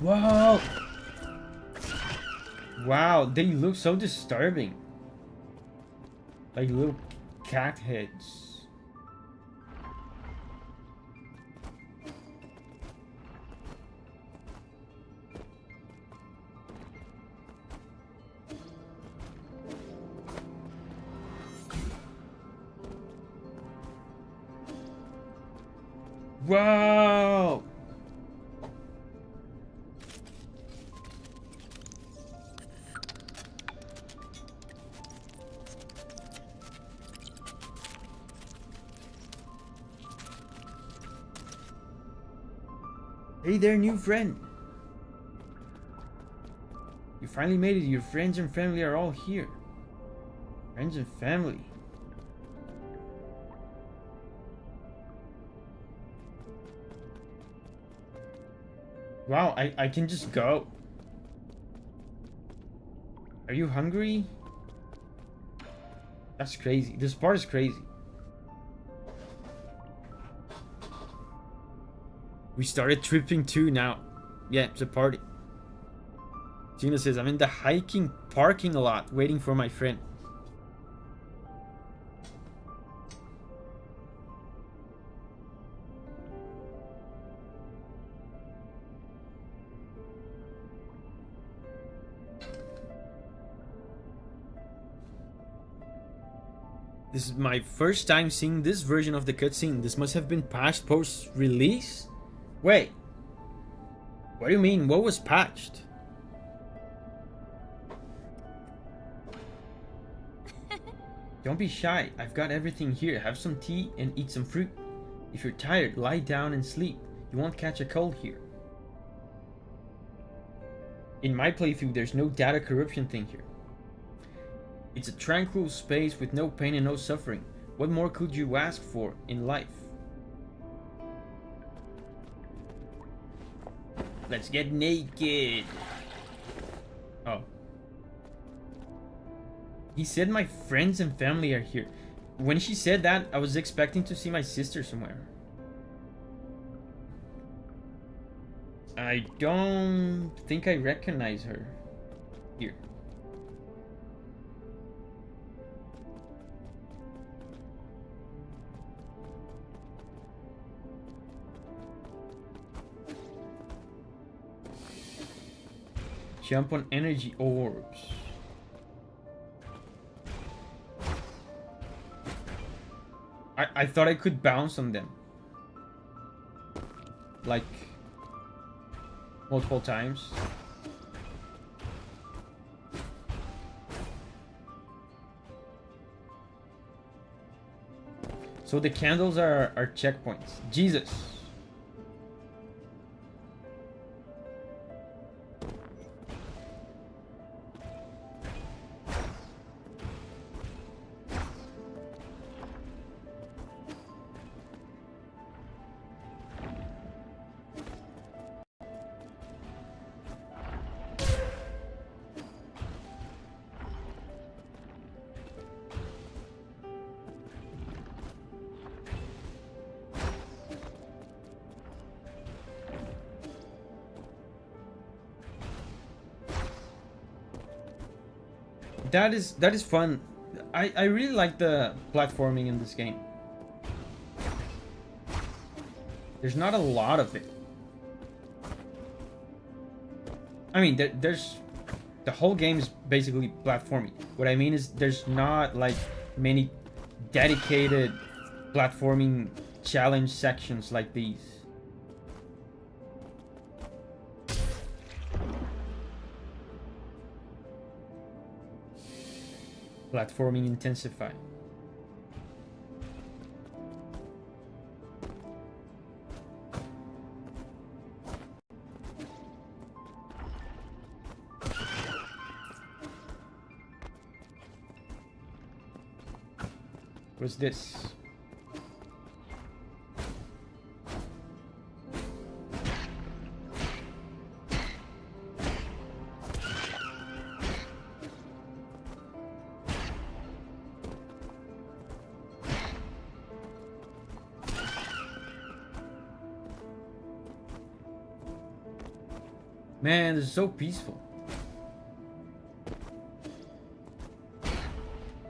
Wow! Wow, they look so disturbing. Like little cat heads. Wow! Hey there, new friend. You finally made it. Your friends and family are all here. Friends and family. Wow, I can just go. Are you hungry? That's crazy. This part is crazy. We started tripping too now. Yeah, it's a party. Gina says, I'm in the hiking parking lot waiting for my friend. This is my first time seeing this version of the cutscene. This must have been patched post-release? Wait. What do you mean? What was patched? Don't be shy. I've got everything here. Have some tea and eat some fruit. If you're tired, lie down and sleep. You won't catch a cold here. In my playthrough, there's no data corruption thing here. It's a tranquil space with no pain and no suffering. What more could you ask for in life? Let's get naked. Oh. He said my friends and family are here. When she said that, I was expecting to see my sister somewhere. I don't think I recognize her. Here. Jump on energy orbs. I thought I could bounce on them. Like multiple times. So the candles are checkpoints. Jesus. That is fun. I really like the platforming in this game. There's not a lot of it. I mean, there's... The whole game is basically platforming. What I mean is there's not, like, many dedicated platforming challenge sections like these. Platforming intensify. What's this? Man, this is so peaceful.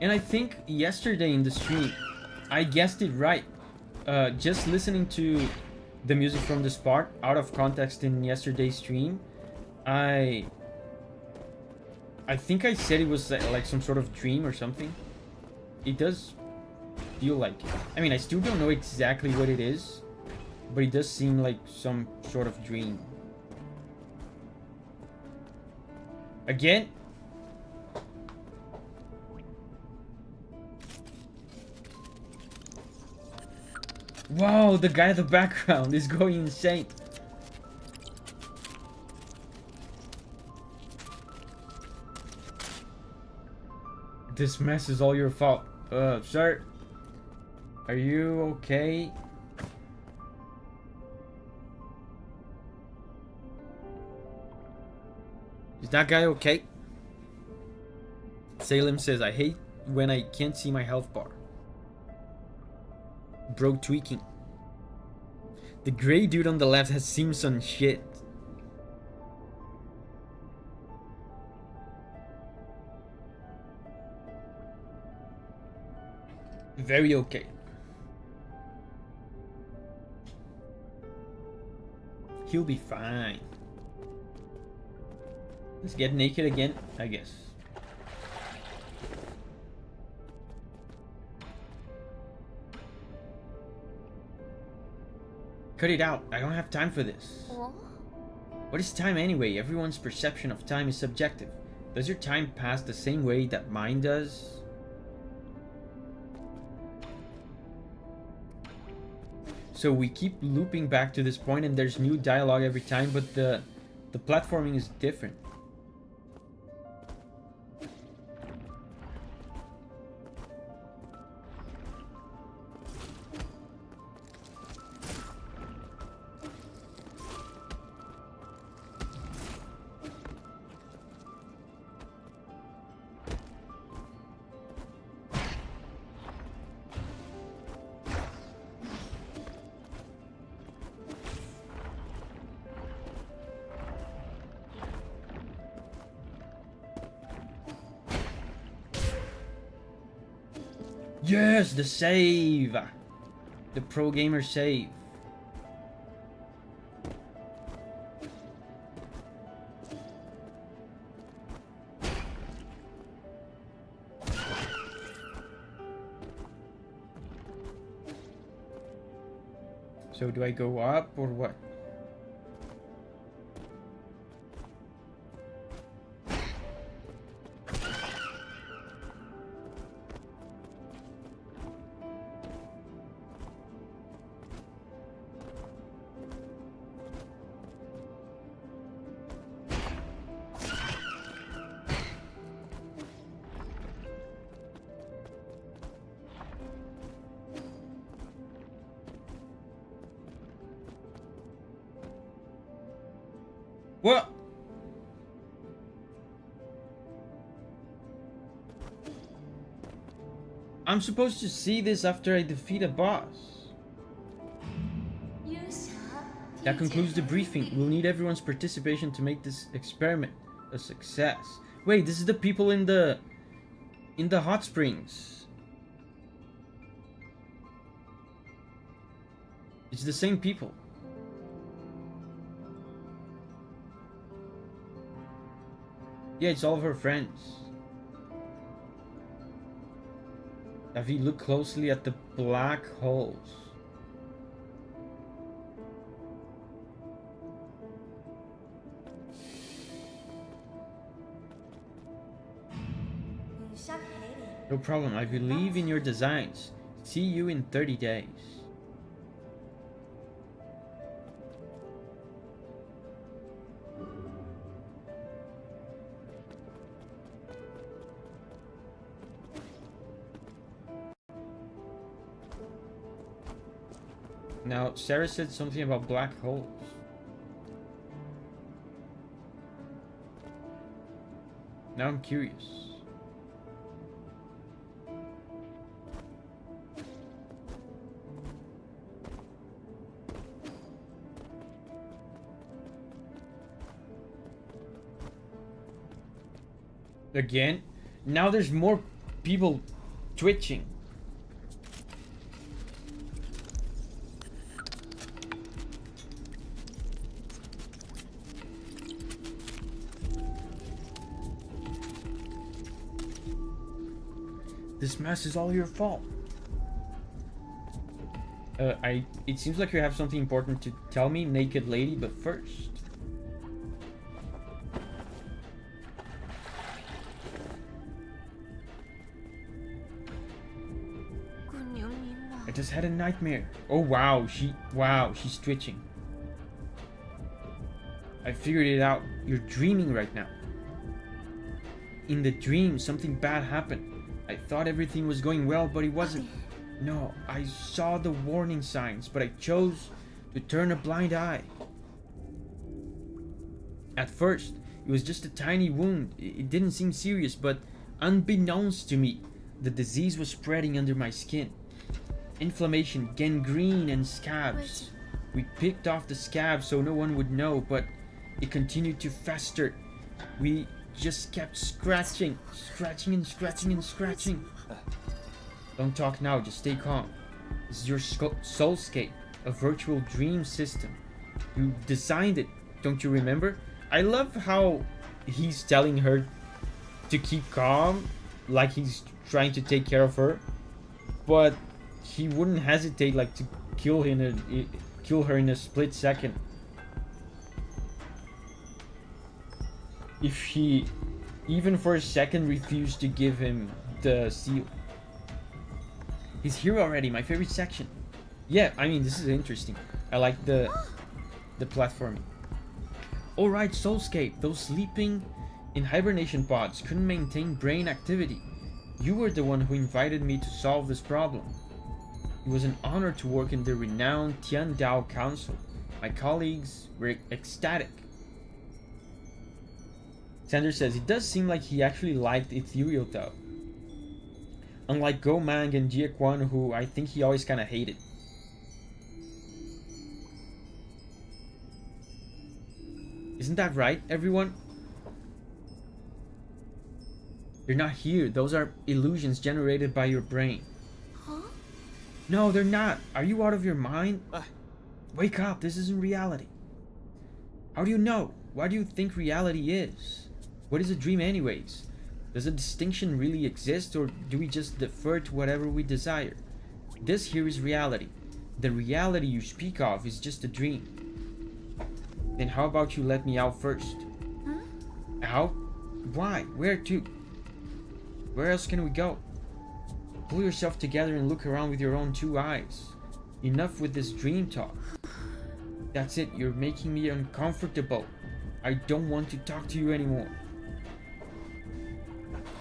And I think yesterday in the stream, I guessed it right. Just listening to the music from this part out of context in yesterday's stream, I think I said it was like some sort of dream or something. It does feel like it. I mean, I still don't know exactly what it is, but it does seem like some sort of dream. Again? Wow, the guy in the background is going insane. This mess is all your fault. Sir, are you okay? Is that guy okay? Salem says, I hate when I can't see my health bar. Bro tweaking. The gray dude on the left has Simpson shit. Very okay. He'll be fine. Let's get naked again, I guess. Cut it out. I don't have time for this. What is time anyway? Everyone's perception of time is subjective. Does your time pass the same way that mine does? So we keep looping back to this point and there's new dialogue every time, but the platforming is different. Yes, the save! The pro gamer save. So do I go up or what? What? I'm supposed to see this after I defeat a boss. That concludes the briefing. We'll need everyone's participation to make this experiment a success. Wait, this is the people in the In the hot springs. It's the same people. Yeah, it's all of her friends. Davi, look closely at the black holes. No problem, I believe in your designs. See you in 30 days. Now, Sarah said something about black holes. Now I'm curious. Again? Now there's more people twitching. This mess is all your fault. It seems like you have something important to tell me, naked lady, but first. I just had a nightmare. Oh wow, she's twitching. I figured it out. You're dreaming right now. In the dream, something bad happened. I thought everything was going well, but it wasn't. No, I saw the warning signs, but I chose to turn a blind eye. At first, it was just a tiny wound. It didn't seem serious, but unbeknownst to me, the disease was spreading under my skin. Inflammation, gangrene, and scabs. We picked off the scabs so no one would know, but it continued to fester. We just kept scratching and scratching. Don't talk now, just stay calm. This is your Soulscape, a virtual dream system. You designed it, don't you remember? I love how he's telling her to keep calm, like he's trying to take care of her, but he wouldn't hesitate like to kill her in a split second. If she even for a second refused to give him the seal. He's here already, my favorite section. Yeah, I mean, this is interesting. I like the platforming. Alright, Soulscape, those sleeping in hibernation pods couldn't maintain brain activity. You were the one who invited me to solve this problem. It was an honor to work in the renowned Tian Dao Council. My colleagues were ecstatic. Sander says, it does seem like he actually liked Ethereal though. Unlike Go Mang and Jie Quan, who I think he always kind of hated. Isn't that right, everyone? You're not here. Those are illusions generated by your brain. Huh? No, they're not. Are you out of your mind? Wake up. This isn't reality. How do you know? What do you think reality is? What is a dream anyways? Does a distinction really exist, or do we just defer to whatever we desire? This here is reality. The reality you speak of is just a dream. Then how about you let me out first? Huh? Out? Why? Where to? Where else can we go? Pull yourself together and look around with your own two eyes. Enough with this dream talk. That's it, you're making me uncomfortable. I don't want to talk to you anymore.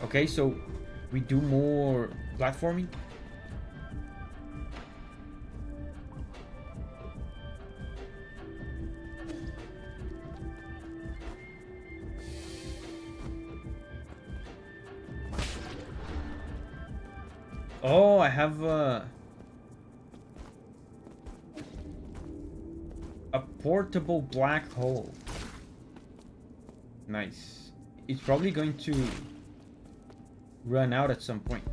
Okay, so we do more platforming. Oh, I have a portable black hole. Nice. It's probably going to run out at some point.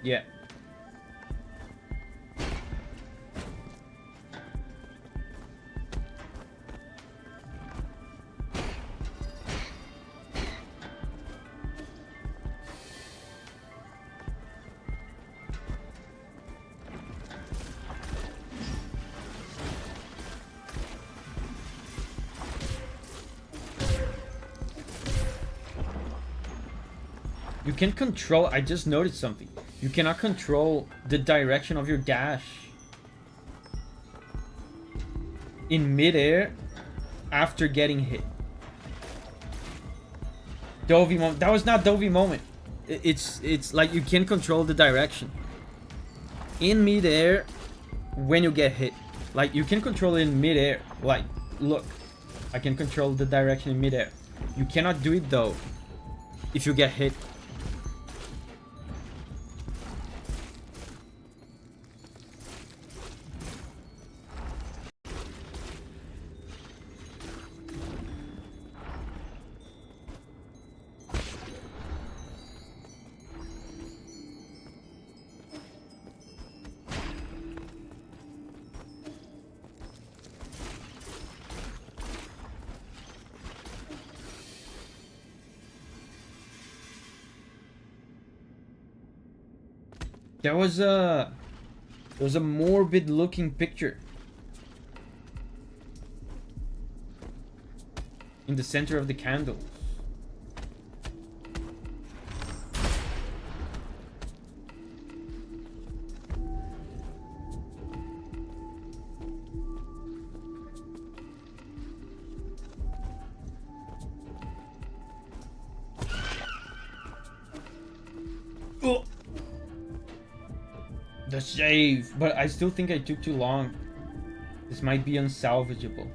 Yeah. You can control, I just noticed something. You cannot control the direction of your dash in midair after getting hit. Davi moment. That was not Davi moment. It's like you can control the direction in midair when you get hit. Like you can control it in midair. Like, look, I can control the direction in midair. You cannot do it though if you get hit. There was a morbid looking picture in the center of the candles. Oh. The save, but I still think I took too long. This might be unsalvageable.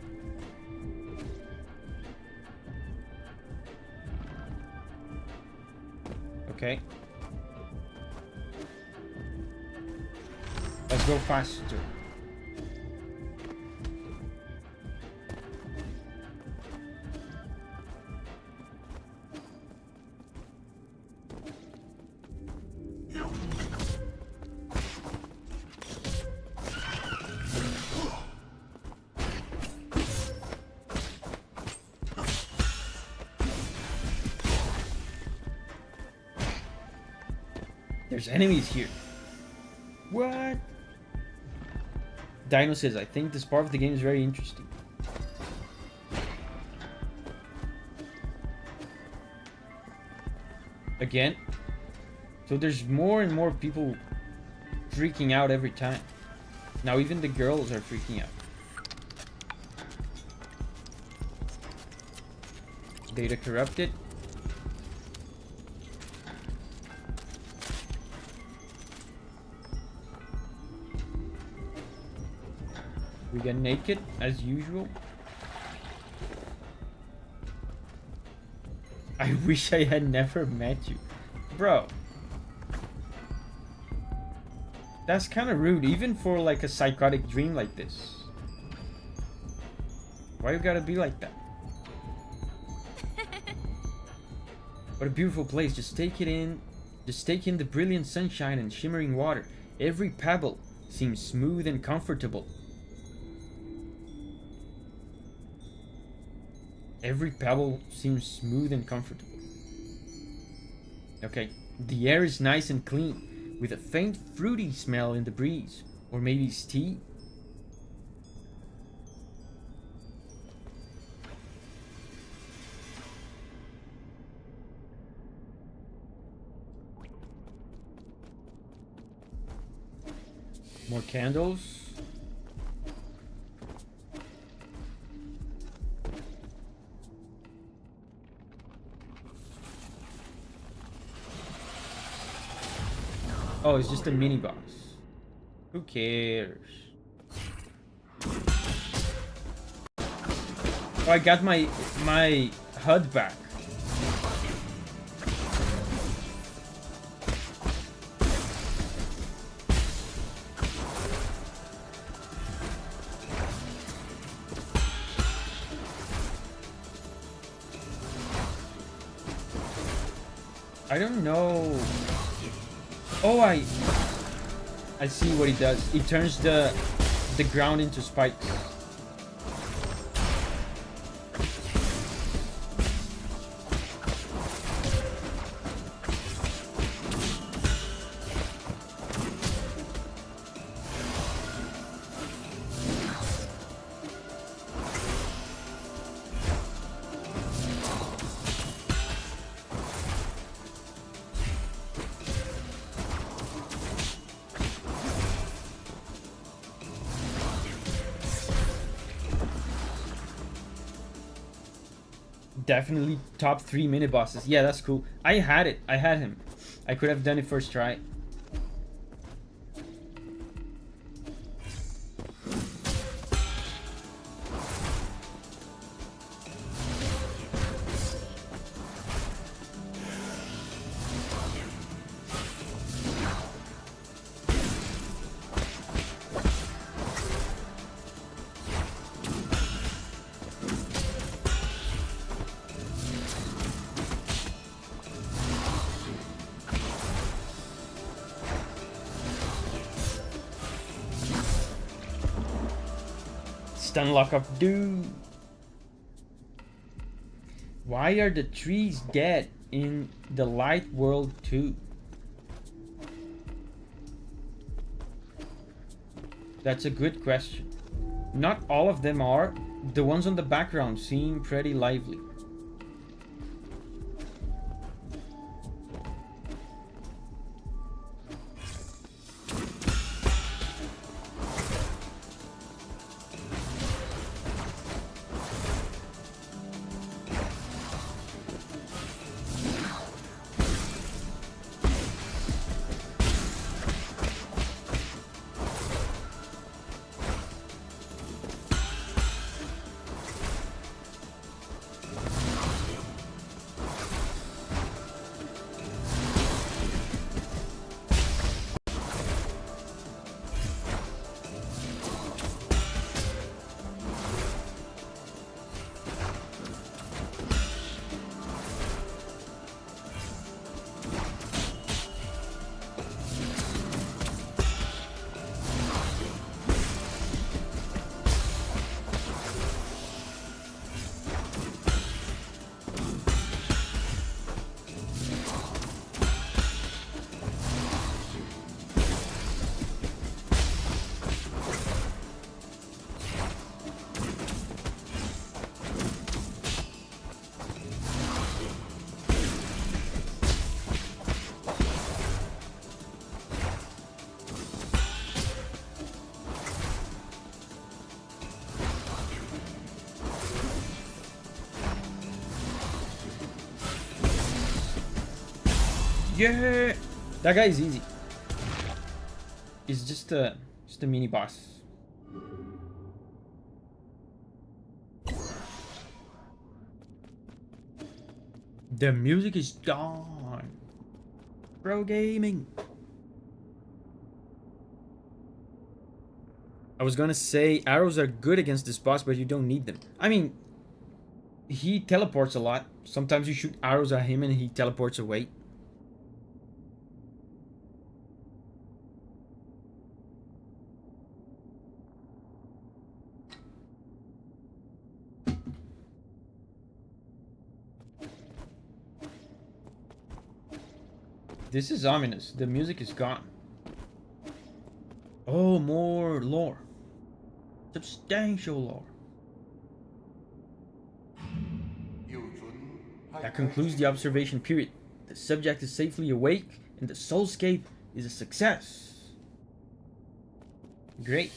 Okay. Let's go faster. There's enemies here. What? Dino says, I think this part of the game is very interesting. Again. So there's more and more people freaking out every time. Now even the girls are freaking out. Data corrupted. We get naked, as usual. I wish I had never met you. Bro. That's kind of rude, even for like a psychotic dream like this. Why you gotta be like that? What a beautiful place. Just take it in. Just take in the brilliant sunshine and shimmering water. Every pebble seems smooth and comfortable. Every pebble seems smooth and comfortable. Okay, the air is nice and clean, with a faint fruity smell in the breeze. Or maybe it's tea? More candles. Oh, it's just a mini boss. Who cares? Oh, I got my HUD back. I don't know. Oh, I see what he does. He turns the ground into spikes. Definitely top 3 mini bosses. Yeah, that's cool. I had it. I had him. I could have done it first try. Stun lock of doom. Why are the trees dead in the light world too? That's a good question. Not all of them are. The ones on the background seem pretty lively. Yeah, that guy is easy. He's just a mini boss. The music is gone. Pro gaming. I was gonna say arrows are good against this boss, but you don't need them. I mean, he teleports a lot. Sometimes you shoot arrows at him and he teleports away. This is ominous. The music is gone. Oh, more lore. Substantial lore. That concludes the observation period. The subject is safely awake and the Soulscape is a success. Great.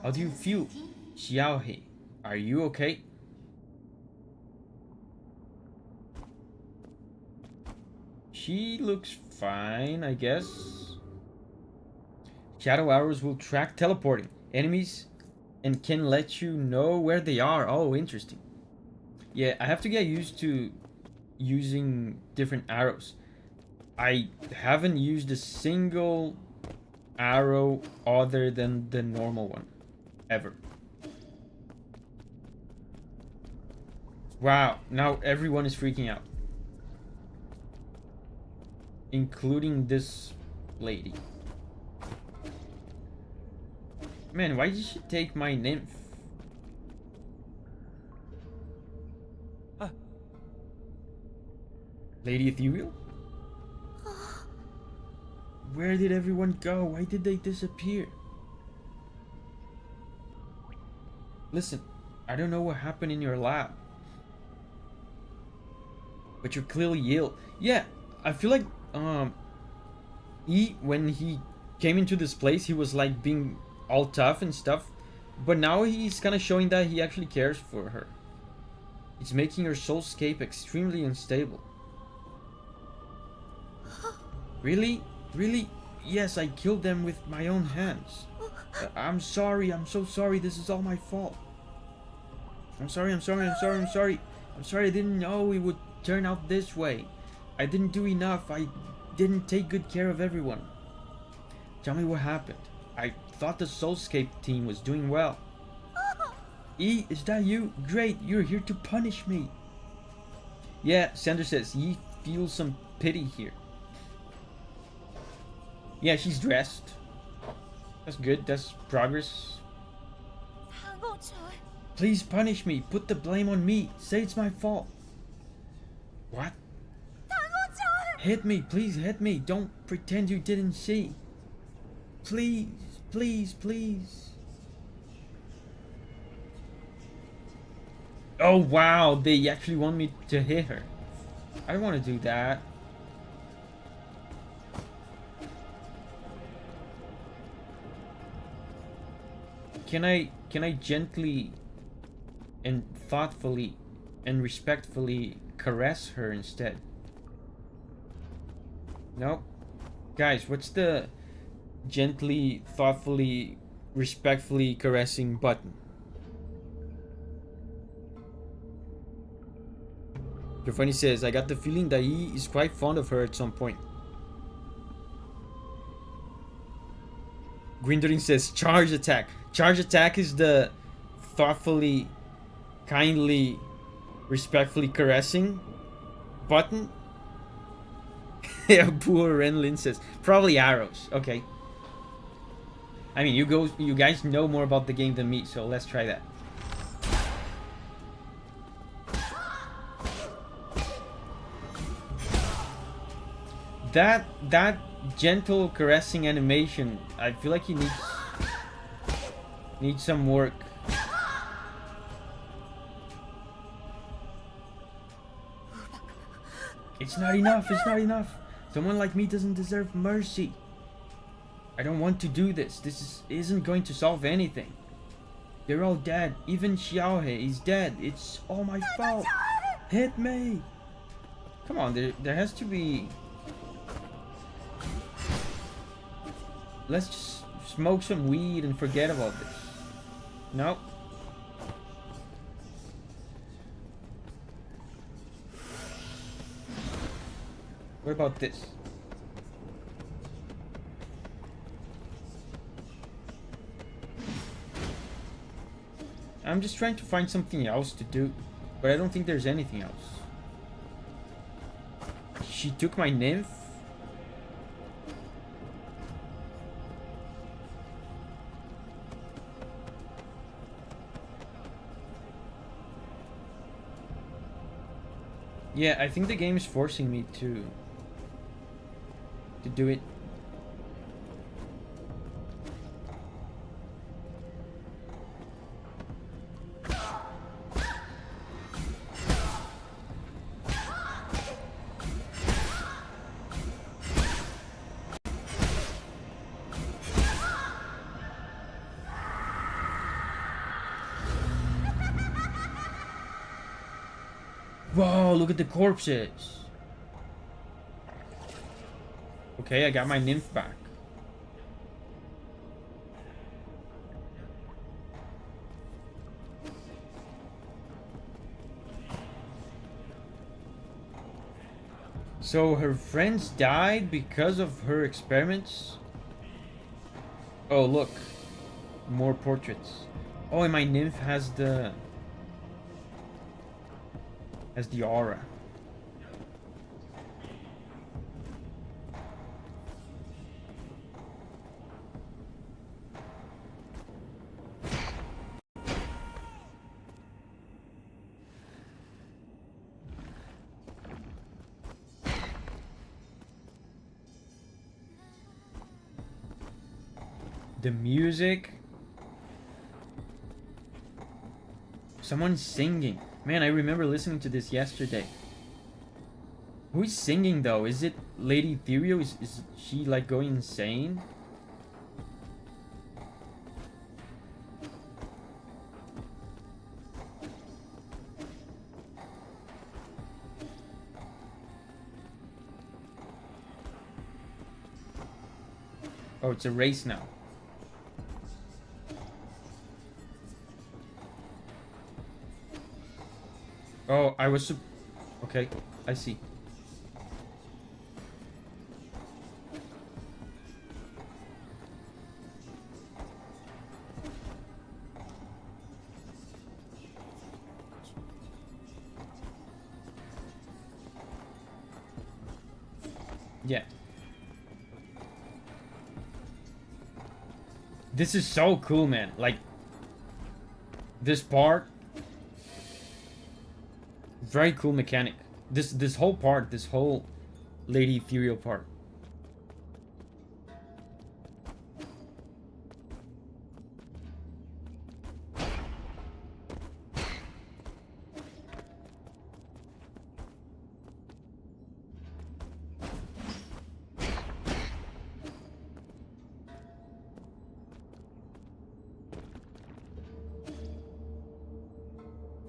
How do you feel, Xiaohe? Are you okay? She looks fine, I guess. Shadow arrows will track teleporting enemies and can let you know where they are. Oh, interesting. Yeah, I have to get used to using different arrows. I haven't used a single arrow other than the normal one, ever. Wow, now everyone is freaking out. Including this lady. Man, why did she take my nymph? Lady Ethereal? Where did everyone go? Why did they disappear? Listen, I don't know what happened in your lab, but you're clearly ill. Yeah, I feel like when he came into this place, he was like being all tough and stuff, but now he's kind of showing that he actually cares for her. It's making her soulscape extremely unstable. Really? Really? Yes, I killed them with my own hands. I'm sorry, I'm so sorry, this is all my fault. I'm sorry, I'm sorry, I'm sorry, I'm sorry. I'm sorry, I didn't know it would turn out this way. I didn't do enough, I didn't take good care of everyone. Tell me what happened. I thought the Soulscape team was doing well. E, is that you? Great, you're here to punish me. Yeah, Sandra says, Yi feels some pity here. Yeah, she's dressed. That's good, that's progress. Please punish me, put the blame on me, say it's my fault. What? Hit me, please hit me, don't pretend you didn't see. Please, please, please. Oh wow, they actually want me to hit her. I don't want to do that. Can I gently and thoughtfully and respectfully caress her instead? No? Guys, what's the gently, thoughtfully, respectfully caressing button? Giovanni says, I got the feeling that he is quite fond of her at some point. Grinderin says, charge attack. Charge attack is the thoughtfully, kindly, respectfully caressing button. Yeah, poor Renlin says, probably arrows. Okay. I mean, you guys know more about the game than me, so let's try that. That gentle caressing animation, I feel like he needs some work. It's not enough, it's not enough. Someone like me doesn't deserve mercy. I don't want to do this. This isn't going to solve anything. They're all dead. Even Xiaohe is dead. It's all my fault. Hit me. Come on, there has to be... Let's just smoke some weed and forget about this. No. What about this? I'm just trying to find something else to do, but I don't think there's anything else. She took my nymph? Yeah, I think the game is forcing me to do it. Whoa, look at the corpses. Okay, I got my nymph back. So her friends died because of her experiments? Oh, look. More portraits. Oh, and my nymph has the... Has the aura. The music. Someone's singing. Man, I remember listening to this yesterday. Who is singing though? Is it Lady Ethereal? Is she like going insane? Oh, it's a race now. Oh, I was... Okay, I see. Yeah. This is so cool, man. Like, this part... Very cool mechanic. This whole part, this whole Lady Ethereal part.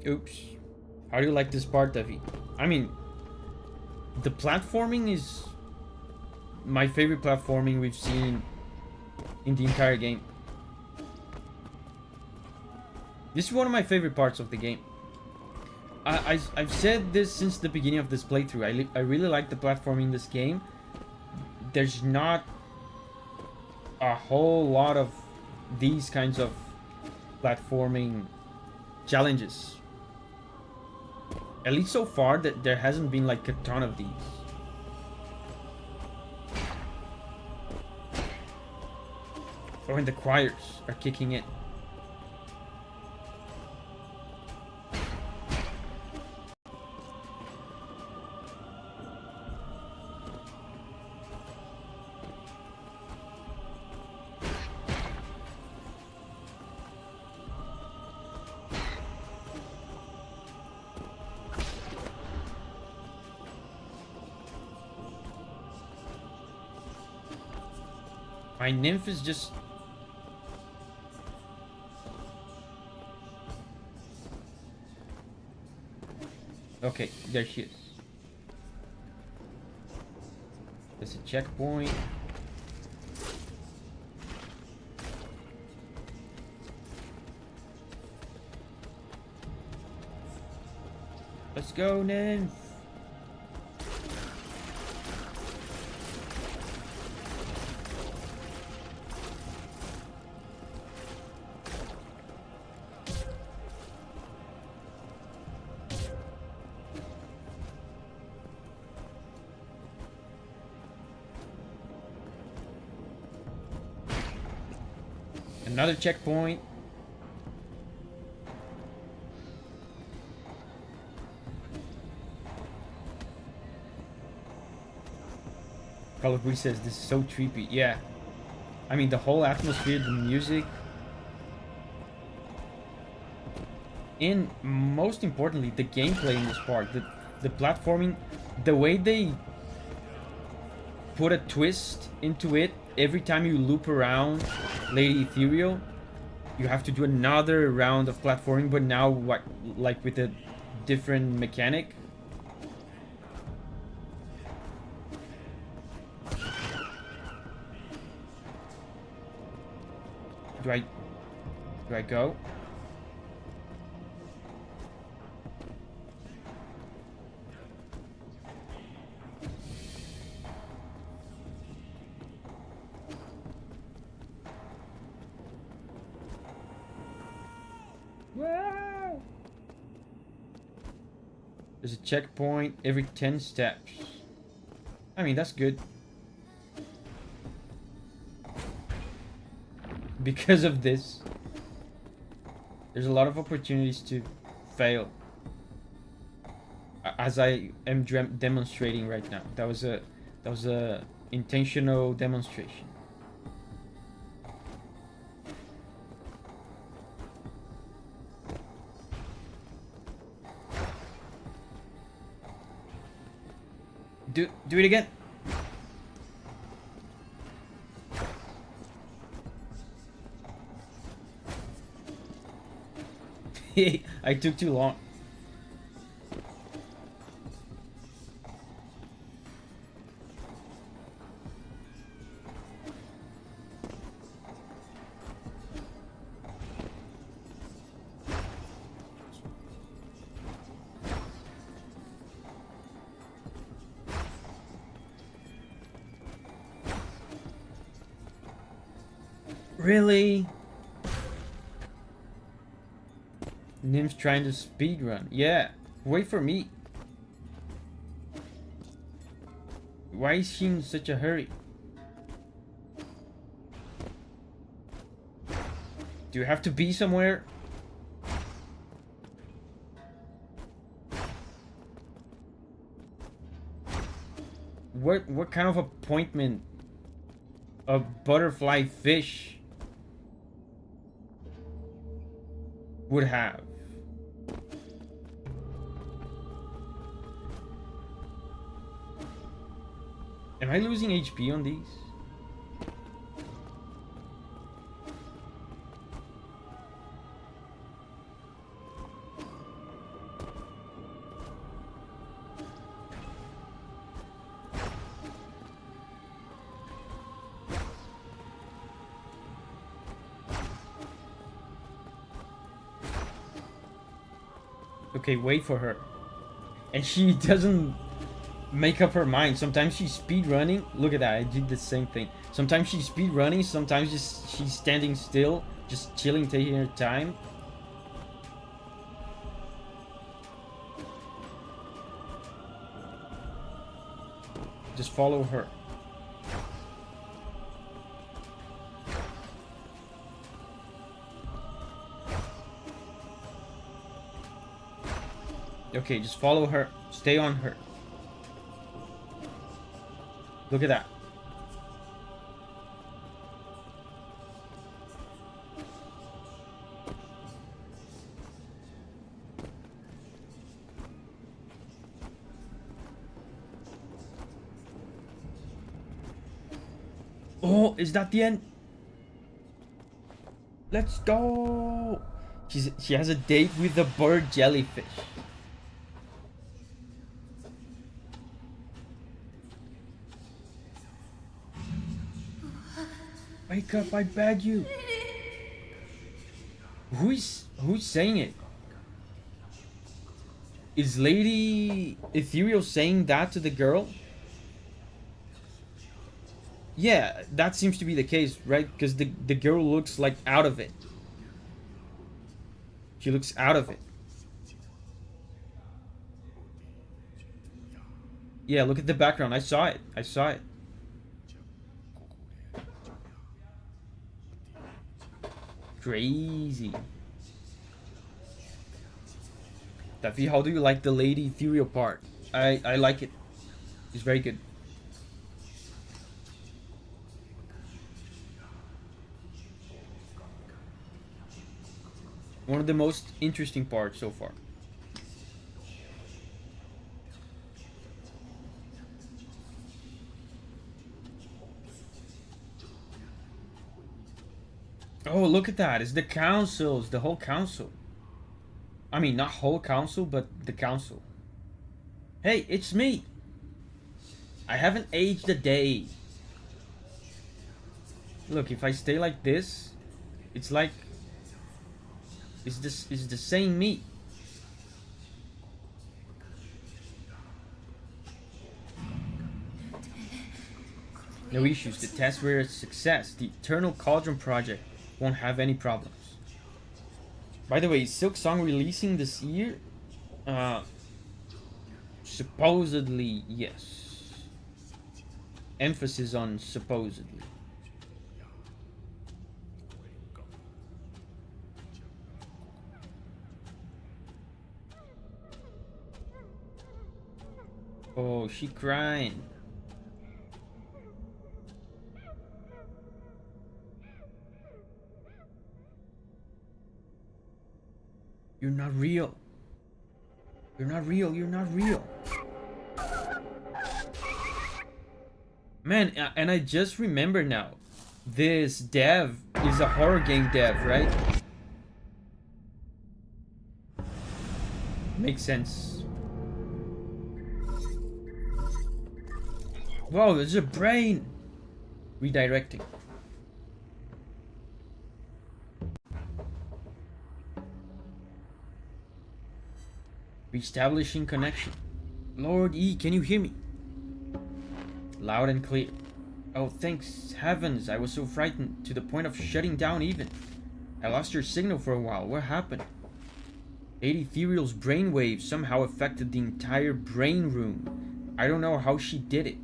Oops. How do you like this part, Davi? I mean, the platforming is my favorite platforming we've seen in the entire game. This is one of my favorite parts of the game. I've said this since the beginning of this playthrough. I really like the platforming in this game. There's not a whole lot of these kinds of platforming challenges. At least so far, that there hasn't been like a ton of these. Oh, and the choirs are kicking in. My nymph is just... Okay, there she is. There's a checkpoint. Let's go, nymph. Another checkpoint. Call of Duty says this is so trippy. Yeah. I mean, the whole atmosphere, the music. And most importantly, the gameplay in this part. The platforming. The way they put a twist into it. Every time you loop around Lady Ethereal, you have to do another round of platforming, but now what, like with a different mechanic. Do I go? There's a checkpoint every 10 steps. I mean, that's good. Because of this, there's a lot of opportunities to fail. As I am demonstrating right now. That was a intentional demonstration. Do it again. I took too long. Really? Nymph's trying to speedrun. Yeah, wait for me. Why is she in such a hurry? Do you have to be somewhere? What kind of appointment a butterfly fish would have? Am I losing HP on these? Okay, wait for her. And she doesn't make up her mind. Sometimes she's speed running. Look at that, I did the same thing. Sometimes she's speed running, sometimes she's standing still, just chilling, taking her time. Just follow her. Okay, just follow her. Stay on her. Look at that. Oh, is that the end? Let's go. She has a date with the bird jellyfish. Wake up, I beg you. Who's saying it? Is Lady Ethereal saying that to the girl? Yeah, that seems to be the case, right? Because the girl looks like out of it. She looks out of it. Yeah, look at the background. I saw it. I saw it. Crazy. Davi, how do you like the Lady Ethereal part? I like it. It's very good. One of the most interesting parts so far. Oh, look at that. It's the council. It's the whole council. I mean, not whole council, but the council. Hey, it's me. I haven't aged a day. Look, if I stay like this, it's like... It's the same me. No issues. The tests were a success. The Eternal Cauldron project won't have any problems. By the way, is Silk Song releasing this year? Supposedly, yes. Emphasis on supposedly. Oh, she crying. You're not real. You're not real. You're not real. Man, and I just remember now. This dev is a horror game dev, right? Makes sense. Whoa, there's a brain! Redirecting. Reestablishing connection. Lord E, can you hear me? Loud and clear. Oh, thanks heavens, I was so frightened to the point of shutting down even. I lost your signal for a while. What happened? Lady Ethereal's brainwave somehow affected the entire brain room. I don't know how she did it.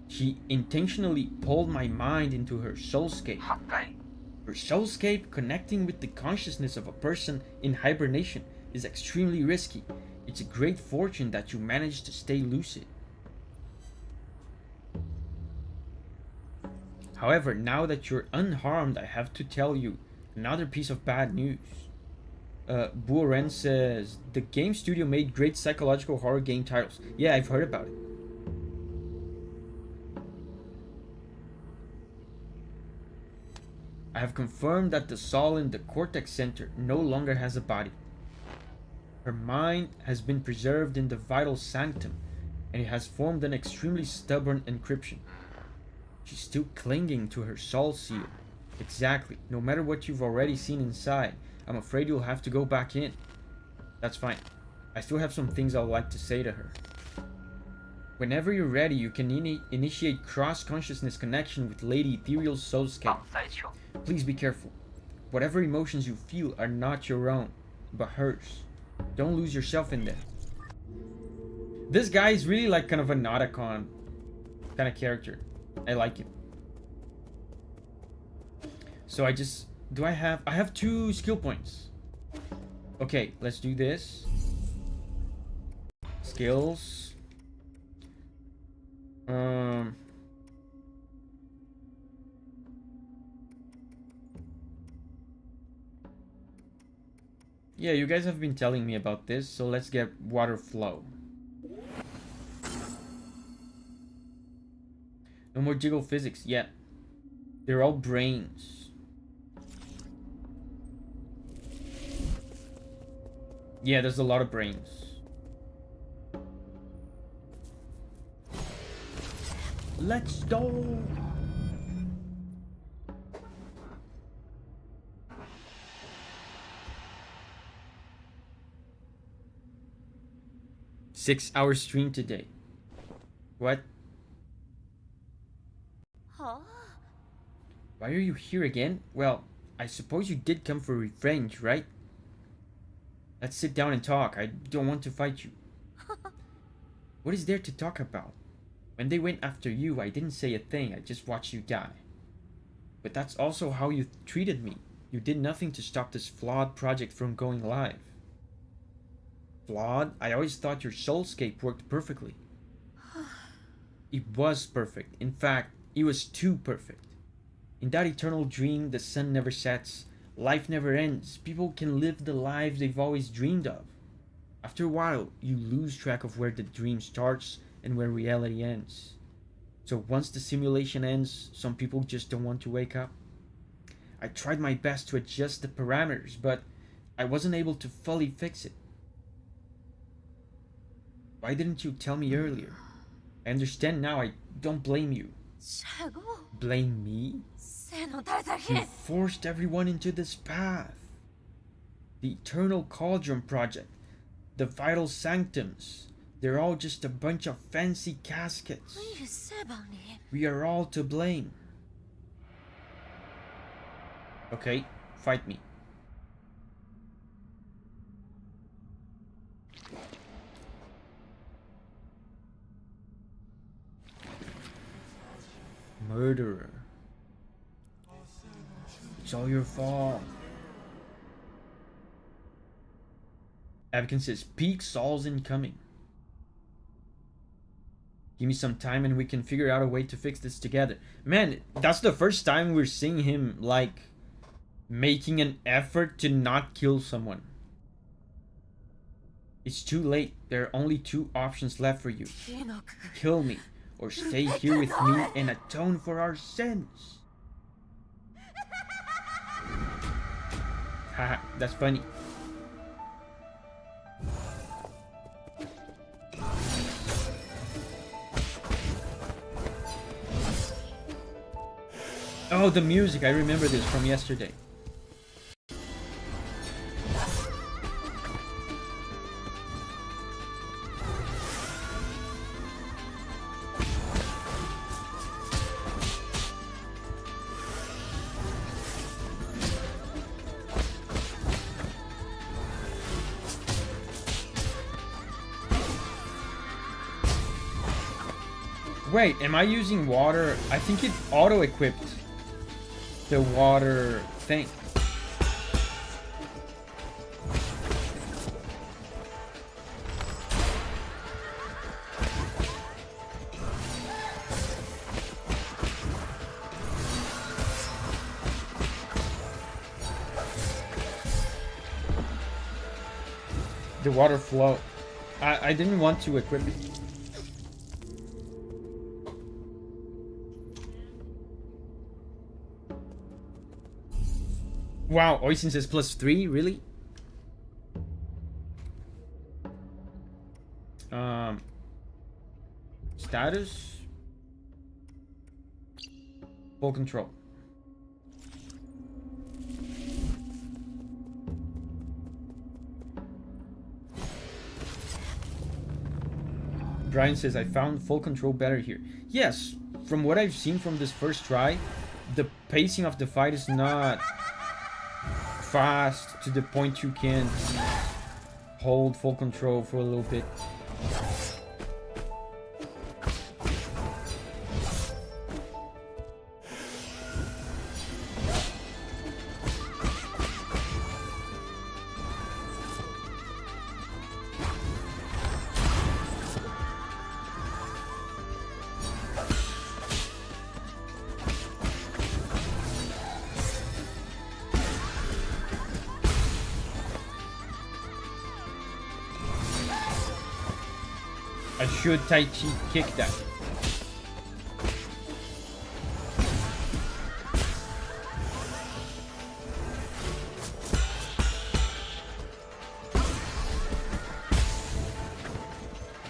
She intentionally pulled my mind into her soulscape. Her soulscape, connecting with the consciousness of a person in hibernation, is extremely risky. It's a great fortune that you managed to stay lucid. However, now that you're unharmed, I have to tell you another piece of bad news. Buoren says, the game studio made great psychological horror game titles. Yeah, I've heard about it. I have confirmed that the soul in the Cortex Center no longer has a body. Her mind has been preserved in the vital sanctum, and it has formed an extremely stubborn encryption. She's still clinging to her soul seal. Exactly. No matter what you've already seen inside, I'm afraid you'll have to go back in. That's fine. I still have some things I'd like to say to her. Whenever you're ready, you can initiate cross-consciousness connection with Lady Ethereal's Soulscape. Please be careful. Whatever emotions you feel are not your own, but hers. Don't lose yourself in there. This guy is really like kind of a Nauticon kind of character. I like him. So I have 2 skill points. Okay, let's do this. Skills. Yeah, you guys have been telling me about this, so let's get water flow. No more jiggle physics yet. They're all brains. Yeah, there's a lot of brains. Let's go. Six-hour stream today. What? Huh? Why are you here again? Well, I suppose you did come for revenge, right? Let's sit down and talk. I don't want to fight you. What is there to talk about? When they went after you, I didn't say a thing. I just watched you die. But that's also how you treated me. You did nothing to stop this flawed project from going live. Flawed? I always thought your Soulscape worked perfectly. It was perfect. In fact, it was too perfect. In that eternal dream, the sun never sets, life never ends. People can live the lives they've always dreamed of. After a while, you lose track of where the dream starts and where reality ends. So once the simulation ends, some people just don't want to wake up. I tried my best to adjust the parameters, but I wasn't able to fully fix it. Why didn't you tell me earlier? I understand now. I don't blame you. Blame me? You forced everyone into this path. The Eternal Cauldron Project, the Vital Sanctums, they're all just a bunch of fancy caskets. We are all to blame. Okay, fight me. Murderer. It's all your fault. Abkin says, peak SOLS incoming. Give me some time and we can figure out a way to fix this together. Man, that's the first time we're seeing him, like, making an effort to not kill someone. It's too late. There are only two options left for you. Kill me, or stay here with me and atone for our sins. Haha, that's funny. Oh, the music. I remember this from yesterday. Wait, am I using water? I think it auto-equipped the water thing. The water flow. I didn't want to equip it. Wow, Oisin says +3, really? Status? Full control. Brian says, I found full control better here. Yes, from what I've seen from this first try, the pacing of the fight is not fast to the point you can hold full control for a little bit. I should Tai Chi kick that.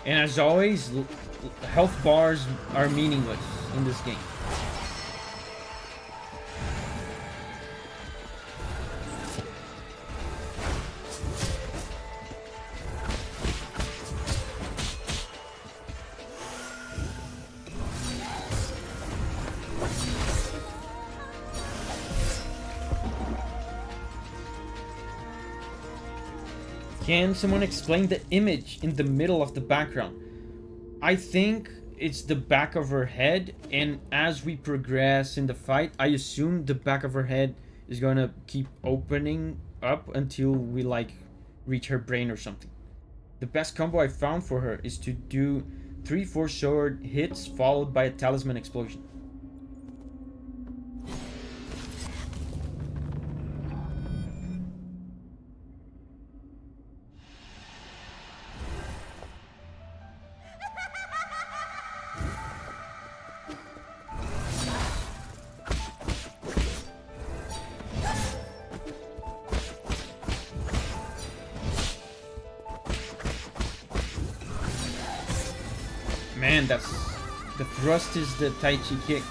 And as always, health bars are meaningless in this game. Can someone explain the image in the middle of the background? I think it's the back of her head, and as we progress in the fight, I assume the back of her head is gonna keep opening up until we like reach her brain or something. The best combo I found for her is to do 3-4 sword hits followed by a talisman explosion. Man, that's the thrust is the Tai Chi kick.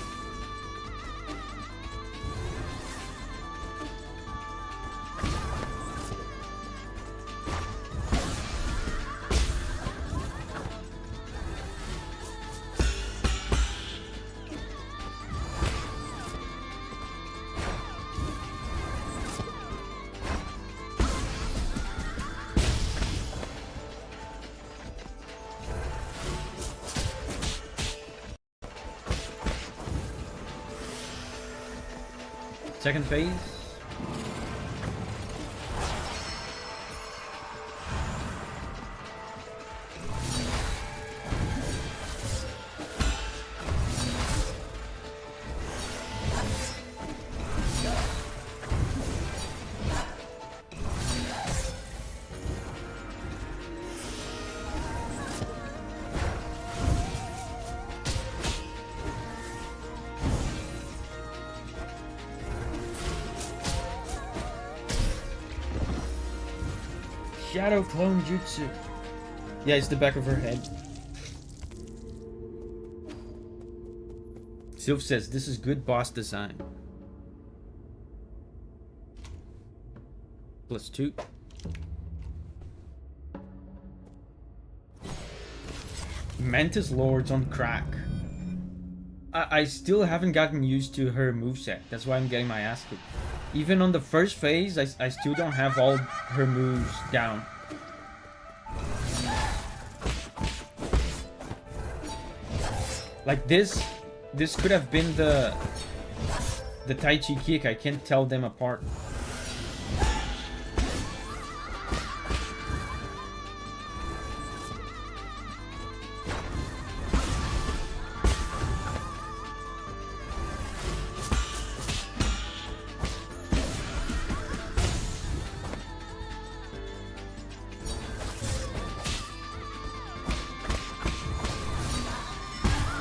Second phase. Shadow clone jutsu. Yeah, it's the back of her head. Sylph says this is good boss design. +2. Mantis Lords on crack. I still haven't gotten used to her moveset. That's why I'm getting my ass kicked. Even on the first phase, I still don't have all her moves down. Like this could have been the Tai Chi kick. I can't tell them apart.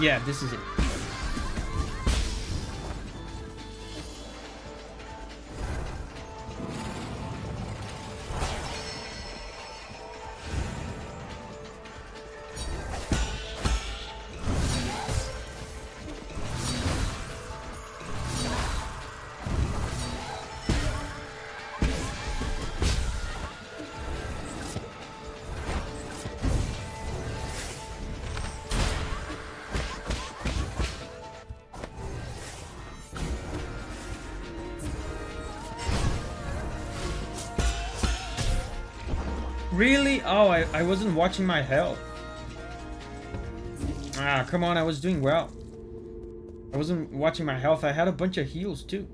Yeah, this is it. Really? Oh, I wasn't watching my health. Ah, come on, I was doing well. I wasn't watching my health. I had a bunch of heals too.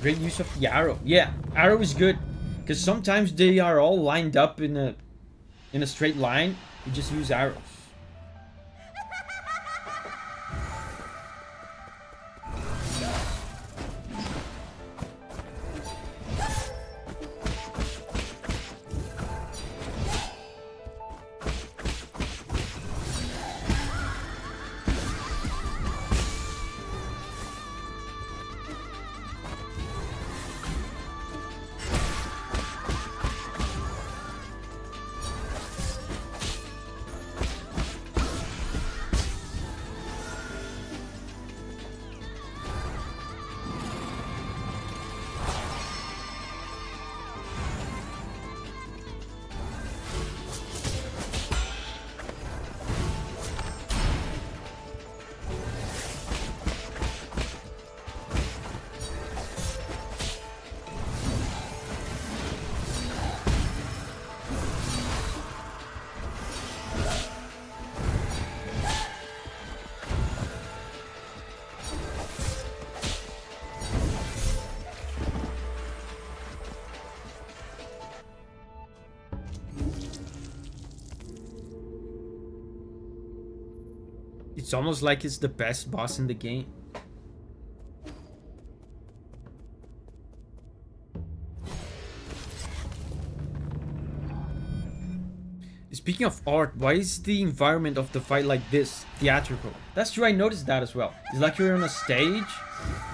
Great use of the arrow. Yeah, arrow is good. Because sometimes they are all lined up in a straight line. You just use arrows. It's almost like it's the best boss in the game. Speaking of art, why is the environment of the fight like this? Theatrical. That's true, I noticed that as well. It's like you're on a stage,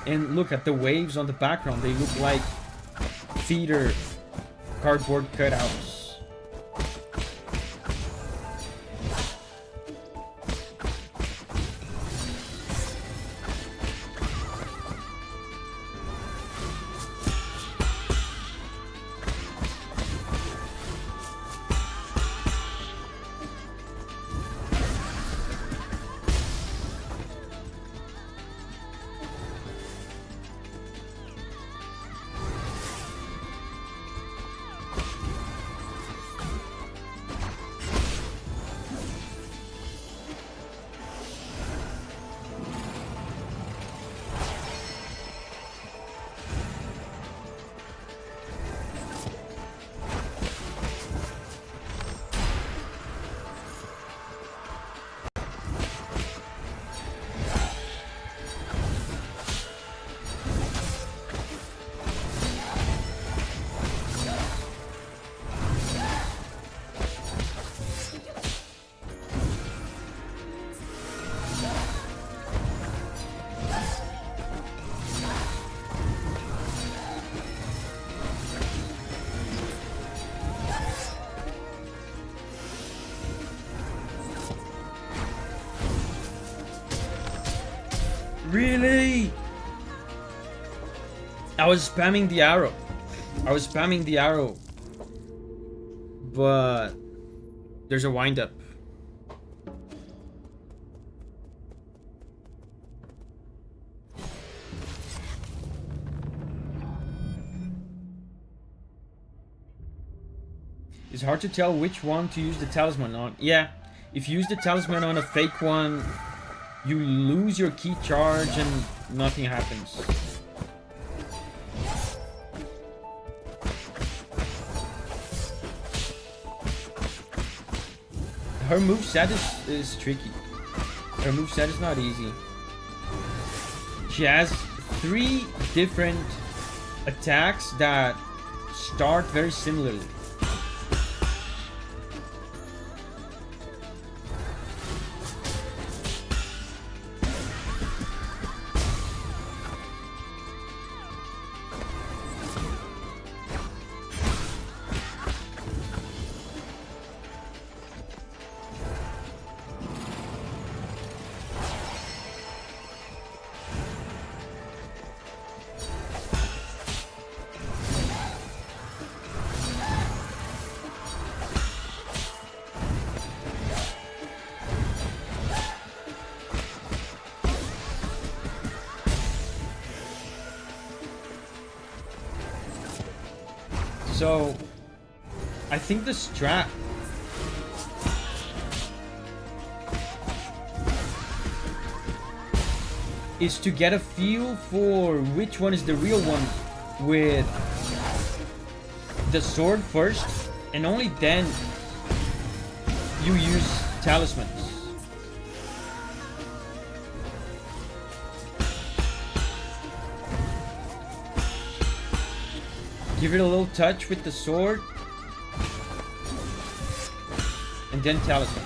and look at the waves on the background. They look like theater cardboard cutouts. Really? I was spamming the arrow. But there's a wind up. It's hard to tell which one to use the talisman on. Yeah, if you use the talisman on a fake one, you lose your key charge and nothing happens. Her moveset is tricky. Her moveset is not easy. She has 3 different attacks that start very similarly. So, I think the strat is to get a feel for which one is the real one with the sword first, and only then you use talismans. Give it a little touch with the sword, and then talisman.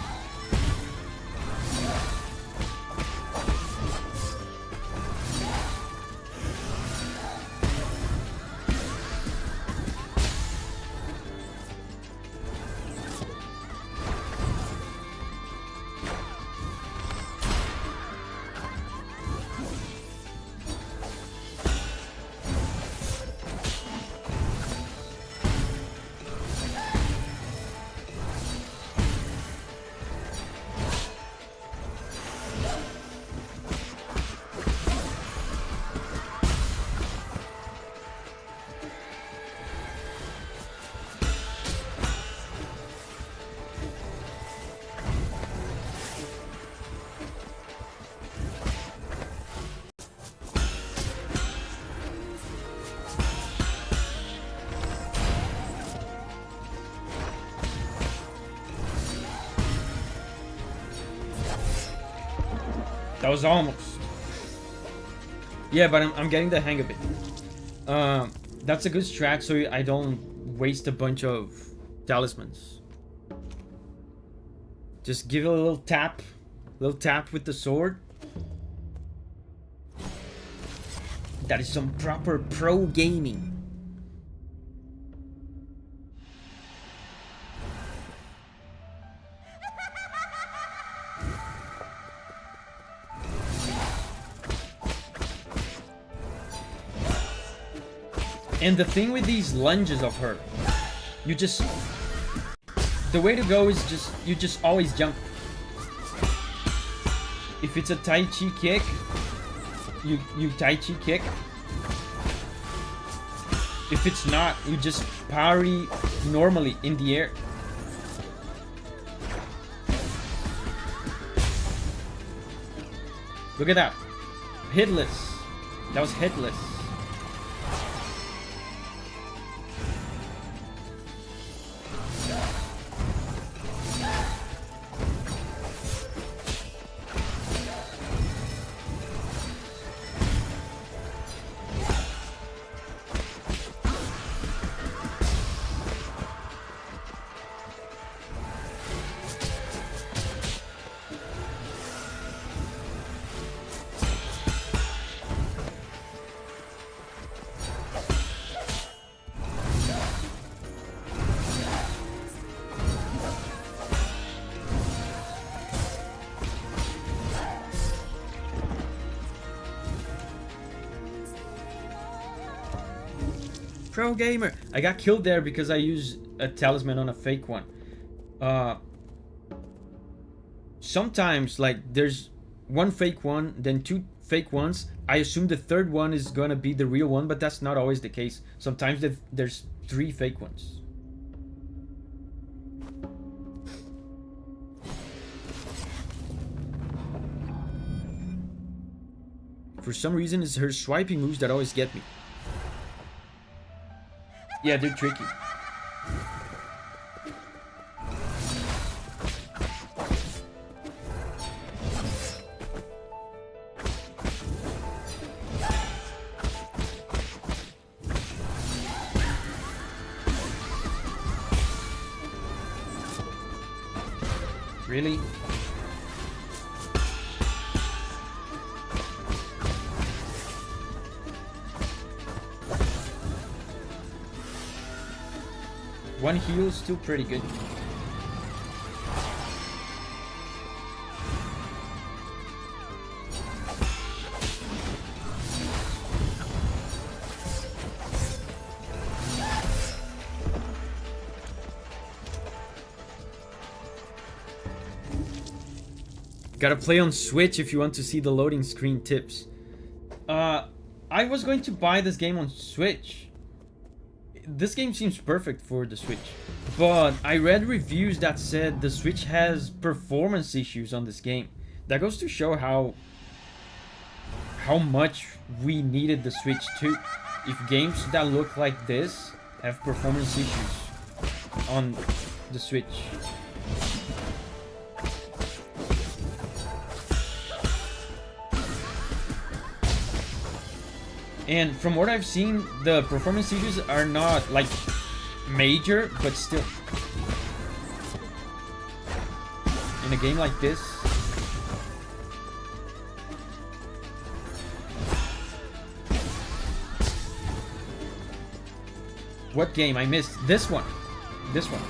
That was almost. Yeah, but I'm getting the hang of it. That's a good strat, so I don't waste a bunch of talismans. Just give it a little tap with the sword. That is some proper pro gaming. And the thing with these lunges of her, the way to go is you just always jump. If it's a Tai Chi kick, you Tai Chi kick. If it's not, you just parry normally in the air. Look at that. Hitless. That was hitless. Pro gamer. I got killed there because I used a talisman on a fake one. Sometimes, like, there's one fake one, then two fake ones. I assume the third one is gonna be the real one, but that's not always the case. Sometimes there's 3 fake ones. For some reason, it's her swiping moves that always get me. Yeah, they're tricky. Really? One heal is still pretty good. Gotta play on Switch if you want to see the loading screen tips. I was going to buy this game on Switch. This game seems perfect for the Switch, but I read reviews that said the Switch has performance issues on this game. That goes to show how much we needed the Switch too. If games that look like this have performance issues on the Switch. And from what I've seen, the performance issues are not like major, but still. In a game like this. What game? I missed this one. This one.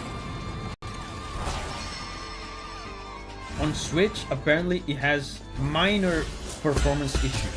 On Switch, apparently it has minor performance issues.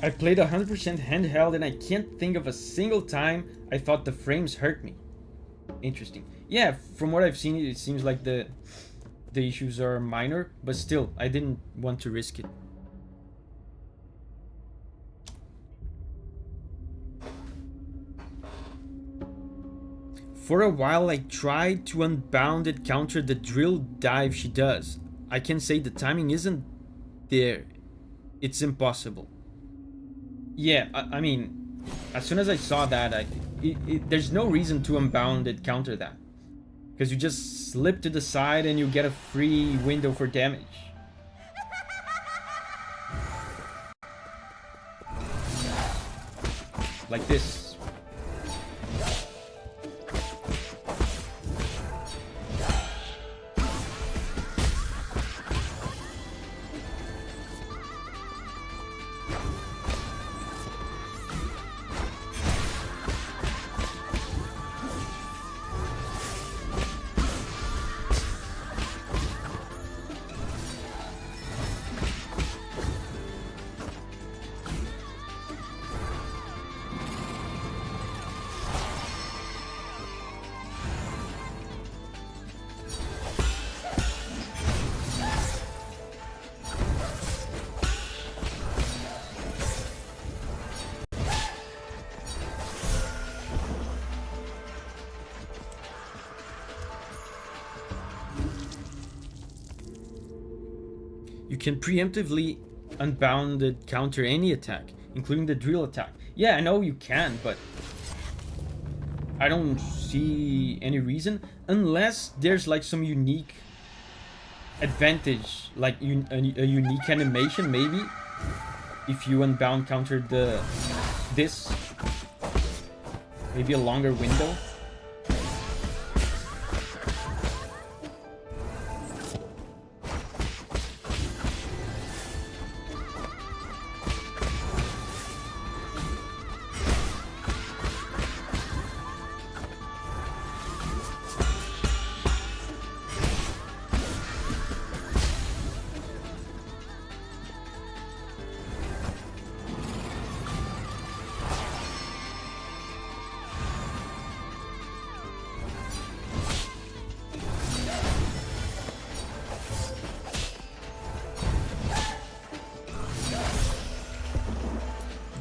I played 100% handheld and I can't think of a single time I thought the frames hurt me. Interesting. Yeah, from what I've seen, it seems like the issues are minor, but still, I didn't want to risk it. For a while, I tried to unbounded counter the drill dive she does. I can say the timing isn't there. It's impossible. Yeah, I mean, as soon as I saw that, there's no reason to unbounded counter that, because you just slip to the side and you get a free window for damage. Like this. You can preemptively unbounded counter any attack, including the drill attack. Yeah, I know you can, but I don't see any reason, unless there's like some unique advantage, like a unique animation maybe, if you unbound counter this, maybe a longer window.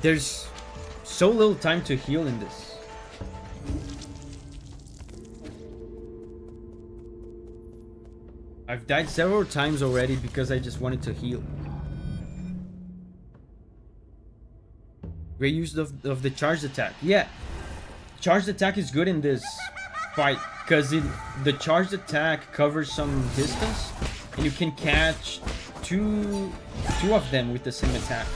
There's so little time to heal in this. I've died several times already because I just wanted to heal. Great use of the charged attack. Yeah, charged attack is good in this fight because the charged attack covers some distance and you can catch two of them with the same attack.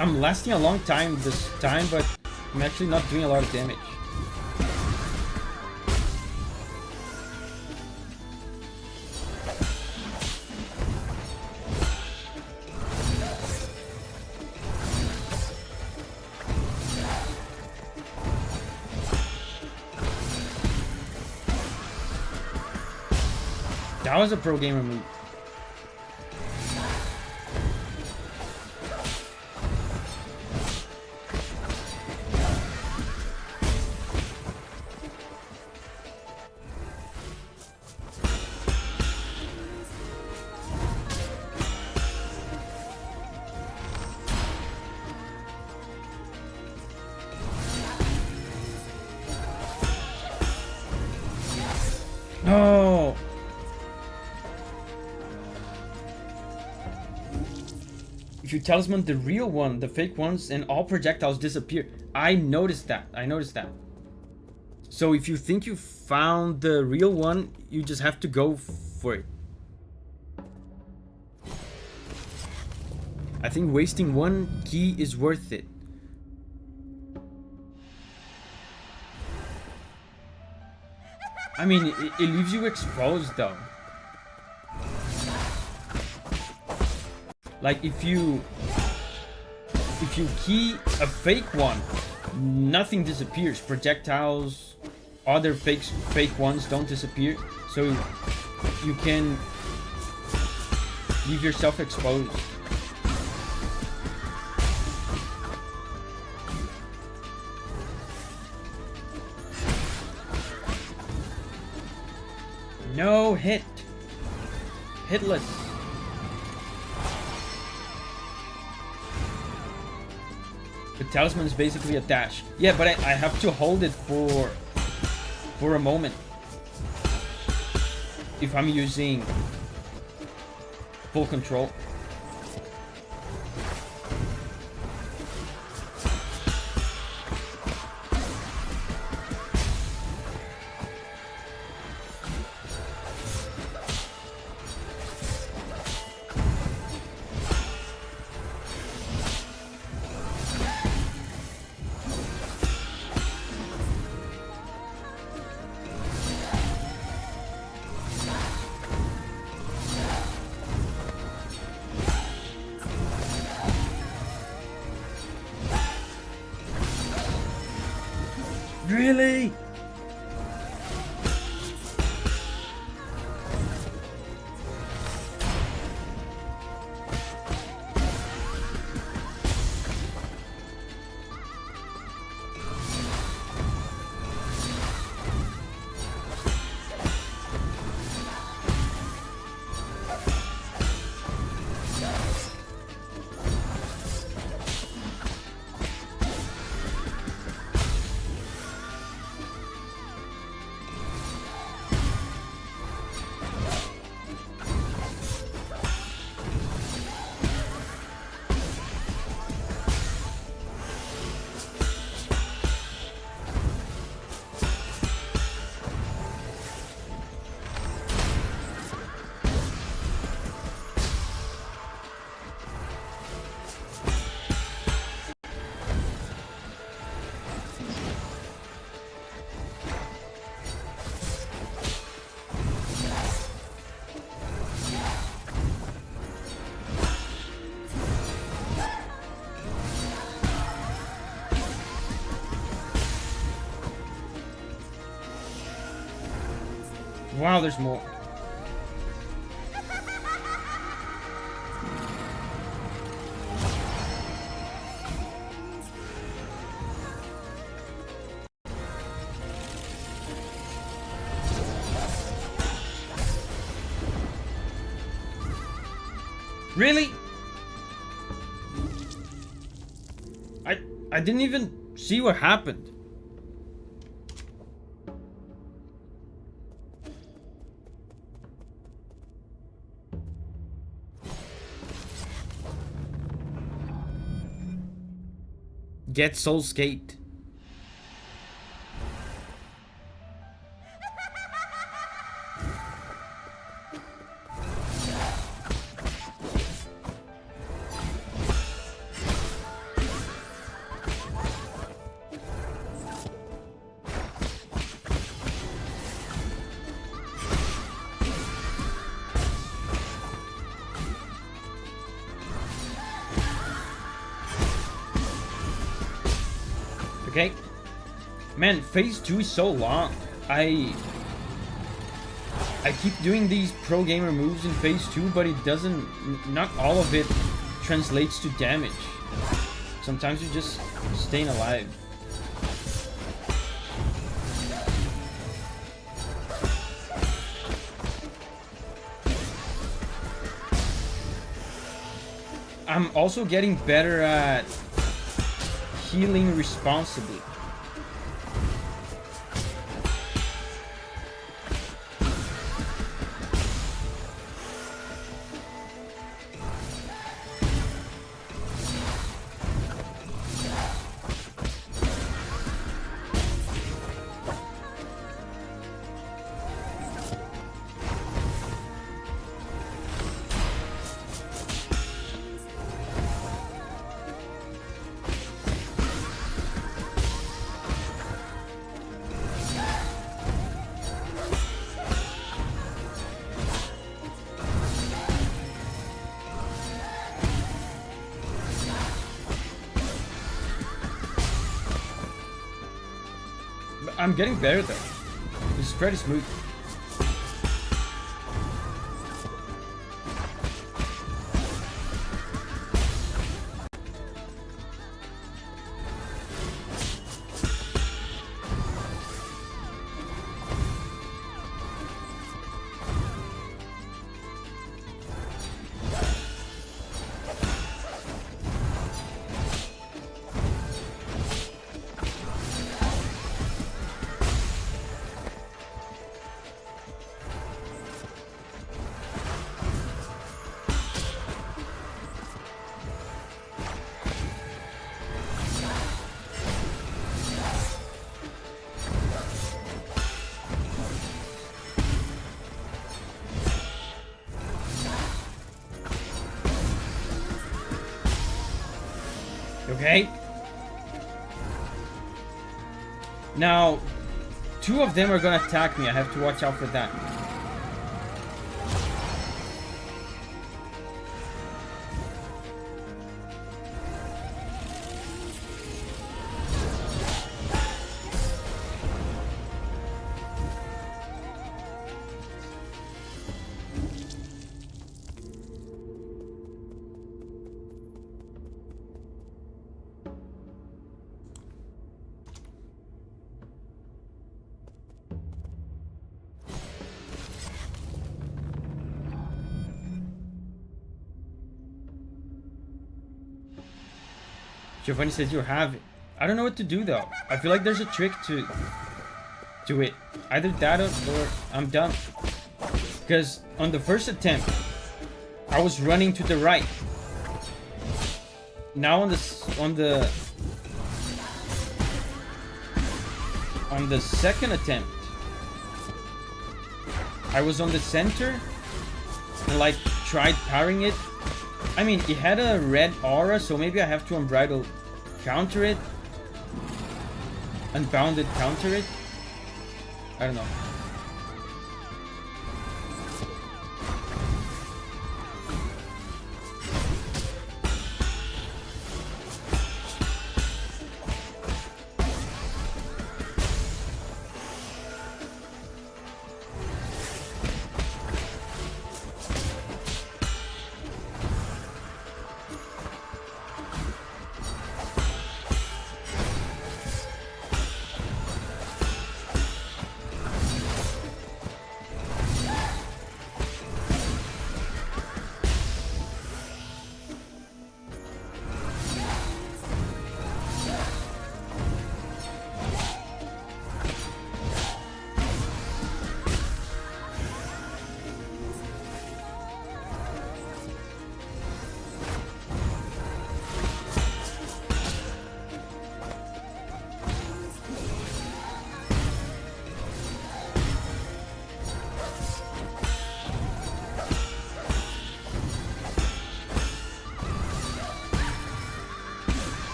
I'm lasting a long time this time, but I'm actually not doing a lot of damage. That was a pro gamer move. if you talisman the real one, the fake ones, and all projectiles disappear. I noticed that. So if you think you found the real one, you just have to go for it. I think wasting one key is worth it. I mean, it leaves you exposed though. Like if you key a fake one, nothing disappears. Projectiles, other fake ones don't disappear. So you can leave yourself exposed. No hit. Hitless. The talisman is basically a dash. Yeah, but I have to hold it for a moment. If I'm using full control. Really? Wow, there's more. Really? I didn't even see what happened. Get Soulscape. Okay. Man, phase 2 is so long. I keep doing these pro gamer moves in phase 2, but it doesn't, not all of it translates to damage. Sometimes you're just staying alive. I'm also getting better at healing responsibly. I'm getting better though. This is pretty smooth. Okay. Now, 2 of them are gonna attack me. I have to watch out for that. Giovanni says you have it. I don't know what to do though. I feel like there's a trick to it. Either that or I'm done. Because on the first attempt, I was running to the right. Now on the second attempt, I was on the center and like tried parrying it. I mean, it had a red aura, so maybe I have to unbridled counter it. Unbounded counter it. I don't know.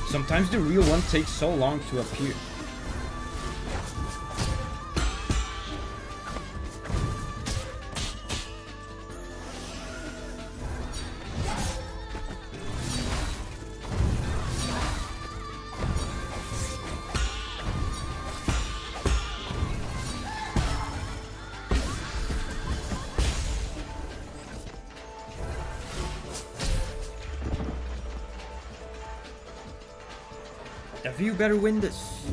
Sometimes the real one takes so long to appear. Davi, you better win this.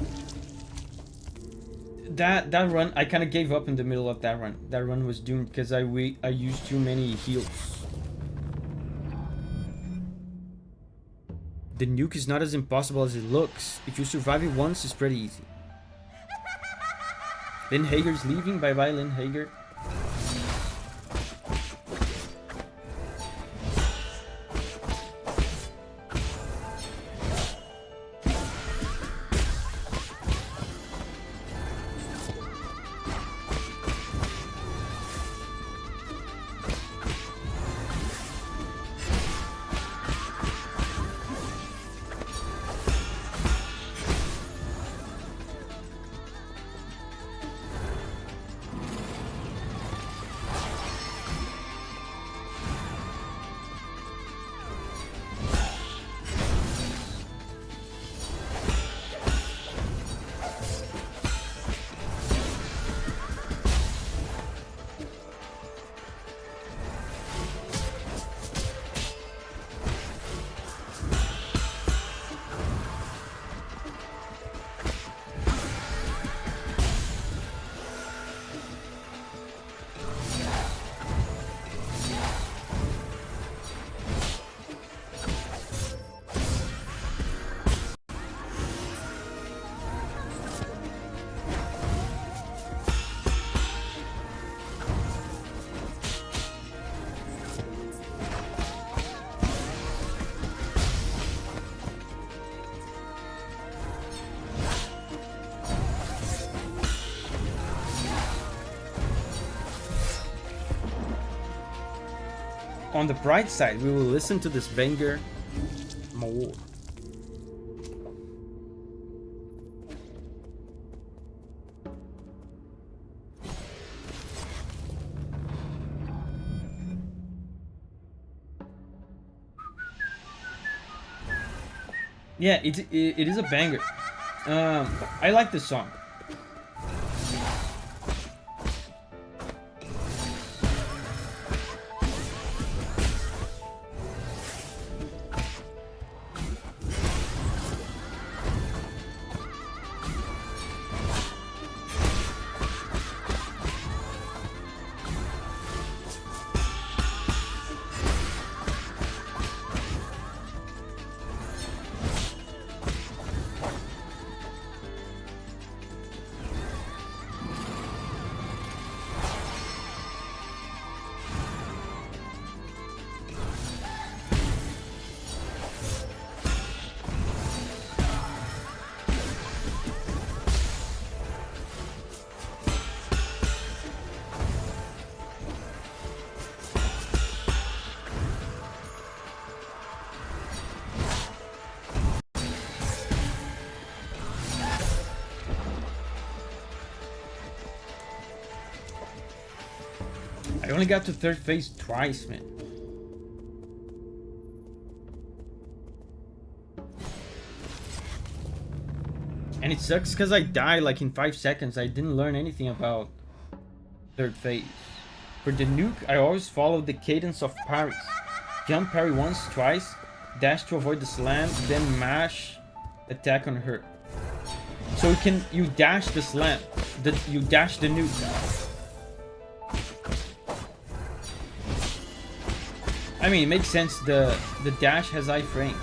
That run, I kind of gave up in the middle of that run. That run was doomed because I used too many heals. The nuke is not as impossible as it looks. If you survive it once, it's pretty easy. Lynn Hager's leaving. Bye bye, Lynn Hager. on the bright side, we will listen to this banger more. Yeah, it is a banger. I like this song. I only got to third phase twice, man. And it sucks because I died like in 5 seconds. I didn't learn anything about third phase. For the nuke, I always followed the cadence of parries. Jump, parry once, twice, dash to avoid the slam, then mash, attack on her. So you dash the slam, you dash the nuke. I mean, it makes sense, the dash has iframes.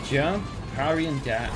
Jump, parry, and dash.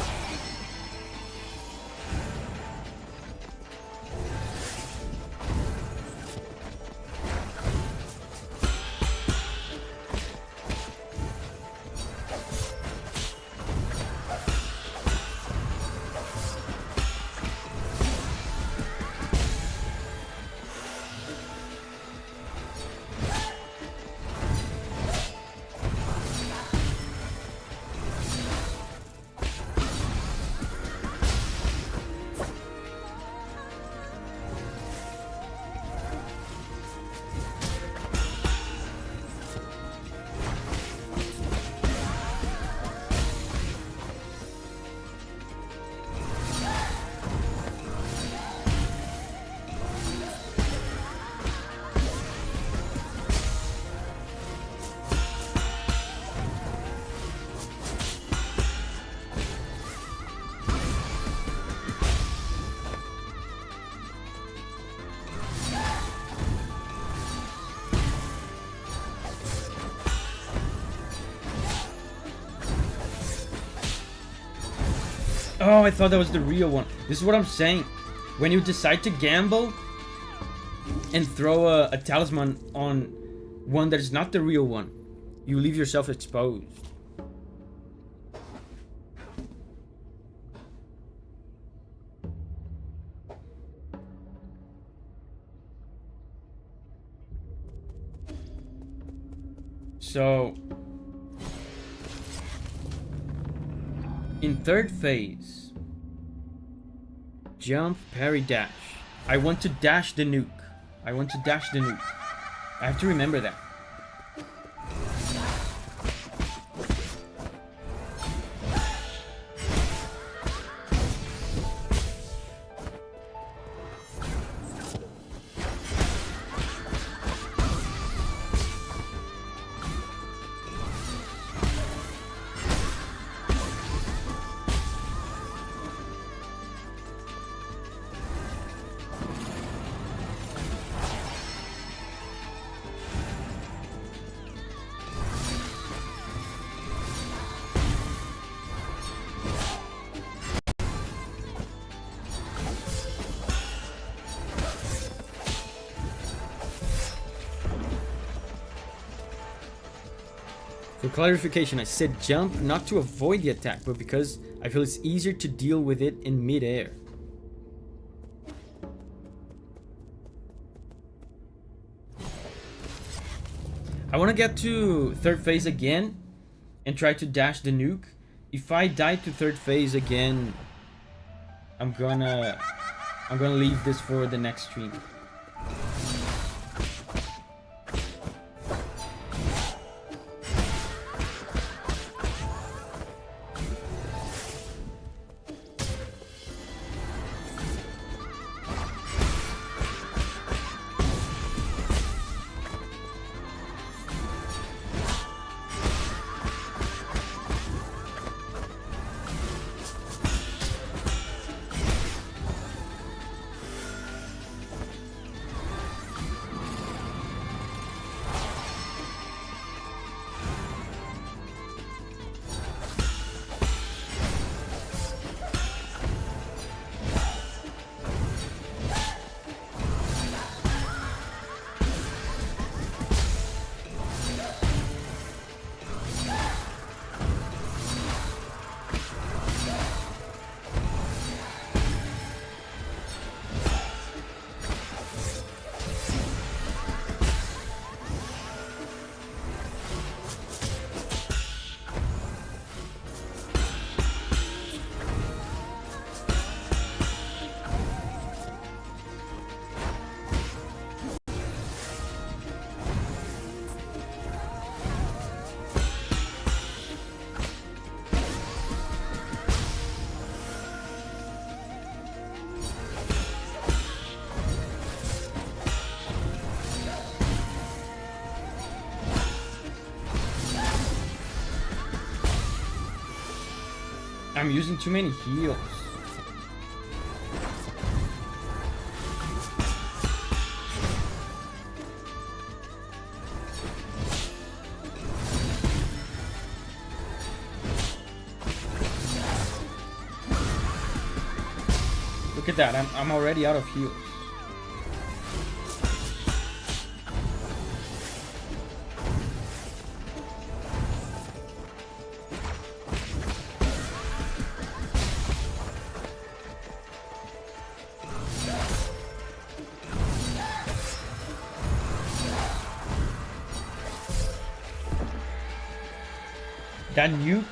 Oh, I thought that was the real one. This is what I'm saying. When you decide to gamble and throw a talisman on one that is not the real one, you leave yourself exposed. So, in third phase, jump, parry, dash. I want to dash the nuke. I want to dash the nuke. I have to remember that. For clarification, I said jump not to avoid the attack, but because I feel it's easier to deal with it in mid-air. I want to get to third phase again and try to dash the nuke. If I die to third phase again, I'm gonna leave this for the next stream. I'm using too many heals. Look at that, I'm already out of heals. That nuke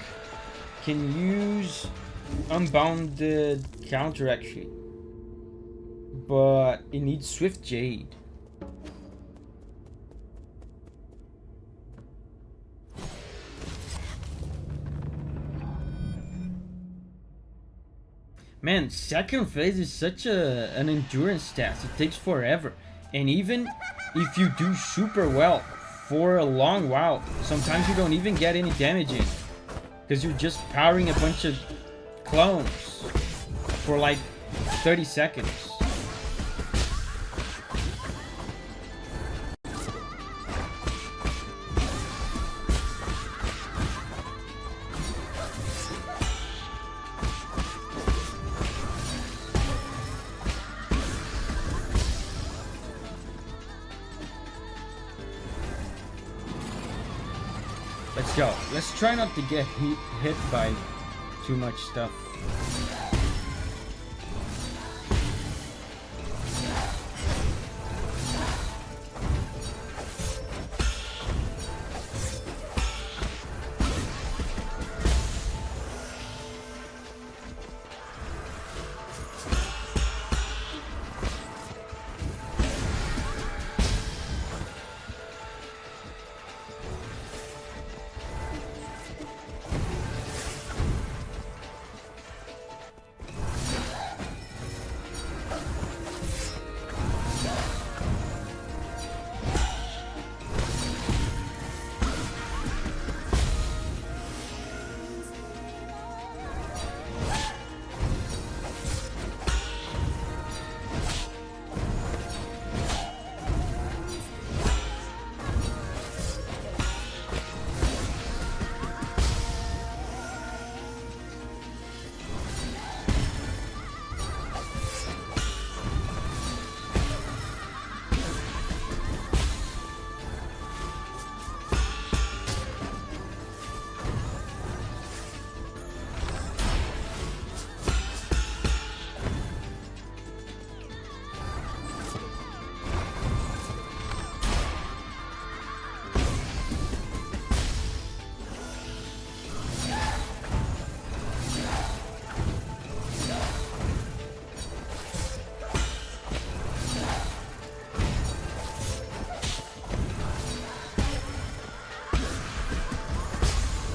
can use unbounded counter actually, but it needs Swift Jade. Man, second phase is such an endurance test. It takes forever, and even if you do super well for a long while, sometimes you don't even get any damage in, because you're just powering a bunch of clones for like 30 seconds. Let's go. Let's try not to get hit by too much stuff.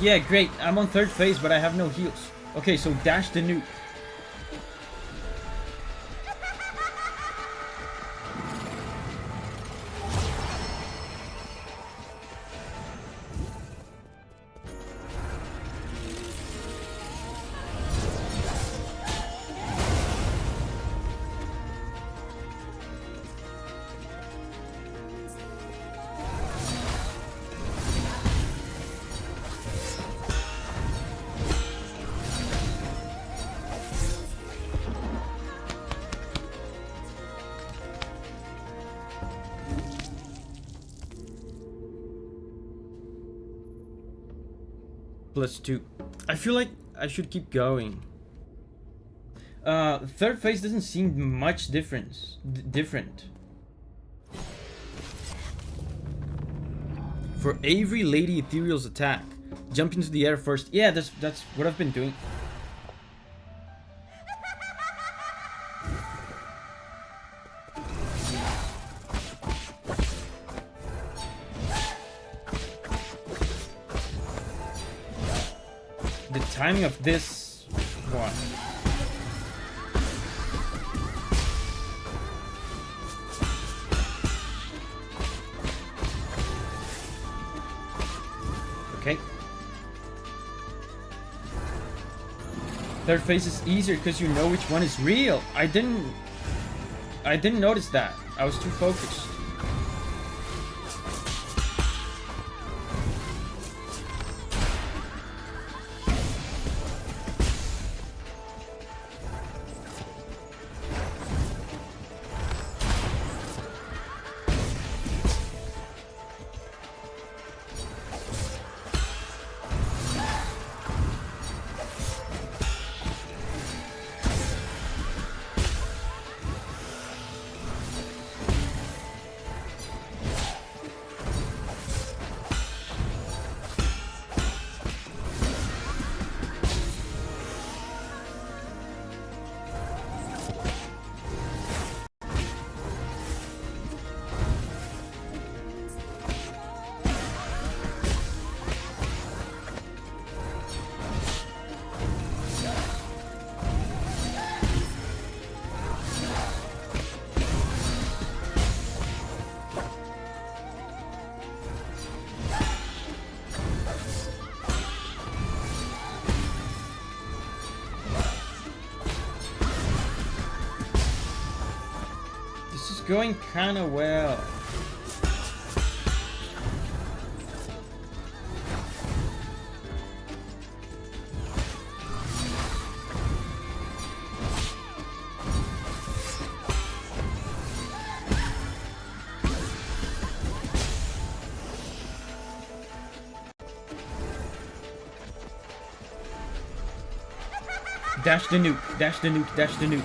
Yeah, great. I'm on third phase, but I have no heals. Okay, so dash the nuke. +2. I feel like I should keep going. Third phase doesn't seem much different. For every Lady Ethereal's attack, jump into the air first. Yeah, that's what I've been doing. The timing of this one. Okay. Third phase is easier because you know which one is real. I didn't notice that. I was too focused. Going kind of well. Dash the nuke, dash the nuke, dash the nuke.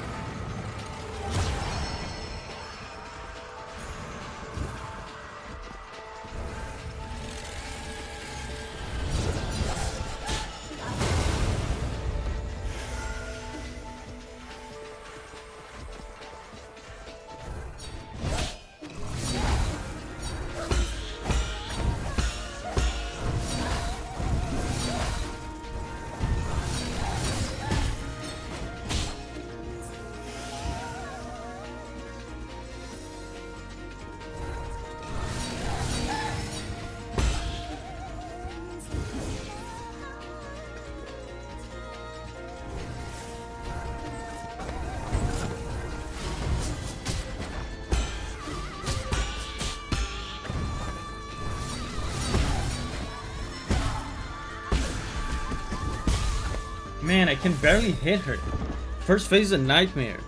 Man, I can barely hit her. First phase is a nightmare.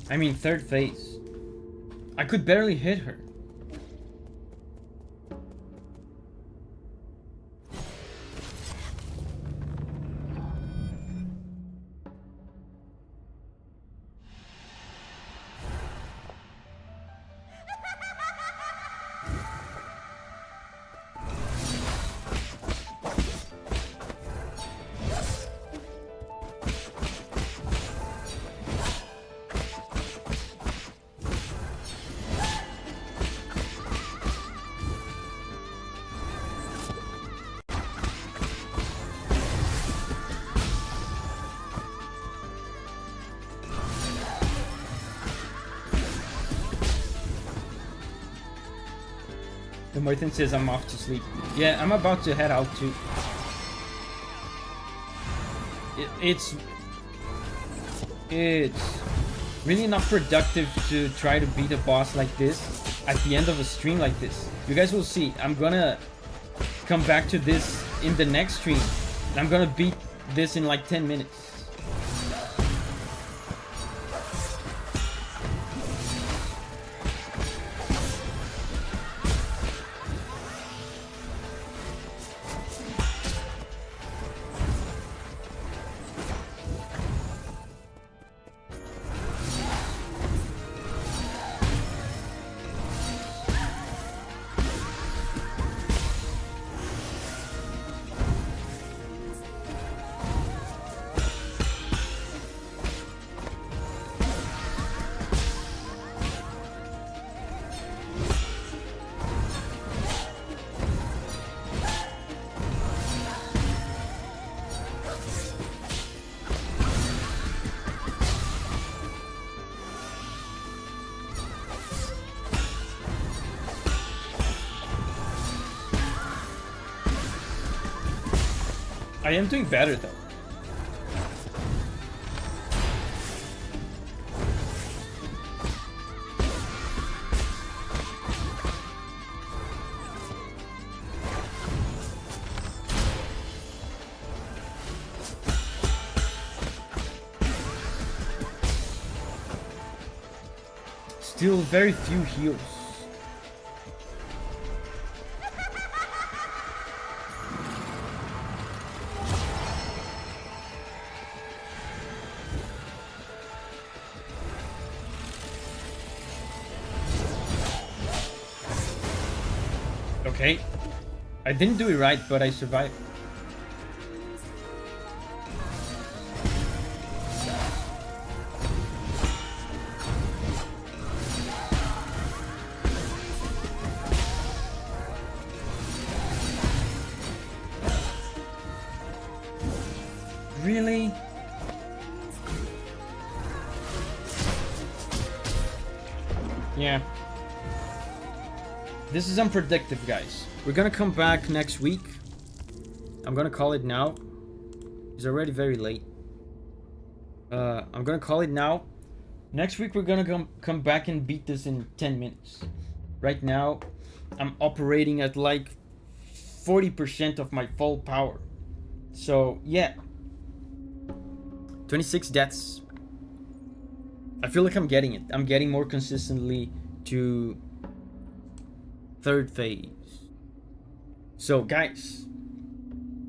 I mean, third phase. I could barely hit her. The Martin says I'm off to sleep. Yeah, I'm about to head out too. It's really not productive to try to beat a boss like this at the end of a stream like this. You guys will see. I'm gonna come back to this in the next stream. I'm gonna beat this in like 10 minutes. I am doing better though. Still very few heals. Okay. I didn't do it right, but I survived. Really? Yeah. This is unpredictable, guys. We're gonna come back next week. I'm gonna call it now. It's already very late. I'm gonna call it now. Next week we're gonna come back and beat this in 10 minutes. Right now, I'm operating at like 40% of my full power. So yeah. 26 deaths. I feel like I'm getting it. I'm getting more consistently to third phase. So guys,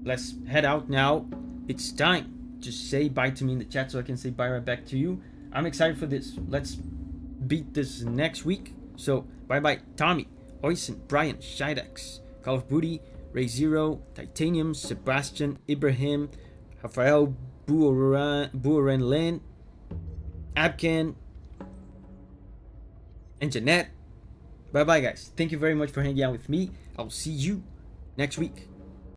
let's head out now. It's time to say bye to me in the chat so I can say bye right back to you. I'm excited for this. Let's beat this next week. So bye bye Tommy, Oisin, Brian, Shidex, Call of Booty, Ray Zero, Titanium, Sebastian, Ibrahim, Rafael, Buoren Lin, Abkan, and Jeanette. Bye bye guys. Thank you very much for hanging out with me. I'll see you next week.